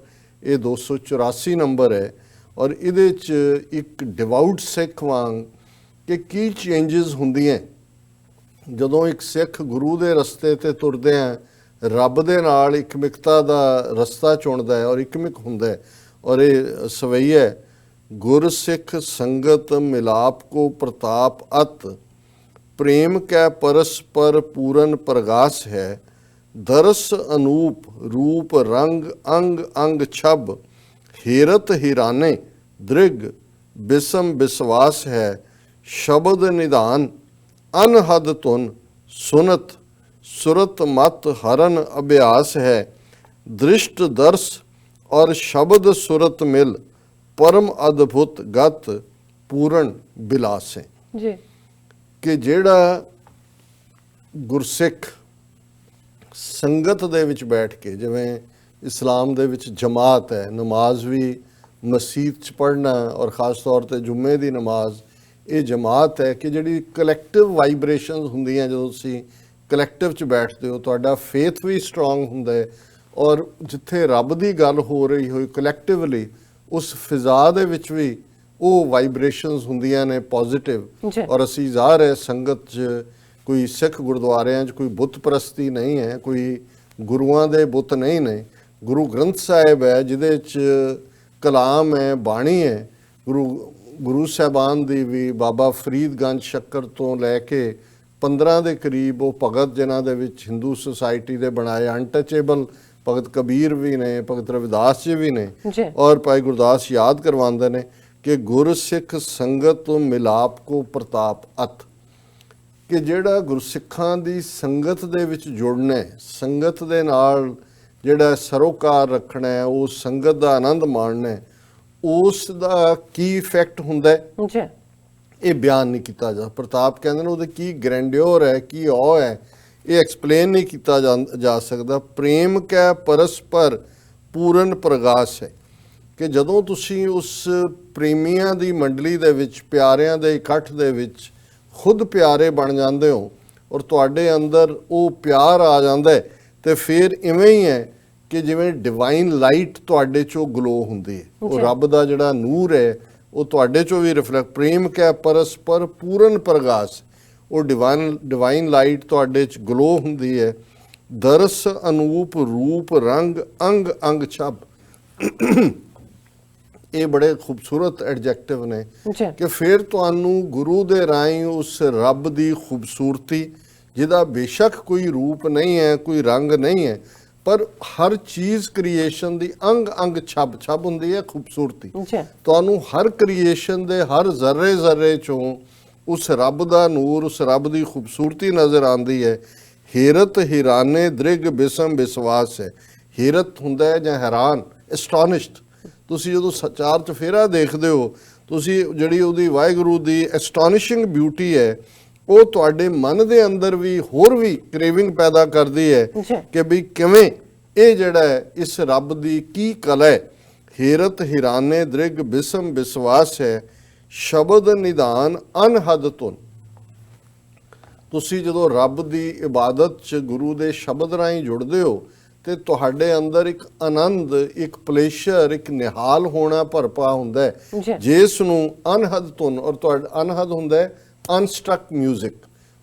ਇਹ 284 ਨੰਬਰ ਹੈ। ਔਰ ਇਹਦੇ 'ਚ ਇੱਕ ਡਿਵਾਊਟ ਸਿੱਖ ਵਾਂਗ ਕਿ ਕੀ ਚੇਂਜਸ ਹੁੰਦੀਆਂ ਜਦੋਂ ਇੱਕ ਸਿੱਖ ਗੁਰੂ ਦੇ ਰਸਤੇ ਤੇ ਤੁਰਦੇ ਆ, ਰੱਬ ਦੇ ਨਾਲ ਇਕਮਿਕਤਾ ਦਾ ਰਸਤਾ ਚੁਣਦਾ ਹੈ ਔਰ ਇਕਮਿਕ ਹੁੰਦਾ ਹੈ। ਔਰ ਇਹ ਸਵਈਆ, ਗੁਰ ਸਿੱਖ ਸੰਗਤ ਮਿਲਾਪ ਕੋ ਪ੍ਰਤਾਪ ਅਤ, ਪ੍ਰੇਮ ਕੈ ਪਰਸਪਰ ਪੂਰਨ ਪ੍ਰਗਾਸ ਹੈ, ਦਰਸ ਅਨੂਪ ਰੂਪ ਰੰਗ ਅੰਗ ਅੰਗ ਛਬ, ਹੀਰਤ ਹੀਰਾਨੇ ਦ੍ਰਿਗ ਬਿਸਮ ਵਿਸਵਾਸ ਹੈ, ਸ਼ਬਦ ਨਿਧਾਨ ਅਨਹਦ ਧੁਨ ਸੁਨਤ ਸੁਰਤ ਮਤ ਹਰਨ ਅਭਿਆਸ ਹੈ, ਦ੍ਰਿਸ਼ਟ ਦਰਸ ਔਰ ਸ਼ਬਦ ਸੁਰਤ ਮਿਲ, ਪਰਮ ਅਦਭੁਤ ਗਤ ਪੂਰਨ ਬਿਲਾਸ ਹੈ। ਜੀ ਕਿ ਜਿਹੜਾ ਗੁਰਸਿੱਖ ਸੰਗਤ ਦੇ ਵਿੱਚ ਬੈਠ ਕੇ, ਜਿਵੇਂ ਇਸਲਾਮ ਦੇ ਵਿੱਚ ਜਮਾਤ ਹੈ, ਨਮਾਜ਼ ਵੀ ਮਸਜਿਦ 'ਚ ਪੜ੍ਹਨਾ ਔਰ ਖ਼ਾਸ ਤੌਰ 'ਤੇ ਜੁਮੇ ਦੀ ਨਮਾਜ਼, ਇਹ ਜਮਾਤ ਹੈ ਕਿ ਜਿਹੜੀ ਕਲੈਕਟਿਵ ਵਾਈਬ੍ਰੇਸ਼ਨਸ ਹੁੰਦੀਆਂ, ਜਦੋਂ ਤੁਸੀਂ ਕਲੈਕਟਿਵ 'ਚ ਬੈਠਦੇ ਹੋ ਤੁਹਾਡਾ ਫੇਥ ਵੀ ਸਟਰੋਂਗ ਹੁੰਦਾ ਹੈ। ਔਰ ਜਿੱਥੇ ਰੱਬ ਦੀ ਗੱਲ ਹੋ ਰਹੀ ਹੋਈ ਕਲੈਕਟਿਵਲੀ, ਉਸ ਫਿਜ਼ਾ ਦੇ ਵਿੱਚ ਵੀ ਉਹ ਵਾਈਬ੍ਰੇਸ਼ਨਸ ਹੁੰਦੀਆਂ ਨੇ ਪੋਜ਼ਿਟਿਵ। ਔਰ ਅਸੀਂ ਜ਼ਾਹਰ ਹੈ ਸੰਗਤ 'ਚ ਕੋਈ ਸਿੱਖ ਗੁਰਦੁਆਰਿਆਂ 'ਚ ਕੋਈ ਬੁੱਤ ਪ੍ਰਸਤੀ ਨਹੀਂ ਹੈ, ਕੋਈ ਗੁਰੂਆਂ ਦੇ ਬੁੱਤ ਨਹੀਂ ਨੇ। ਗੁਰੂ ਗ੍ਰੰਥ ਸਾਹਿਬ ਹੈ ਜਿਹਦੇ 'ਚ ਕਲਾਮ ਹੈ, ਬਾਣੀ ਹੈ। ਗੁਰੂ ਸਾਹਿਬਾਨ ਦੀ ਵੀ ਬਾਬਾ ਫਰੀਦਗੰਜ ਸ਼ੱਕਰ ਤੋਂ ਲੈ ਕੇ 15 ਦੇ ਕਰੀਬ ਉਹ ਭਗਤ ਜਿਨ੍ਹਾਂ ਦੇ ਵਿੱਚ ਹਿੰਦੂ ਸੁਸਾਇਟੀ ਦੇ ਬਣਾਏ ਅਨਟਚੇਬਲ ਭਗਤ ਕਬੀਰ ਵੀ ਨੇ, ਭਗਤ ਰਵਿਦਾਸ ਜੀ ਵੀ ਨੇ। ਔਰ ਭਾਈ ਗੁਰਦਾਸ ਯਾਦ ਕਰਵਾਉਂਦੇ ਨੇ ਕਿ ਗੁਰਸਿੱਖ ਸੰਗਤ ਮਿਲਾਪ ਕੋ ਪ੍ਰਤਾਪ ਅਤ, ਕਿ ਜਿਹੜਾ ਗੁਰਸਿੱਖਾਂ ਦੀ ਸੰਗਤ ਦੇ ਵਿੱਚ ਜੁੜਨਾ, ਸੰਗਤ ਦੇ ਨਾਲ ਜਿਹੜਾ ਸਰੋਕਾਰ ਰੱਖਣਾ ਹੈ, ਉਹ ਸੰਗਤ ਦਾ ਆਨੰਦ ਮਾਣਨਾ, ਉਸ ਦਾ ਕੀ ਇਫੈਕਟ ਹੁੰਦਾ ਹੈ ਜੀ ਇਹ ਬਿਆਨ ਨਹੀਂ ਕੀਤਾ ਜਾ। ਪ੍ਰਤਾਪ ਕਹਿੰਦੇ ਨੇ ਉਹਦੇ ਕੀ ਗ੍ਰੈਂਡਿਓਰ ਹੈ, ਕੀ ਔ ਹੈ, ਇਹ ਐਕਸਪਲੇਨ ਨਹੀਂ ਕੀਤਾ ਜਾ ਸਕਦਾ। ਪ੍ਰੇਮ ਕੈ ਪਰਸਪਰ ਪੂਰਨ ਪ੍ਰਗਾਸ ਹੈ ਕਿ ਜਦੋਂ ਤੁਸੀਂ ਉਸ ਪ੍ਰੇਮੀਆਂ ਦੀ ਮੰਡਲੀ ਦੇ ਵਿੱਚ, ਪਿਆਰਿਆਂ ਦੇ ਇਕੱਠ ਦੇ ਵਿੱਚ ਖੁਦ ਪਿਆਰੇ ਬਣ ਜਾਂਦੇ ਹੋ ਔਰ ਤੁਹਾਡੇ ਅੰਦਰ ਉਹ ਪਿਆਰ ਆ ਜਾਂਦਾ ਹੈ, ਤੇ ਫਿਰ ਇਵੇਂ ਹੀ ਹੈ ਕਿ ਜਿਵੇਂ ਡਿਵਾਈਨ ਲਾਈਟ ਤੁਹਾਡੇ 'ਚੋਂ ਗਲੋ ਹੁੰਦੀ ਹੈ, ਉਹ ਰੱਬ ਦਾ ਜਿਹੜਾ ਨੂਰ ਹੈ ਉਹ ਤੁਹਾਡੇ 'ਚੋਂ ਵੀ ਰਿਫਲੈਕਟ। ਪ੍ਰੇਮ ਕੈ ਪਰਸਪਰ ਪੂਰਨ ਪ੍ਰਗਾਸ, ਉਹ ਡਿਵਾਈਨ ਲਾਈਟ ਤੁਹਾਡੇ 'ਚ ਗਲੋ ਹੁੰਦੀ ਹੈ। ਦਰਸ ਅਨੂਪ ਰੂਪ ਰੰਗ ਅੰਗ ਅੰਗ ਛਬ, ਇਹ ਬੜੇ ਖੂਬਸੂਰਤ ਐਡਜੈਕਟਿਵ ਨੇ ਕਿ ਫਿਰ ਤੁਹਾਨੂੰ ਗੁਰੂ ਦੇ ਰਾਹੀਂ ਉਸ ਰੱਬ ਦੀ ਖੂਬਸੂਰਤੀ, ਜਿਹਦਾ ਬੇਸ਼ੱਕ ਕੋਈ ਰੂਪ ਨਹੀਂ ਹੈ, ਕੋਈ ਰੰਗ ਨਹੀਂ ਹੈ, ਪਰ ਹਰ ਚੀਜ਼ ਕ੍ਰੀਏਸ਼ਨ ਦੀ ਅੰਗ ਅੰਗ ਛਬ ਹੁੰਦੀ ਹੈ ਖੂਬਸੂਰਤੀ। ਤੁਹਾਨੂੰ ਹਰ ਕ੍ਰੀਏਸ਼ਨ ਦੇ ਹਰ ਜ਼ਰਰੇ ਜ਼ਰਰੇ 'ਚੋਂ ਉਸ ਰੱਬ ਦਾ ਨੂਰ, ਉਸ ਰੱਬ ਦੀ ਖੂਬਸੂਰਤੀ ਨਜ਼ਰ ਆਉਂਦੀ ਹੈ। ਹੀਰਤ ਹੀਰਾਨੇ ਦ੍ਰਿਗ ਬਿਸਮ ਵਿਸ਼ਵਾਸ ਹੈ। ਹੀਰਤ ਹੁੰਦਾ ਹੈ ਜਾਂ ਹੈਰਾਨ, ਐਸਟੋਨਿਸ਼ਡ। ਤੁਸੀਂ ਜਦੋਂ ਚਾਰ ਚਫੇਰਾ ਦੇਖਦੇ ਹੋ, ਤੁਸੀਂ ਜਿਹੜੀ ਉਹਦੀ ਵਾਹਿਗੁਰੂ ਦੀ ਐਸਟੋਨਿਸ਼ਿੰਗ ਬਿਊਟੀ ਹੈ, ਉਹ ਤੁਹਾਡੇ ਮਨ ਦੇ ਅੰਦਰ ਵੀ ਹੋਰ ਵੀ ਕ੍ਰੇਵਿੰਗ ਪੈਦਾ ਕਰਦੀ ਹੈ ਕਿ ਵੀ ਕਿਵੇਂ ਇਹ ਜਿਹੜਾ ਹੈ ਇਸ ਰੱਬ ਦੀ ਕੀ ਕਲਾ ਹੈ। ਹੀਰਤ ਹੀਰਾਨੇ ਦ੍ਰਿਗ ਬਿਸਮ ਵਿਸ਼ਵਾਸ ਹੈ, ਸ਼ਬਦ ਨਿਧਾਨ ਅਨਹਦ ਧੁਨ। ਤੁਸੀਂ ਜਦੋਂ ਰੱਬ ਦੀ ਇਬਾਦਤ 'ਚ ਗੁਰੂ ਦੇ ਸ਼ਬਦ ਰਾਹੀਂ ਜੁੜਦੇ ਹੋ ਤੇ ਤੁਹਾਡੇ ਅੰਦਰ ਇੱਕ ਆਨੰਦ, ਇੱਕ ਪਲੇਸ਼ਰ, ਇੱਕ ਨਿਹਾਲ ਹੋਣਾ ਭਰਪਾ ਹੁੰਦਾ ਹੈ, ਜਿਸ ਨੂੰ ਅਨਹਦ ਧੁਨ, ਔਰ ਤੁਹਾਡਾ ਅਨਹਦ ਹੁੰਦਾ ਹੈ ਅਨਸਟਰਕ ਮਿਊਜ਼ਿਕ।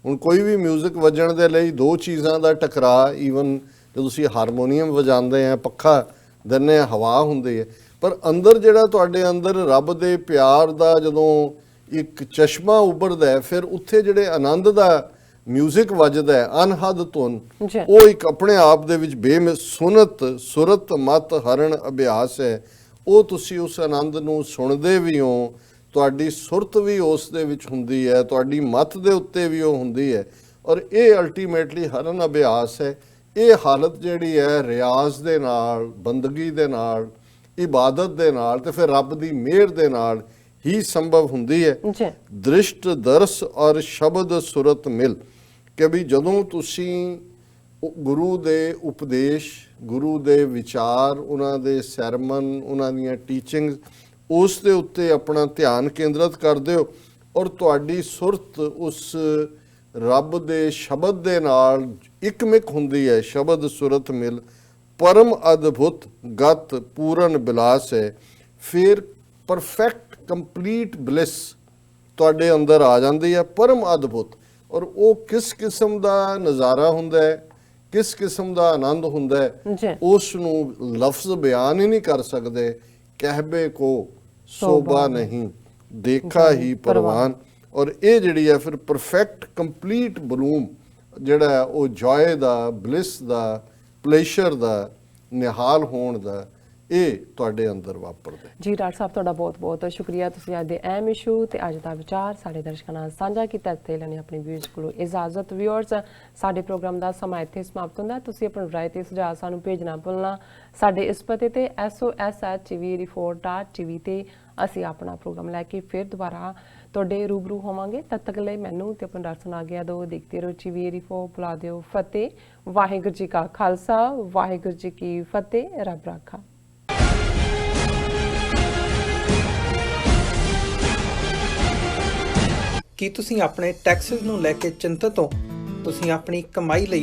ਹੁਣ ਕੋਈ ਵੀ ਮਿਊਜ਼ਿਕ ਵੱਜਣ ਦੇ ਲਈ ਦੋ ਚੀਜ਼ਾਂ ਦਾ ਟਕਰਾਅ, ਈਵਨ ਜਦੋਂ ਤੁਸੀਂ ਹਾਰਮੋਨੀਅਮ ਵਜਾਉਂਦੇ ਆ, ਪੱਖਾ ਦਿੰਦੇ ਆ, ਹਵਾ ਹੁੰਦੀ ਹੈ, ਪਰ ਅੰਦਰ ਜਿਹੜਾ ਤੁਹਾਡੇ ਅੰਦਰ ਰੱਬ ਦੇ ਪਿਆਰ ਦਾ ਜਦੋਂ ਇੱਕ ਚਸ਼ਮਾ ਉੱਭਰਦਾ ਹੈ, ਫਿਰ ਉੱਥੇ ਜਿਹੜੇ ਆਨੰਦ ਦਾ ਮਿਊਜ਼ਿਕ ਵੱਜਦਾ ਹੈ, ਅਨਹਦ ਧੁਨ, ਉਹ ਇੱਕ ਆਪਣੇ ਆਪ ਦੇ ਵਿੱਚ ਬੇਮਿਸੁਨਤ ਸੁਰਤ ਮਤ ਹਰਨ ਅਭਿਆਸ ਹੈ। ਉਹ ਤੁਸੀਂ ਉਸ ਆਨੰਦ ਨੂੰ ਸੁਣਦੇ ਵੀ ਹੋ, ਤੁਹਾਡੀ ਸੁਰਤ ਵੀ ਉਸ ਦੇ ਵਿੱਚ ਹੁੰਦੀ ਹੈ, ਤੁਹਾਡੀ ਮਤ ਦੇ ਉੱਤੇ ਵੀ ਉਹ ਹੁੰਦੀ ਹੈ, ਔਰ ਇਹ ਅਲਟੀਮੇਟਲੀ ਹਰਨ ਅਭਿਆਸ ਹੈ। ਇਹ ਹਾਲਤ ਜਿਹੜੀ ਹੈ ਰਿਆਜ਼ ਦੇ ਨਾਲ, ਬੰਦਗੀ ਦੇ ਨਾਲ, ਇਬਾਦਤ ਦੇ ਨਾਲ, ਤੇ ਫਿਰ ਰੱਬ ਦੀ ਮਿਹਰ ਦੇ ਨਾਲ ਹੀ ਸੰਭਵ ਹੁੰਦੀ ਹੈ। ਦ੍ਰਿਸ਼ਟ ਦਰਸ ਔਰ ਸ਼ਬਦ ਸੁਰਤ ਮਿਲ, ਕਿ ਵੀ ਜਦੋਂ ਤੁਸੀਂ ਗੁਰੂ ਦੇ ਉਪਦੇਸ਼, ਗੁਰੂ ਦੇ ਵਿਚਾਰ, ਉਹਨਾਂ ਦੇ ਸਰਮਨ, ਉਹਨਾਂ ਦੀਆਂ ਟੀਚਿੰਗਸ, ਉਸ ਦੇ ਉੱਤੇ ਆਪਣਾ ਧਿਆਨ ਕੇਂਦਰਿਤ ਕਰਦੇ ਹੋ ਔਰ ਤੁਹਾਡੀ ਸੁਰਤ ਉਸ ਰੱਬ ਦੇ ਸ਼ਬਦ ਦੇ ਨਾਲ ਇੱਕਮਿਕ ਹੁੰਦੀ ਹੈ। ਸ਼ਬਦ ਸੁਰਤ ਮਿਲ ਪਰਮ ਅਦਭੁਤ ਗਤ ਪੂਰਨ ਬਿਲਾਸ ਹੈ। ਫਿਰ ਪਰਫੈਕਟ ਕੰਪਲੀਟ ਬਲਿਸ ਤੁਹਾਡੇ ਅੰਦਰ ਆ ਜਾਂਦੀ ਹੈ, ਪਰਮ ਅਦਭੁਤ। ਔਰ ਉਹ ਕਿਸ ਕਿਸਮ ਦਾ ਨਜ਼ਾਰਾ ਹੁੰਦਾ ਹੈ, ਕਿਸ ਕਿਸਮ ਦਾ ਆਨੰਦ ਹੁੰਦਾ ਹੈ, ਉਸ ਨੂੰ ਲਫ਼ਜ਼ ਬਿਆਨ ਹੀ ਨਹੀਂ ਕਰ ਸਕਦੇ। ਕਹਿਬੇ ਕੋ ਸੋਭਾ ਨਹੀਂ, ਦੇਖਾ ਹੀ ਪਰਵਾਨ। ਔਰ ਇਹ ਜਿਹੜੀ ਹੈ ਫਿਰ ਪਰਫੈਕਟ ਕੰਪਲੀਟ ਬਲੂਮ ਜਿਹੜਾ ਹੈ ਉਹ ਜੋਏ ਦਾ, ਬਲਿਸ ਦਾ, ਪਲੇਸ਼ਰ ਦਾ, ਨਿਹਾਲ ਹੋਣ ਦਾ, ਇਹ ਤੁਹਾਡੇ ਅੰਦਰ ਵਾਪਰਦਾ। ਜੀ ਡਾਕਟਰ ਸਾਹਿਬ, ਤੁਹਾਡਾ ਬਹੁਤ ਬਹੁਤ ਸ਼ੁਕਰੀਆ। ਤੁਸੀਂ ਅੱਜ ਦੇ ਅਹਿਮ ਇਸ਼ੂ ਤੇ ਅੱਜ ਦਾ ਵਿਚਾਰ ਸਾਡੇ ਦਰਸ਼ਕਾਂ ਨਾਲ ਸਾਂਝਾ ਕੀਤਾ। ਇੱਥੇ ਲੈਣੀ ਆਪਣੀ ਵਿਊਜ਼ ਕੋਲੋਂ ਇਜਾਜ਼ਤ। ਵਿਊਅਰਸ, ਸਾਡੇ ਪ੍ਰੋਗਰਾਮ ਦਾ ਸਮਾਂ ਇੱਥੇ ਸਮਾਪਤ ਹੁੰਦਾ। ਤੁਸੀਂ ਆਪਣੀ ਰਾਏ ਤੇ ਸੁਝਾਅ ਸਾਨੂੰ ਭੇਜਣਾ ਭੁੱਲਣਾ। ਸਾਡੇ ਇਸ ਪਤੇ ਤੇ SOS@tv84.tv ਤੇ ਅਸੀਂ ਆਪਣਾ ਪ੍ਰੋਗਰਾਮ ਲੈ ਕੇ ਫਿਰ ਦੁਬਾਰਾ ਤੁਹਾਡੇ ਰੂਬਰੂ ਹੋਵਾਂਗੇ। ਤਦ ਤੱਕ ਲਈ ਮੈਨੂੰ ਤੇ ਆਪਣੇ ਡਾਕਟਰ ਨਾਲ ਆਗਿਆ ਦਿਓ। ਦੇਖਦੇ ਰਹੋ TV84। ਬੁਲਾ ਦਿਓ ਫਤਿਹ। ਵਾਹਿਗੁਰੂ ਜੀ ਕਾ ਖਾਲਸਾ, ਵਾਹਿਗੁਰੂ ਜੀ ਕੀ ਫਤਿਹ। ਰੱਬ ਰਾਖਾ। ਕੀ ਤੁਸੀਂ ਆਪਣੇ ਟੈਕਸਿਸ ਨੂੰ ਲੈ ਕੇ ਚਿੰਤਤ ਹੋ? ਤੁਸੀਂ ਆਪਣੀ ਕਮਾਈ ਲਈ